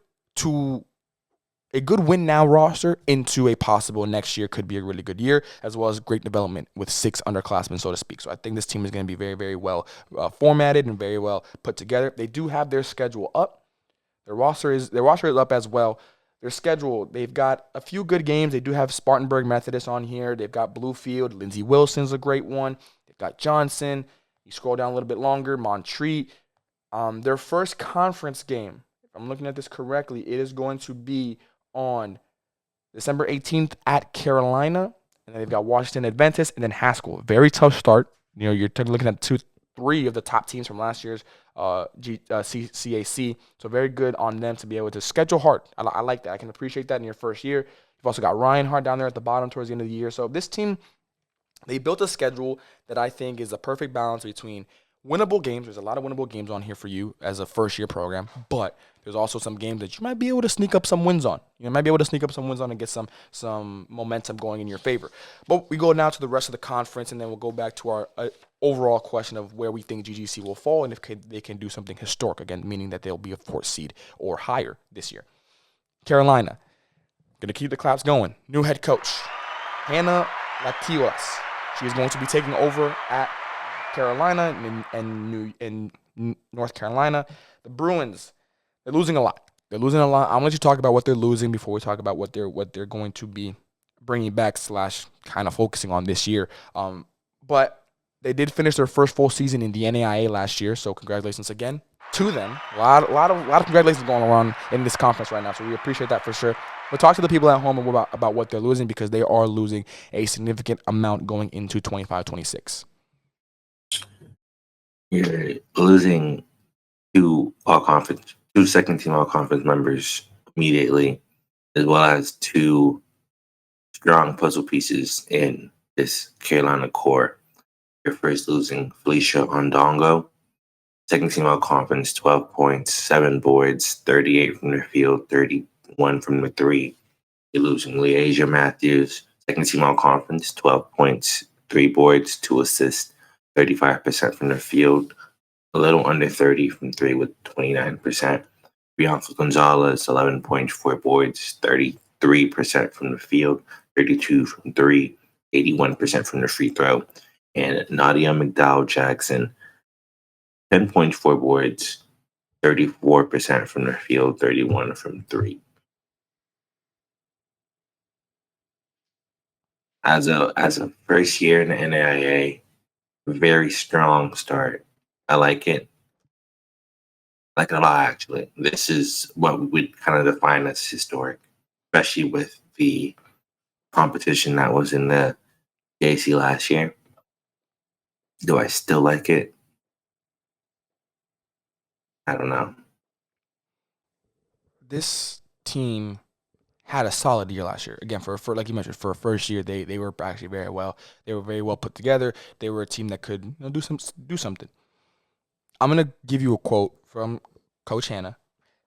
Speaker 1: win now roster into a possible next year could be a really good year, as well as great development with 6 underclassmen, so to speak. So I think this team is going to be very, very well formatted and very well put together. They do have their schedule up. Their roster is up as well. Their schedule, they've got a few good games. They do have Spartanburg Methodist on here. They've got Bluefield. Lindsey Wilson's a great one. They've got Johnson. You scroll down a little bit longer, Montreat. Their first conference game, if I'm looking at this correctly, it is going to be on December 18th at Carolina. And then they've got Washington Adventist and then Haskell. Very tough start. You know, you're looking at 2-3 of the top teams from last year's CAC. So very good on them to be able to schedule hard. I like that. I can appreciate that in your first year. You've also got Reinhardt down there at the bottom towards the end of the year. So this team, they built a schedule that I think is a perfect balance between winnable games. There's a lot of winnable games on here for you as a first-year program, but there's also some games that you might be able to sneak up some wins on. You might be able to sneak up some wins on and get some momentum going in your favor. But we go now to the rest of the conference, and then we'll go back to our overall question of where we think GGC will fall and if they can do something historic, again, meaning that they'll be a 4th seed or higher this year. Carolina, going to keep the claps going. New head coach, Hannah Latiwas. She is going to be taking over at Carolina and North Carolina. The Bruins, they're losing a lot. I'm gonna let you talk about what they're losing before we talk about what they're going to be bringing back / kind of focusing on this year. But they did finish their first full season in the NAIA last year, so congratulations again to them. A lot of congratulations going on in this conference right now, so we appreciate that for sure. But talk to the people at home about what they're losing, because they are losing a significant amount going into 25-26.
Speaker 3: You're losing 2 second-team all-conference members immediately, as well as 2 strong puzzle pieces in this Carolina core. You're first losing Felicia Ondongo, second-team all-conference, 12 points, 7 boards, 38 from the field, 31 from the 3. You're losing Leasia Matthews, second-team all-conference, 12 points, 3 boards, 2 assists, 35% from the field, a little under 30 from 3 with 29%. Bianca Gonzalez, 11 points, 4 boards, 33% from the field, 32 from 3, 81% from the free throw. And Nadia McDowell Jackson, 10 points, 4 boards, 34% from the field, 31 from 3. As a first year in the NAIA, very strong start. I like it. I like it a lot, actually. This is what we would kind of define as historic, especially with the competition that was in the JC last year. Do I still like it? I don't know.
Speaker 1: This team had a solid year last year. Again, for like you mentioned, for a first year, they were actually very well. They were very well put together. They were a team that could do something. I'm gonna give you a quote from Coach Hannah.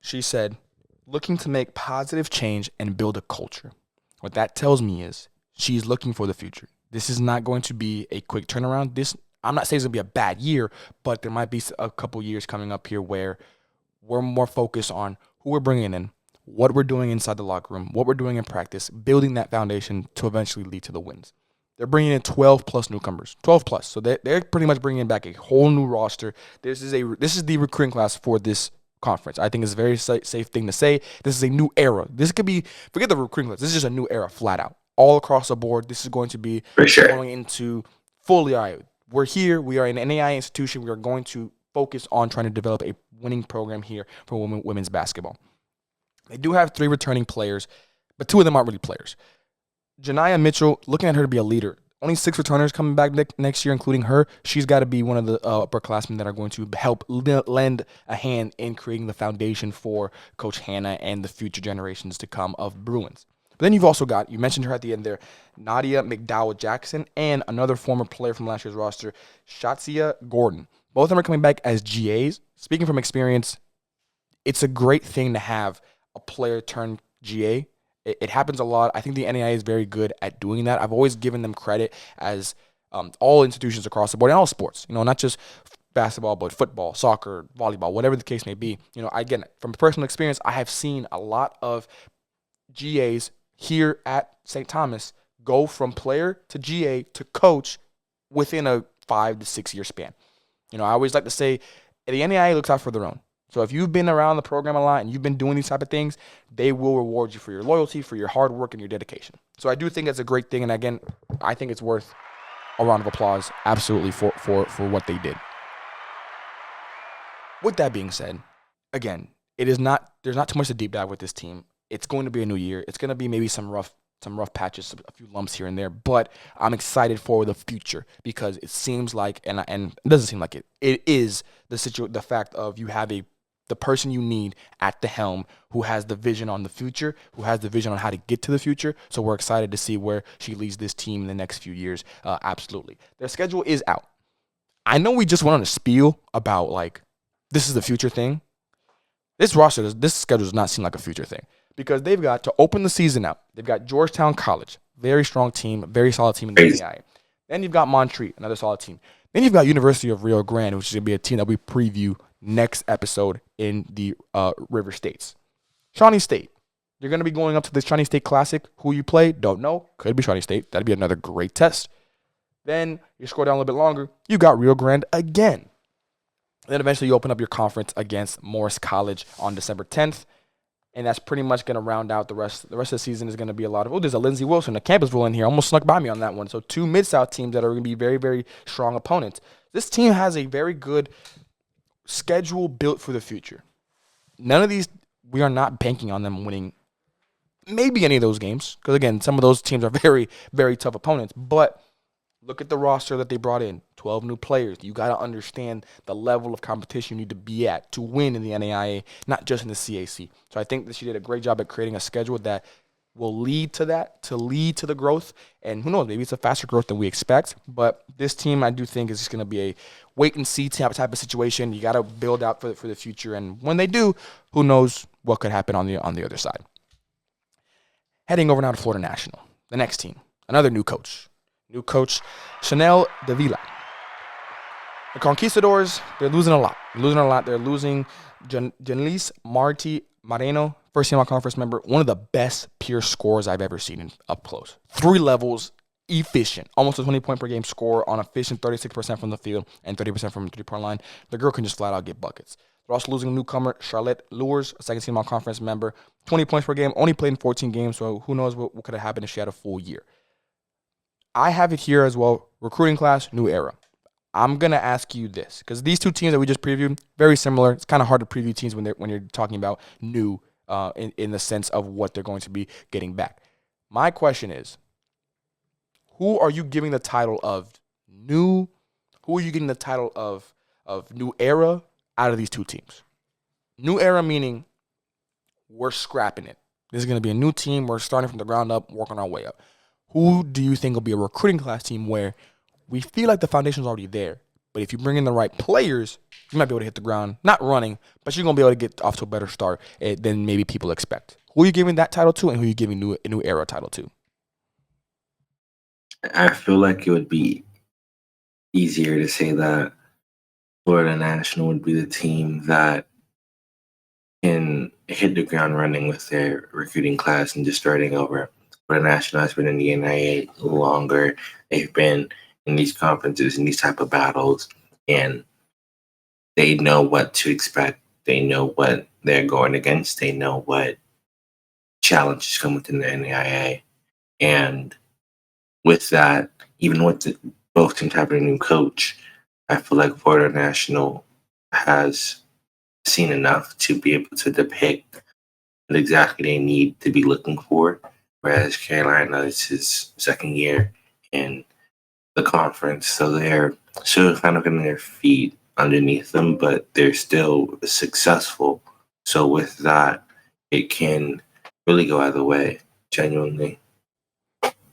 Speaker 1: She said, "Looking to make positive change and build a culture." What that tells me is she's looking for the future. This is not going to be a quick turnaround. I'm not saying it's gonna be a bad year, but there might be a couple years coming up here where we're more focused on who we're bringing in, what we're doing inside the locker room, what we're doing in practice, building that foundation to eventually lead to the wins. They're bringing in 12-plus newcomers, 12-plus. So they're pretty much bringing back a whole new roster. This is the recruiting class for this conference. I think it's a very safe thing to say. This is a new era. This could be, forget the recruiting class. This is just a new era, flat out. All across the board, this is going to be going into fully, all right, we're here. We are an NAIA institution. We are going to focus on trying to develop a winning program here for women's basketball. They do have 3 returning players, but 2 of them aren't really players. Janiyah Mitchell, looking at her to be a leader. Only 6 returners coming back next year, including her. She's got to be one of the upperclassmen that are going to help lend a hand in creating the foundation for Coach Hannah and the future generations to come of Bruins. But then you've also got, you mentioned her at the end there, Nadia McDowell Jackson, and another former player from last year's roster, Shatsia Gordon. Both of them are coming back as GAs. Speaking from experience, it's a great thing to have a player turn GA It happens a lot. I think the NAIA is very good at doing that. I've always given them credit as all institutions across the board in all sports, not just basketball, but football, soccer, volleyball, whatever the case may be. Again, from personal experience, I have seen a lot of GAs here at St. Thomas go from player to GA to coach within a 5 to 6 year span. I always like to say the NAIA looks out for their own. So if you've been around the program a lot and you've been doing these type of things, they will reward you for your loyalty, for your hard work, and your dedication. So I do think that's a great thing. And again, I think it's worth a round of applause, absolutely, for what they did. With that being said, again, there's not too much to deep dive with this team. It's going to be a new year. It's going to be maybe some rough patches, a few lumps here and there, but I'm excited for the future because it seems like, and it doesn't seem like it is the fact of you have the person you need at the helm who has the vision on the future, who has the vision on how to get to the future. So we're excited to see where she leads this team in the next few years. Absolutely. Their schedule is out. I know we just went on a spiel about this is the future thing. This schedule does not seem like a future thing because they've got to open the season out. They've got Georgetown College, very strong team, very solid team in the NAIA. Then you've got Montreat, another solid team. Then you've got University of Rio Grande, which is going to be a team that we preview next episode in the River States. Shawnee State. You're going to be going up to the Shawnee State Classic. Who you play, don't know. Could be Shawnee State. That'd be another great test. Then you scroll down a little bit longer. You got Rio Grande again. Then eventually you open up your conference against Morris College on December 10th. And that's pretty much going to round out the rest. The rest of the season is going to be a lot of, there's a Lindsey Wilson, a Campbellsville in here. Almost snuck by me on that one. So 2 Mid-South teams that are going to be very, very strong opponents. This team has a very good schedule built for the future. None of these, we are not banking on them winning maybe any of those games. Because, again, some of those teams are very, very tough opponents. But look at the roster that they brought in. 12 new players. You got to understand the level of competition you need to be at to win in the NAIA, not just in the CAC. So I think that she did a great job at creating a schedule that will lead to that, to lead to the growth. And who knows, maybe it's a faster growth than we expect. But this team, I do think, is just going to be a wait-and-see type of situation. You got to build out for the future. And when they do, who knows what could happen on the other side. Heading over now to Florida National, the next team, another new coach. New coach, Chanel Davila. The Conquistadors, they're losing a lot. They're losing Janice Marti Moreno, first team all-conference member, one of the best pure scorers I've ever seen up close. 3 levels, efficient, almost a 20-point-per-game score on efficient 36% from the field and 30% from the three-point line. The girl can just flat out get buckets. They're also losing a newcomer, Charlotte Lures, a second team all-conference member, 20 points per game, only played in 14 games, so who knows what could have happened if she had a full year. I have it here as well, recruiting class, new era. I'm going to ask you this, because these two teams that we just previewed, very similar. It's kind of hard to preview teams when you're talking about new in the sense of what they're going to be getting back. My question is, who are you giving the title of new? Who are you getting the title of new era out of these two teams? New era meaning we're scrapping it. This is going to be a new team. We're starting from the ground up, working our way up. Who do you think will be a recruiting class team where we feel like the foundation's already there, but if you bring in the right players, you might be able to hit the ground, not running, but you're going to be able to get off to a better start than maybe people expect. Who are you giving that title to, and who are you giving a new era title to?
Speaker 3: I feel like it would be easier to say that Florida National would be the team that can hit the ground running with their recruiting class and just starting over. Florida National has been in the NIA longer. They've been in these conferences, in these type of battles, and they know what to expect. They know what they're going against. They know what challenges come within the NAIA. And with that, even with both teams having a new coach, I feel like Florida National has seen enough to be able to depict what exactly they need to be looking for, whereas Carolina, it's his second year in the conference, so they're still kind of getting their feet underneath them, but they're still successful. So with that, it can really go either way, genuinely.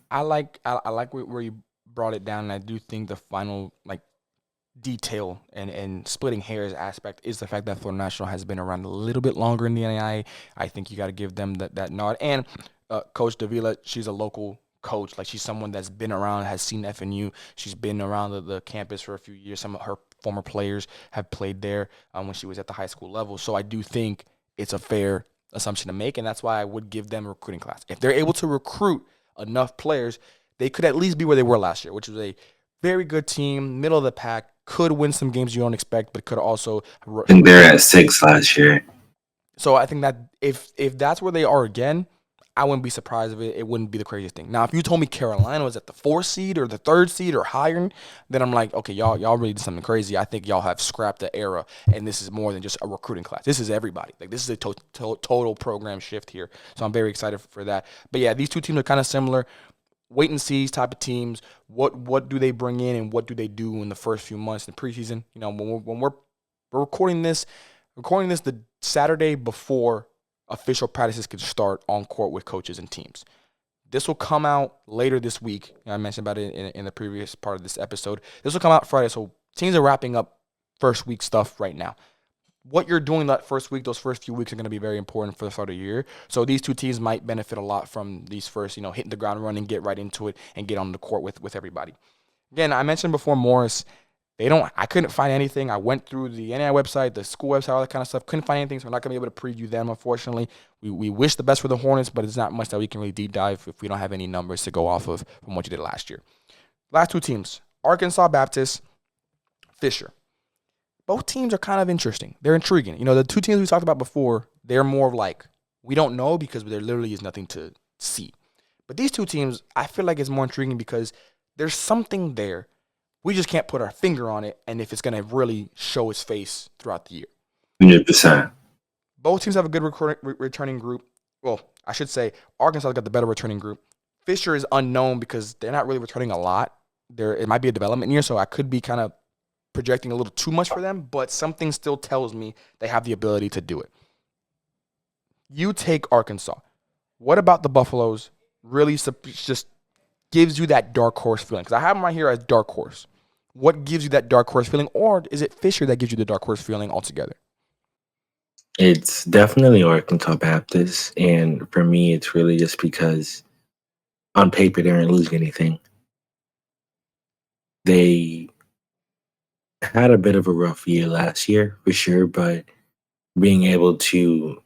Speaker 1: I like where you brought it down, and I do think the final detail and splitting hairs aspect is the fact that Florida National has been around a little bit longer in the NAIA. I think you got to give them that nod. And Coach Davila, she's a local coach. Like, she's someone that's been around, has seen FNU. She's been around the campus for a few years. Some of her former players have played there when she was at the high school level. So I do think it's a fair assumption to make, and that's why I would give them a recruiting class. If they're able to recruit enough players, they could at least be where they were last year, which was a very good team, middle of the pack, could win some games you don't expect, but could also.
Speaker 3: I think they're at 6 last year.
Speaker 1: So I think that if that's where they are again, I wouldn't be surprised if it wouldn't be the craziest thing. Now, if you told me Carolina was at the 4th seed or the 3rd seed or higher, then I'm like, okay, y'all really did something crazy. I think y'all have scrapped the era, and this is more than just a recruiting class. This is everybody. Like, this is a total program shift here. So I'm very excited for that. But yeah, these two teams are kind of similar. Wait and see type of teams. What do they bring in and what do they do in the first few months in the preseason? You know, when we're recording this the Saturday before official practices could start on court with coaches and teams. This will come out later this week. I mentioned about it in the previous part of this episode. This will come out Friday, so teams are wrapping up first week stuff right now. What you're doing that first week, those first few weeks are going to be very important for the start of the year. So these two teams might benefit a lot from these first, hitting the ground running, get right into it, and get on the court with everybody. Again, I mentioned before Morris. I couldn't find anything. I went through the NAI website, the school website, all that kind of stuff. Couldn't find anything, so we're not going to be able to preview them, unfortunately. We wish the best for the Hornets, but it's not much that we can really deep dive if we don't have any numbers to go off of from what you did last year. Last two teams, Arkansa Baptist, Fisher. Both teams are kind of interesting. They're intriguing. The two teams we talked about before, they're more of like, we don't know because there literally is nothing to see. But these two teams, I feel like it's more intriguing because there's something there. We just can't put our finger on it, and if it's going to really show its face throughout the year.
Speaker 3: 100%.
Speaker 1: Both teams have a good returning group. Well, I should say Arkansas got the better returning group. Fisher is unknown because they're not really returning a lot. It might be a development year, so I could be kind of projecting a little too much for them, but something still tells me they have the ability to do it. You take Arkansas. What about the Buffaloes really just gives you that dark horse feeling? Because I have them right here as dark horse. What gives you that dark horse feeling? Or is it Fisher that gives you the dark horse feeling altogether?
Speaker 3: It's definitely Arkansas Baptist. And for me, it's really just because on paper, they aren't losing anything. They had a bit of a rough year last year, for sure. But being able to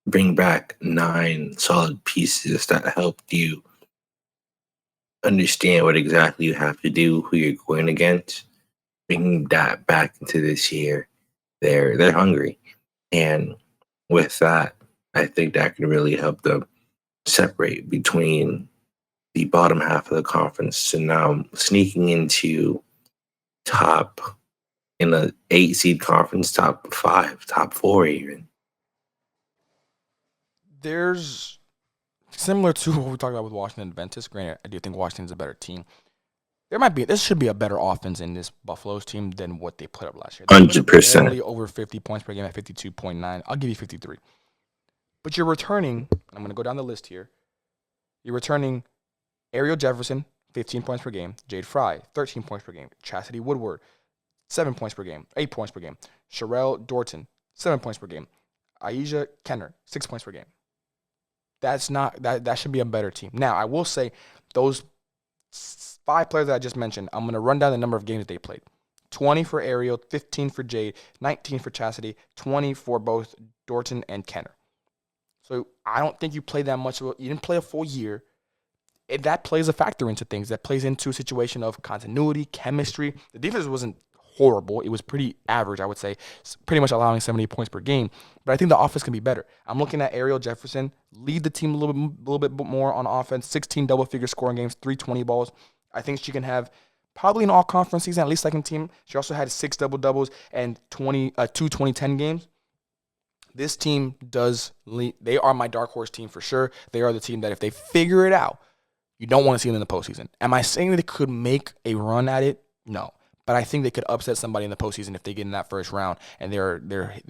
Speaker 3: bring back 9 solid pieces that helped you understand what exactly you have to do, who you're going against, bringing that back into this year, they're hungry. And with that, I think that can really help them separate between the bottom half of the conference. So now sneaking into top in a 8 seed conference, top 5, top 4 even.
Speaker 1: There's similar to what we talked about with Washington Adventist. Granted, I do think Washington's a better team. There should be a better offense in this Buffaloes team than what they put up last year.
Speaker 3: 100%.
Speaker 1: Over 50 points per game at 52.9. I'll give you 53. But you're returning, I'm going to go down the list here. You're returning Ariel Jefferson, 15 points per game. Jade Fry, 13 points per game. Chastity Woodward, 7 points per game. 8 points per game. Sherelle Dorton, 7 points per game. Aisha Kenner, 6 points per game. That should be a better team. Now, I will say those 5 players that I just mentioned, I'm going to run down the number of games that they played. 20 for Ariel, 15 for Jade, 19 for Chastity, 20 for both Dorton and Kenner. So I don't think you played that much. You didn't play a full year. That plays a factor into things. That plays into a situation of continuity, chemistry. The defense wasn't horrible. It was pretty average, I would say, pretty much allowing 70 points per game. But I think the offense can be better. I'm looking at Ariel Jefferson, lead the team a little bit more on offense, 16 double-figure scoring games, 320 balls. I think she can have probably an all-conference season, at least second team. She also had 6 double-doubles and 2 20-10 games. This team does lead. They are my dark horse team for sure. They are the team that if they figure it out, you don't want to see them in the postseason. Am I saying that they could make a run at it? No. But I think they could upset somebody in the postseason if they get in that first round and they're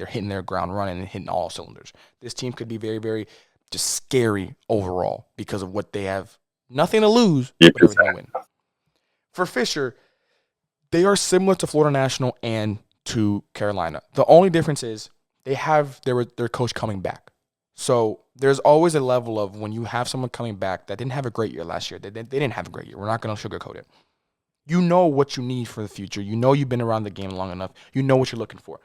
Speaker 1: hitting their ground running and hitting all cylinders. This team could be very, very just scary overall because of what they have. Nothing to lose, but everything to win. For Fisher, they are similar to Florida National and to Carolina. The only difference is they have their coach coming back. So there's always a level of when you have someone coming back that didn't have a great year last year. They didn't have a great year. We're not going to sugarcoat it. You know what you need for the future. You know you've been around the game long enough. You know what you're looking for.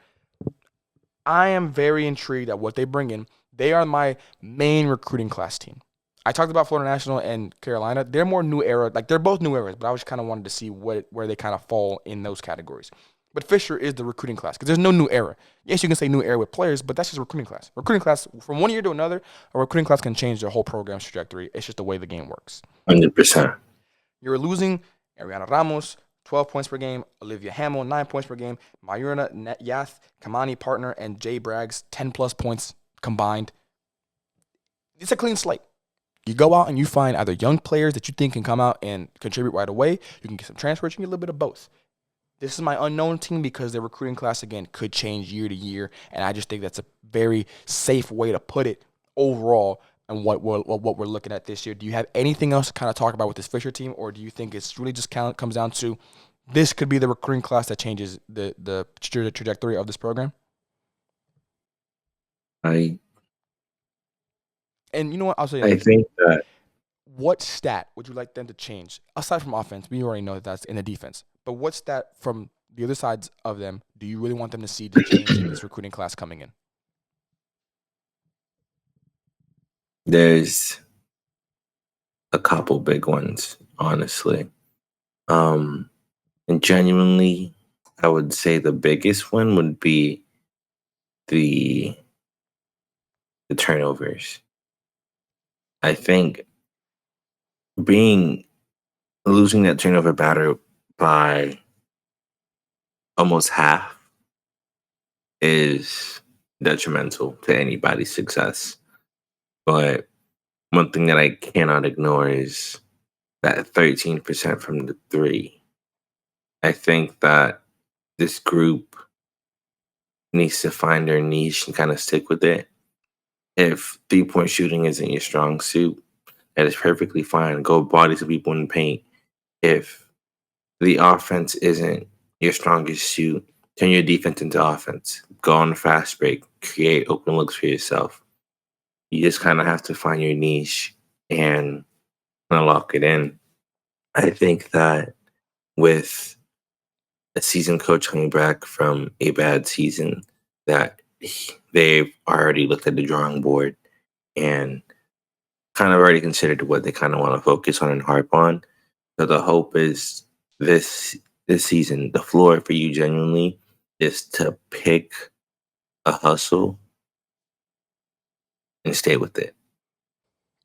Speaker 1: I am very intrigued at what they bring in. They are my main recruiting class team. I talked about Florida National and Carolina. They're more new era. Like, they're both new eras, but I just kind of wanted to see where they kind of fall in those categories. But Fisher is the recruiting class because there's no new era. Yes, you can say new era with players, but that's just recruiting class. Recruiting class, from one year to another, a recruiting class can change their whole program's trajectory. It's just the way the game works.
Speaker 3: 100%.
Speaker 1: You're losing Ariana Ramos, 12 points per game. Olivia Hamill, 9 points per game. Mayurna Yath, Kamani Partner, and Jay Braggs, 10-plus points combined. It's a clean slate. You go out and you find either young players that you think can come out and contribute right away. You can get some transfers. You can get a little bit of both. This is my unknown team because their recruiting class, again, could change year to year, and I just think that's a very safe way to put it overall and what we're looking at this year. Do you have anything else to kind of talk about with this Fisher team, or do you think it's really just comes down to this could be the recruiting class that changes the trajectory of this program?
Speaker 3: And
Speaker 1: you know what? I'll say
Speaker 3: I think that
Speaker 1: what stat would you like them to change aside from offense? We already know that that's in the defense, but what stat from the other sides of them do you really want them to see to change in this recruiting class coming in?
Speaker 3: there's a couple big ones, honestly. And genuinely, I would say the biggest one would be the turnovers. I think losing that turnover battle by almost half is detrimental to anybody's success. But one thing that I cannot ignore is that 13% from the three. I think that this group needs to find their niche and kind of stick with it. If 3-point shooting isn't your strong suit, that is perfectly fine. Go body to people in the paint. If the offense isn't your strongest suit, turn your defense into offense. Go on a fast break. Create open looks for yourself. You just kind of have to find your niche and lock it in. I think that with a seasoned coach coming back from a bad season, that they've already looked at the drawing board and kind of already considered what they kind of want to focus on and harp on. So the hope is this season, the floor for you genuinely is to pick a hustle and stay with it.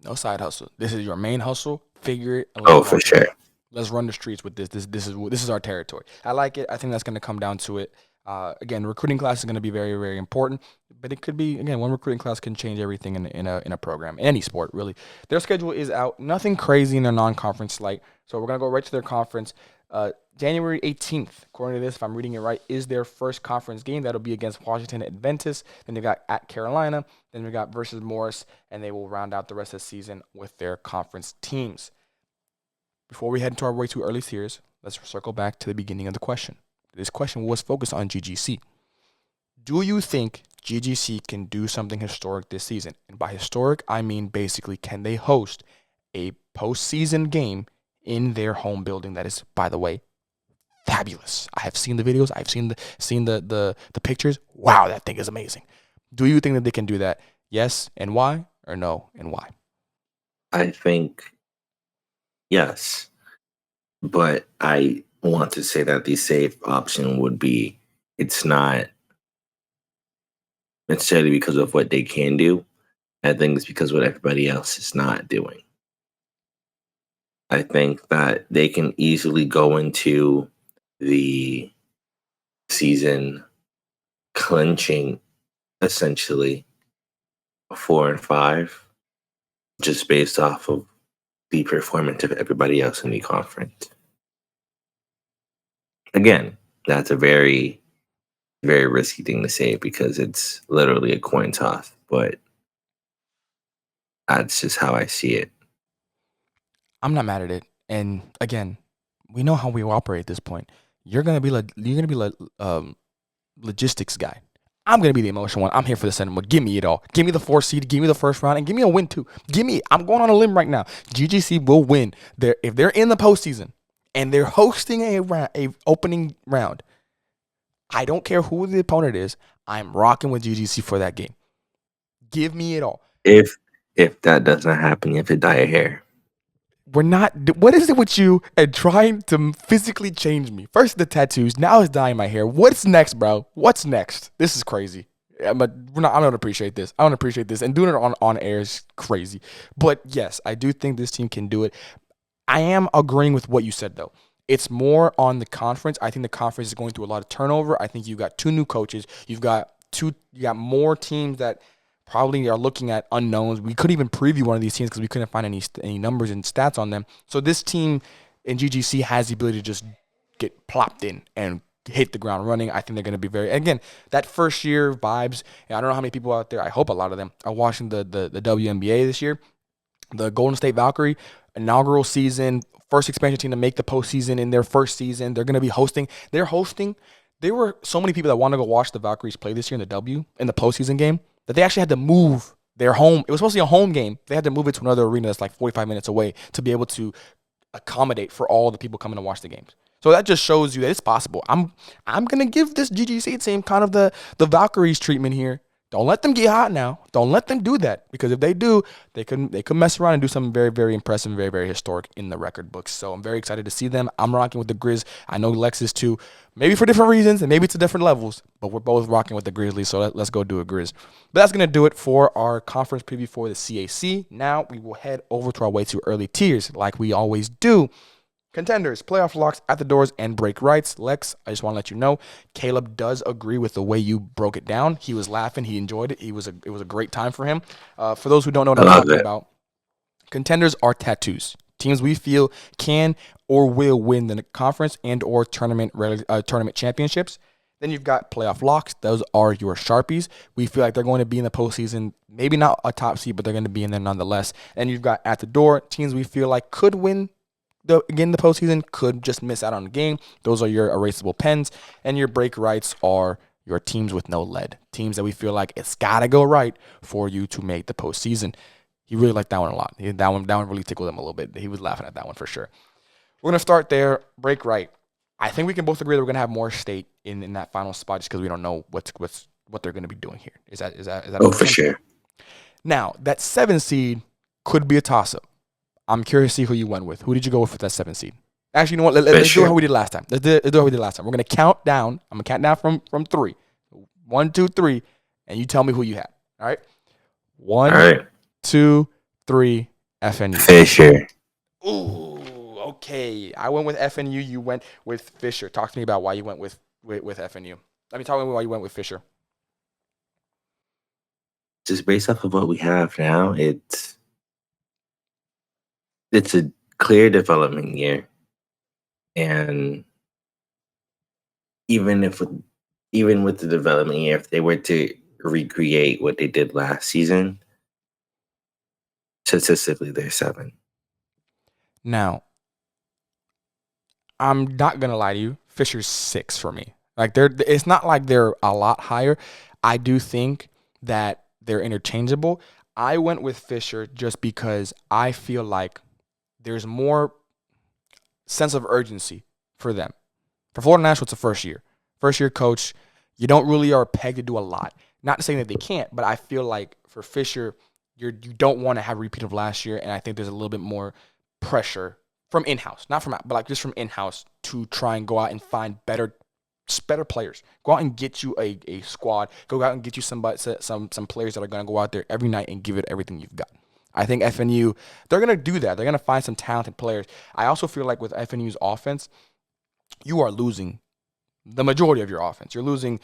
Speaker 1: No side hustle. This is your main hustle. Figure it.
Speaker 3: Oh, for sure.
Speaker 1: Let's run the streets with this. This is our territory. I like it. I think that's going to come down to it. Again, recruiting class is going to be very, very important, but it could be, again, one recruiting class can change everything in a program, any sport, really. Their schedule is out. Nothing crazy in their non-conference slate. So we're going to go right to their conference. January 18th, according to this, if I'm reading it right, is their first conference game. That'll be against Washington Adventist. Then they got at Carolina. Then we got versus Morris, and they will round out the rest of the season with their conference teams. Before we head into our way too early tiers, let's circle back to the beginning of the question. This question was focused on GGC. Do you think GGC can do something historic this season? And by historic, I mean basically, can they host a postseason game in their home building that is, by the way, fabulous? I have seen the videos. I've seen the pictures. Wow, that thing is amazing. Do you think that they can do that? Yes, and why? Or no, and why?
Speaker 3: I think yes, but I want to say that the safe option would be it's not necessarily because of what they can do. I think it's because of what everybody else is not doing. I think that they can easily go into the season clinching essentially 4 and 5 just based off of the performance of everybody else in the conference. Again, that's a very, very risky thing to say because it's literally a coin toss, but that's just how I see it.
Speaker 1: I'm not mad at it. And again, we know how we operate at this point. You're gonna be like logistics guy. I'm going to be the emotional one. I'm here for the sentiment. Give me it all. Give me the 4 seed. Give me the first round. And give me a win, too. I'm going on a limb right now. GGC will win. If they're in the postseason and they're hosting a opening round, I don't care who the opponent is. I'm rocking with GGC for that game. Give me it all.
Speaker 3: If that doesn't happen, you have to dye your hair.
Speaker 1: What is it with you and trying to physically change me? First the tattoos, now it's dyeing my hair. What's next, bro? What's next? This is crazy. I don't appreciate this. I don't appreciate this. And doing it on air is crazy. But yes, I do think this team can do it. I am agreeing with what you said, though. It's more on the conference. I think the conference is going through a lot of turnover. I think you've got 2 new coaches. You got more teams that probably are looking at unknowns. We couldn't even preview one of these teams because we couldn't find any numbers and stats on them. So this team in GGC has the ability to just get plopped in and hit the ground running. I think they're going to be again, that first year vibes. And I don't know how many people out there, I hope a lot of them, are watching the WNBA this year. The Golden State Valkyrie, inaugural season, first expansion team to make the postseason in their first season. They're going to be hosting. There were so many people that want to go watch the Valkyries play this year in the postseason game, that they actually had to move their home. It was supposed to be a home game. They had to move it to another arena that's like 45 minutes away to be able to accommodate for all the people coming to watch the games. So that just shows you that it's possible. I'm gonna give this GGC team kind of the Valkyries treatment here. Don't let them get hot now. Don't let them do that, because if they do, they could mess around and do something very, very impressive and very, very historic in the record books. So I'm very excited to see them. I'm rocking with the Grizz. I know Lex is too, maybe for different reasons and maybe to different levels, but we're both rocking with the Grizzlies. So let's go do a Grizz. But that's gonna do it for our conference preview for the CAC. Now we will head over to our way to early tiers, like we always do. Contenders, playoff locks at the doors, and break rights. Lex, I just want to let you know, Caleb does agree with the way you broke it down. He was laughing. He enjoyed it. It was a great time for him. For those who don't know what I'm talking about, contenders are tattoos. Teams we feel can or will win the conference and or tournament championships. Then you've got playoff locks. Those are your Sharpies. We feel like they're going to be in the postseason. Maybe not a top seed, but they're going to be in there nonetheless. And you've got at the door teams we feel like could win the postseason, could just miss out on the game. Those are your erasable pens. And your break rights are your teams with no lead. Teams that we feel like it's got to go right for you to make the postseason. He really liked that one a lot. That one really tickled him a little bit. He was laughing at that one for sure. We're going to start there. Break right. I think we can both agree that we're going to have more state in that final spot, just because we don't know what they're going to be doing here. Is that
Speaker 3: Oh, for sure.
Speaker 1: Now, that 7 seed could be a toss-up. I'm curious to see who you went with. Who did you go with that 7 seed? Actually, you know what? Let's do how we did last time. Let's do how we did last time. We're going to count down. I'm going to count down from 3. 1, 2, 3, and you tell me who you have. All right? 1, 2, 3, FNU.
Speaker 3: Fisher.
Speaker 1: Ooh, okay. I went with FNU. You went with Fisher. Talk to me about why you went with FNU. Talk to me why you went with Fisher.
Speaker 3: Just based off of what we have now, it's a clear development year, and even with the development year, if they were to recreate what they did last season, statistically they're 7.
Speaker 1: Now, I'm not gonna lie to you. Fisher's 6 for me. Like it's not like they're a lot higher. I do think that they're interchangeable. I went with Fisher just because I feel like there's more sense of urgency for them. For Florida National, it's the first year. First year coach, you don't really are pegged to do a lot. Not to say that they can't, but I feel like for Fisher, you don't want to have a repeat of last year, and I think there's a little bit more pressure from in-house, not from out, but like just from in-house to try and go out and find better players. Go out and get you a squad. Go out and get you some players that are going to go out there every night and give it everything you've got. I think FNU, they're going to do that. They're going to find some talented players. I also feel like with FNU's offense, you are losing the majority of your offense. You're losing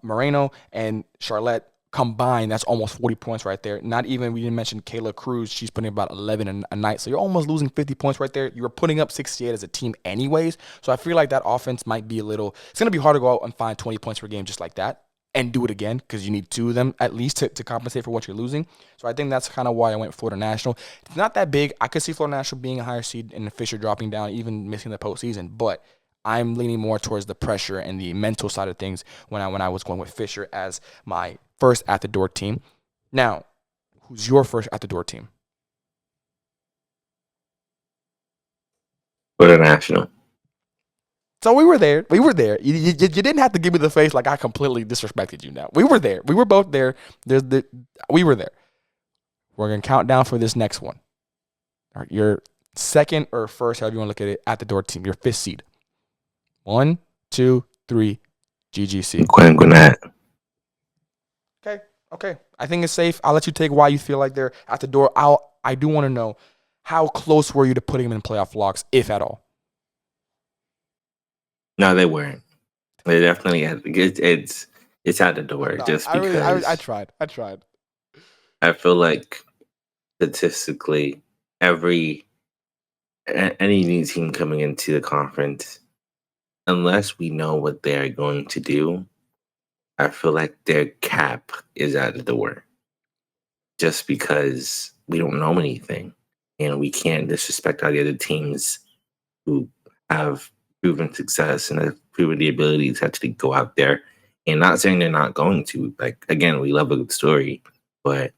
Speaker 1: Moreno and Charlotte combined. That's almost 40 points right there. Not even, we didn't mention Kayla Cruz. She's putting about 11 a night. So you're almost losing 50 points right there. You were putting up 68 as a team anyways. So I feel like that offense might be it's going to be hard to go out and find 20 points per game just like that and do it again, because you need 2 of them at least to compensate for what you're losing. So I think that's kind of why I went Florida National. It's not that big. I could see Florida National being a higher seed and Fisher dropping down, even missing the postseason. But I'm leaning more towards the pressure and the mental side of things when I was going with Fisher as my first at the door team. Now, who's your first at the door team?
Speaker 3: For the National.
Speaker 1: So we were there. We were there. You didn't have to give me the face like I completely disrespected you now. We were there. We were both there. We were there. We're going to count down for this next one. All right, your second or first, however you want to look at it, at the door team, your fifth seed. 1, 2, 3, GGC.
Speaker 3: Quinn Gwinnett.
Speaker 1: Okay. I think it's safe. I'll let you take why you feel like they're at the door. I do want to know, how close were you to putting them in playoff locks, if at all?
Speaker 3: No, they weren't. They definitely had. It's at the door.
Speaker 1: No,
Speaker 3: just because
Speaker 1: I tried.
Speaker 3: I feel like statistically, any new team coming into the conference, unless we know what they're going to do, I feel like their cap is at the door. Just because we don't know anything, and we can't disrespect all the other teams who have proven success and have proven the ability to actually go out there. And not saying they're not going to. Like, again, we love a good story, but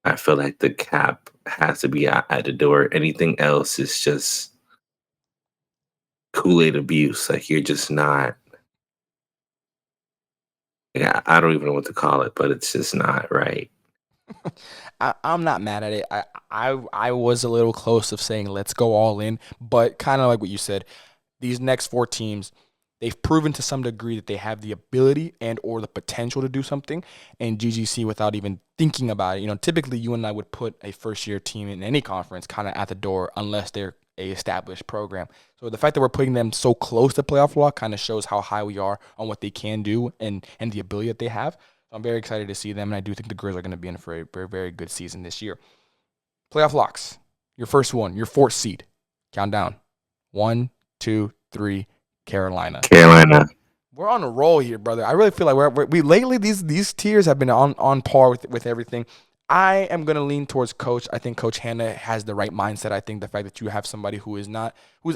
Speaker 3: I feel like the cap has to be at the door. Anything else is just Kool-Aid abuse. Like, you're just not. Yeah, I don't even know what to call it, but it's just not right.
Speaker 1: I'm not mad at it. I was a little close of saying let's go all in, but kind of like what you said, these next 4 teams, they've proven to some degree that they have the ability and or the potential to do something. And GGC, without even thinking about it, typically you and I would put a first-year team in any conference kind of at the door unless they're a established program. So the fact that we're putting them so close to playoff lock kind of shows how high we are on what they can do and the ability that they have. So I'm very excited to see them, and I do think the Grizz are going to be in for a very, very good season this year. Playoff locks. Your first one, your 4th seed. Count down. 1, 2, 3, Carolina. We're on a roll here, brother. I really feel like we lately these tiers have been on par with everything. I am gonna lean towards Coach. I think Coach Hannah has the right mindset. I think the fact that you have somebody who's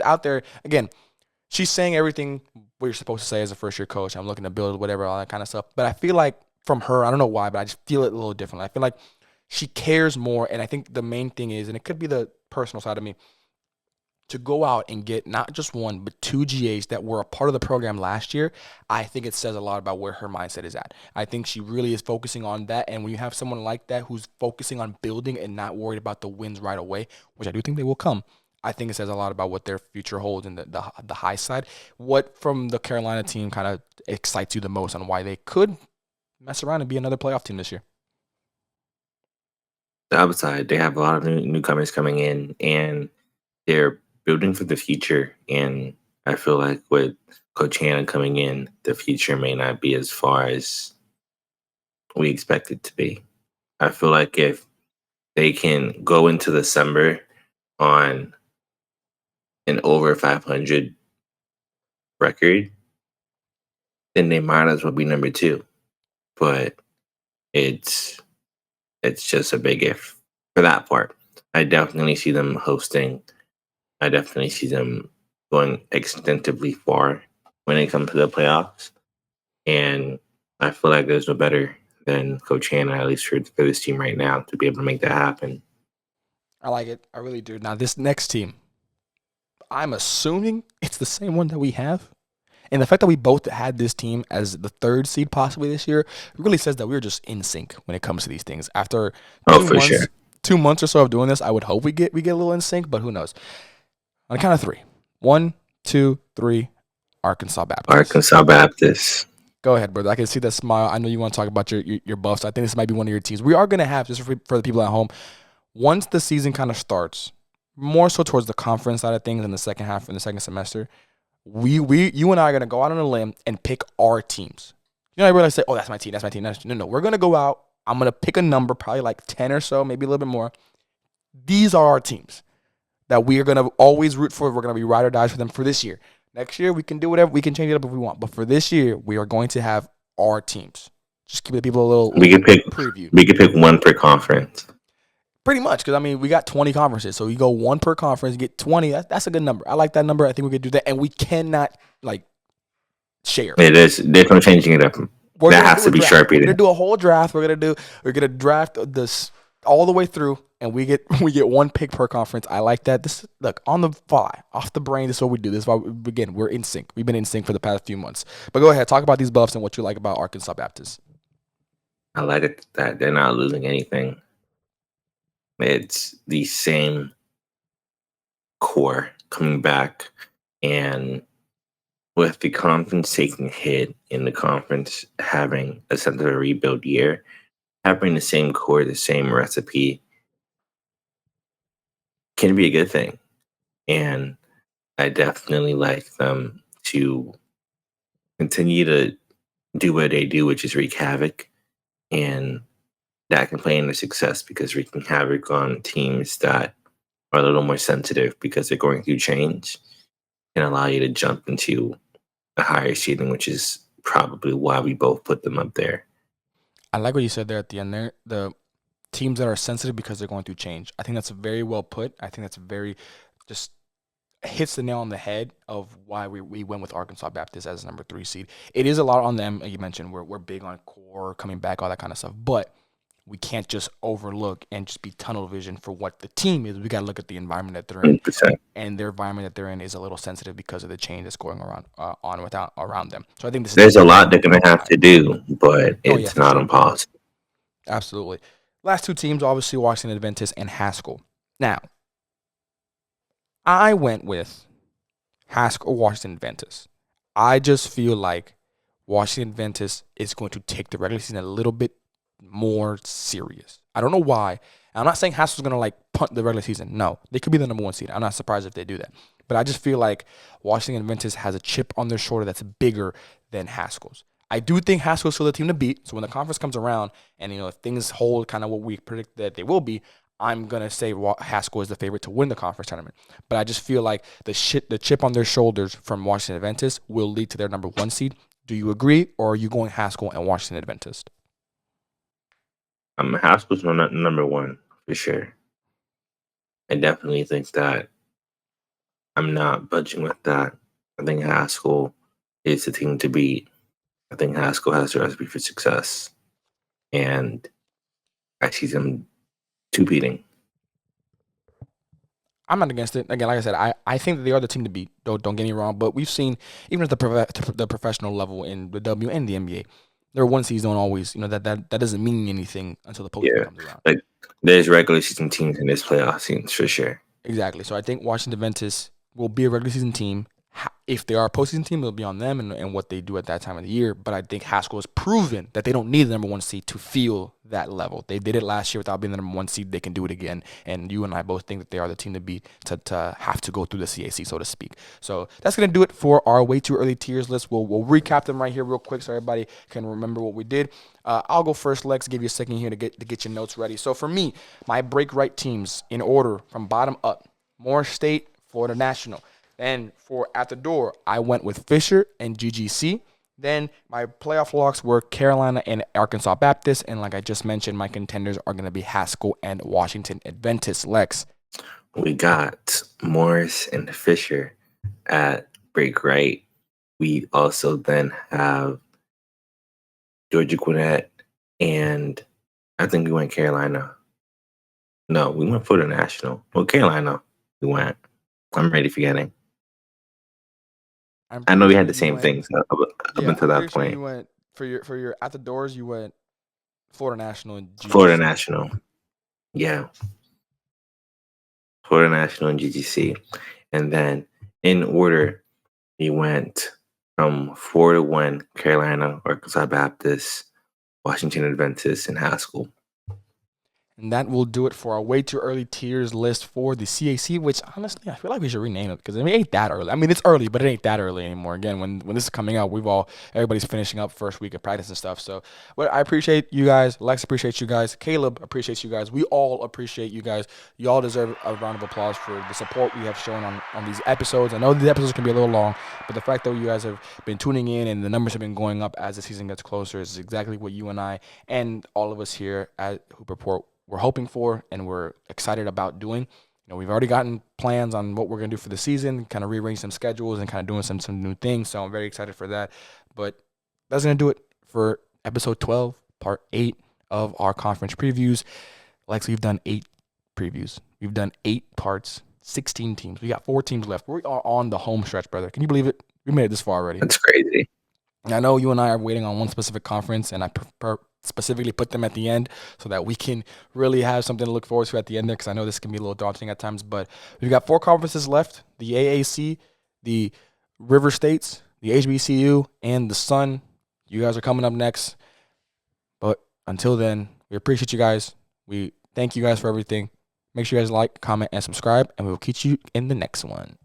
Speaker 1: out there again, she's saying everything what you're supposed to say as a first year coach. I'm looking to build whatever, all that kind of stuff. But I feel like from her, I don't know why, but I just feel it a little differently. I feel like she cares more, and I think the main thing is, and it could be the personal side of me, to go out and get not just 1, but 2 GAs that were a part of the program last year. I think it says a lot about where her mindset is at. I think she really is focusing on that. And when you have someone like that who's focusing on building and not worried about the wins right away, which I do think they will come, I think it says a lot about what their future holds in the high side. What from the Carolina team kind of excites you the most on why they could mess around and be another playoff team this year?
Speaker 3: The upside, they have a lot of newcomers coming in, and they're building for the future. And I feel like with Coach Hannah coming in, the future may not be as far as we expect it to be. I feel like if they can go into December on an over 500 record, then they might as well be number 2. But it's just a big if for that part. I definitely see them hosting. I definitely see them going extensively far when it comes to the playoffs. And I feel like there's no better than Coach Hannah, at least for this team right now, to be able to make that happen.
Speaker 1: I like it. I really do. Now, this next team, I'm assuming it's the same one that we have. And the fact that we both had this team as the 3rd seed possibly this year really says that we're just in sync when it comes to these things. After 2 months or so of doing this, I would hope we get a little in sync, but who knows? On the count of 3. 1, 2, 3, Arkansa
Speaker 3: Baptist.
Speaker 1: Go ahead, brother. I can see that smile. I know you want to talk about your buffs. I think this might be one of your teams. We are going to have, just for the people at home, once the season kind of starts, more so towards the conference side of things in the second half, in the second semester, you and I are going to go out on a limb and pick our teams. Everybody say, oh, that's my team. No. We're going to go out. I'm going to pick a number, probably like 10 or so, maybe a little bit more. These are our teams that we are going to always root for. We're going to be ride or die for them for this year. Next year, we can do whatever. We can change it up if we want. But for this year, we are going to have our teams. Just give the people a little preview.
Speaker 3: We can pick 1 per conference.
Speaker 1: Pretty much, because, I mean, we got 20 conferences. So you go one per conference, you get 20. That's a good number. I like that number. I think we could do that. And we cannot, share.
Speaker 3: It is. There's no changing it up. That has to be
Speaker 1: We're
Speaker 3: Sharpie.
Speaker 1: gonna do a whole draft. We're gonna draft this all the way through, and we get one pick per conference. I like that. This, look, on the fly, off the brain. This is what we do. This is why we're in sync. We've been in sync for the past few months. But go ahead, talk about these buffs and what you like about Arkansa Baptist.
Speaker 3: I like it that they're not losing anything. It's the same core coming back, and with the conference taking a hit in the conference having a sense of a rebuild year, having the same core, the same recipe can be a good thing. And I definitely like them to continue to do what they do, which is wreak havoc. And that can play into success because wreaking havoc on teams that are a little more sensitive because they're going through change can allow you to jump into a higher seeding, which is probably why we both put them up there.
Speaker 1: I like what you said there at the end there. The teams that are sensitive because they're going through change. I think that's very well put. I think that's very just hits the nail on the head of why we went with Arkansa Baptist as number 3 seed. It is a lot on them. Like you mentioned, we're big on core, coming back, all that kind of stuff. But we can't just overlook and just be tunnel vision for what the team is. We got to look at the environment that they're in.
Speaker 3: 100%.
Speaker 1: And their environment that they're in is a little sensitive because of the change that's going around them. So I think
Speaker 3: there's a lot they're going to have to do, but it's not impossible.
Speaker 1: Absolutely. Last 2 teams, obviously, Washington Adventist and Haskell. Now, I went with Haskell or Washington Adventist. I just feel like Washington Adventist is going to take the regular season a little bit more serious. I don't know why. I'm not saying Haskell's going to punt the regular season. No, they could be the number 1 seed. I'm not surprised if they do that. But I just feel like Washington Adventist has a chip on their shoulder that's bigger than Haskell's. I do think Haskell's still the team to beat. So when the conference comes around and, if things hold kind of what we predict that they will be, I'm going to say Haskell is the favorite to win the conference tournament. But I just feel like the chip on their shoulders from Washington Adventist will lead to their number 1 seed. Do you agree, or are you going Haskell and Washington Adventist?
Speaker 3: Haskell's number 1 for sure. I definitely think that I'm not budging with that. I think Haskell is the team to beat. I think Haskell has the recipe for success, and I see them 2 beating.
Speaker 1: I'm not against it. Again, like I said, I think that they are the team to beat. Don't get me wrong, but we've seen even at the professional level in the W and the NBA, their 1 seeds don't always, that doesn't mean anything until the postseason comes around.
Speaker 3: Like there's regular season teams and there's playoff teams for sure.
Speaker 1: Exactly. So I think Washington Adventist will be a regular season team. If they are a postseason team, it'll be on them and what they do at that time of the year. But I think Haskell has proven that they don't need the number 1 seed to feel that level. They did it last year without being the number 1 seed. They can do it again. And you and I both think that they are the team to beat to have to go through the CAC, so to speak. So that's going to do it for our way too early tiers list. We'll recap them right here real quick so everybody can remember what we did. I'll go first, Lex. Give you a second here to get your notes ready. So for me, my break right teams in order from bottom up: Moore State, Florida National. Then for at the door, I went with Fisher and GGC. Then my playoff locks were Carolina and Arkansa Baptist. And like I just mentioned, my contenders are going to be Haskell and Washington Adventist. Lex.
Speaker 3: We got Morris and Fisher at break right. We also then have Georgia Gwinnett, and I think we went Carolina. No, we went Florida National. Well, Carolina, we went. I'm ready forgetting. I know we had the same things up until that point.
Speaker 1: You went for your at the doors. You went Florida National and GGC.
Speaker 3: Florida National, yeah. Florida National and GGC, and then in order, he went from 4 to 1: Carolina, Arkansa Baptist, Washington Adventist, and Haskell.
Speaker 1: And that will do it for our way too early tiers list for the CAC, which honestly, I feel like we should rename it because it ain't that early. I mean, it's early, but it ain't that early anymore. Again, when this is coming out, everybody's finishing up first week of practice and stuff. So, but I appreciate you guys. Lex appreciates you guys. Caleb appreciates you guys. We all appreciate you guys. You all deserve a round of applause for the support we have shown on these episodes. I know these episodes can be a little long, but the fact that you guys have been tuning in and the numbers have been going up as the season gets closer is exactly what you and I and all of us here at Hoop Report we're hoping for and we're excited about doing. We've already gotten plans on what we're going to do for the season, kind of rearrange some schedules and kind of doing some new things. So I'm very excited for that. But that's going to do it for episode 12, part 8 of our conference previews. Lex, we've done 8 previews. We've done 8 parts, 16 teams. We got 4 teams left. We are on the home stretch, brother. Can you believe it? We made it this far already.
Speaker 3: That's crazy.
Speaker 1: I know you and I are waiting on one specific conference, and I specifically put them at the end so that we can really have something to look forward to at the end there, because I know this can be a little daunting at times. But we've got 4 conferences left: the AAC, the River States, the HBCU, and the Sun. You guys are coming up next. But until then, we appreciate you guys. We thank you guys for everything. Make sure you guys like, comment, and subscribe, and we will catch you in the next one.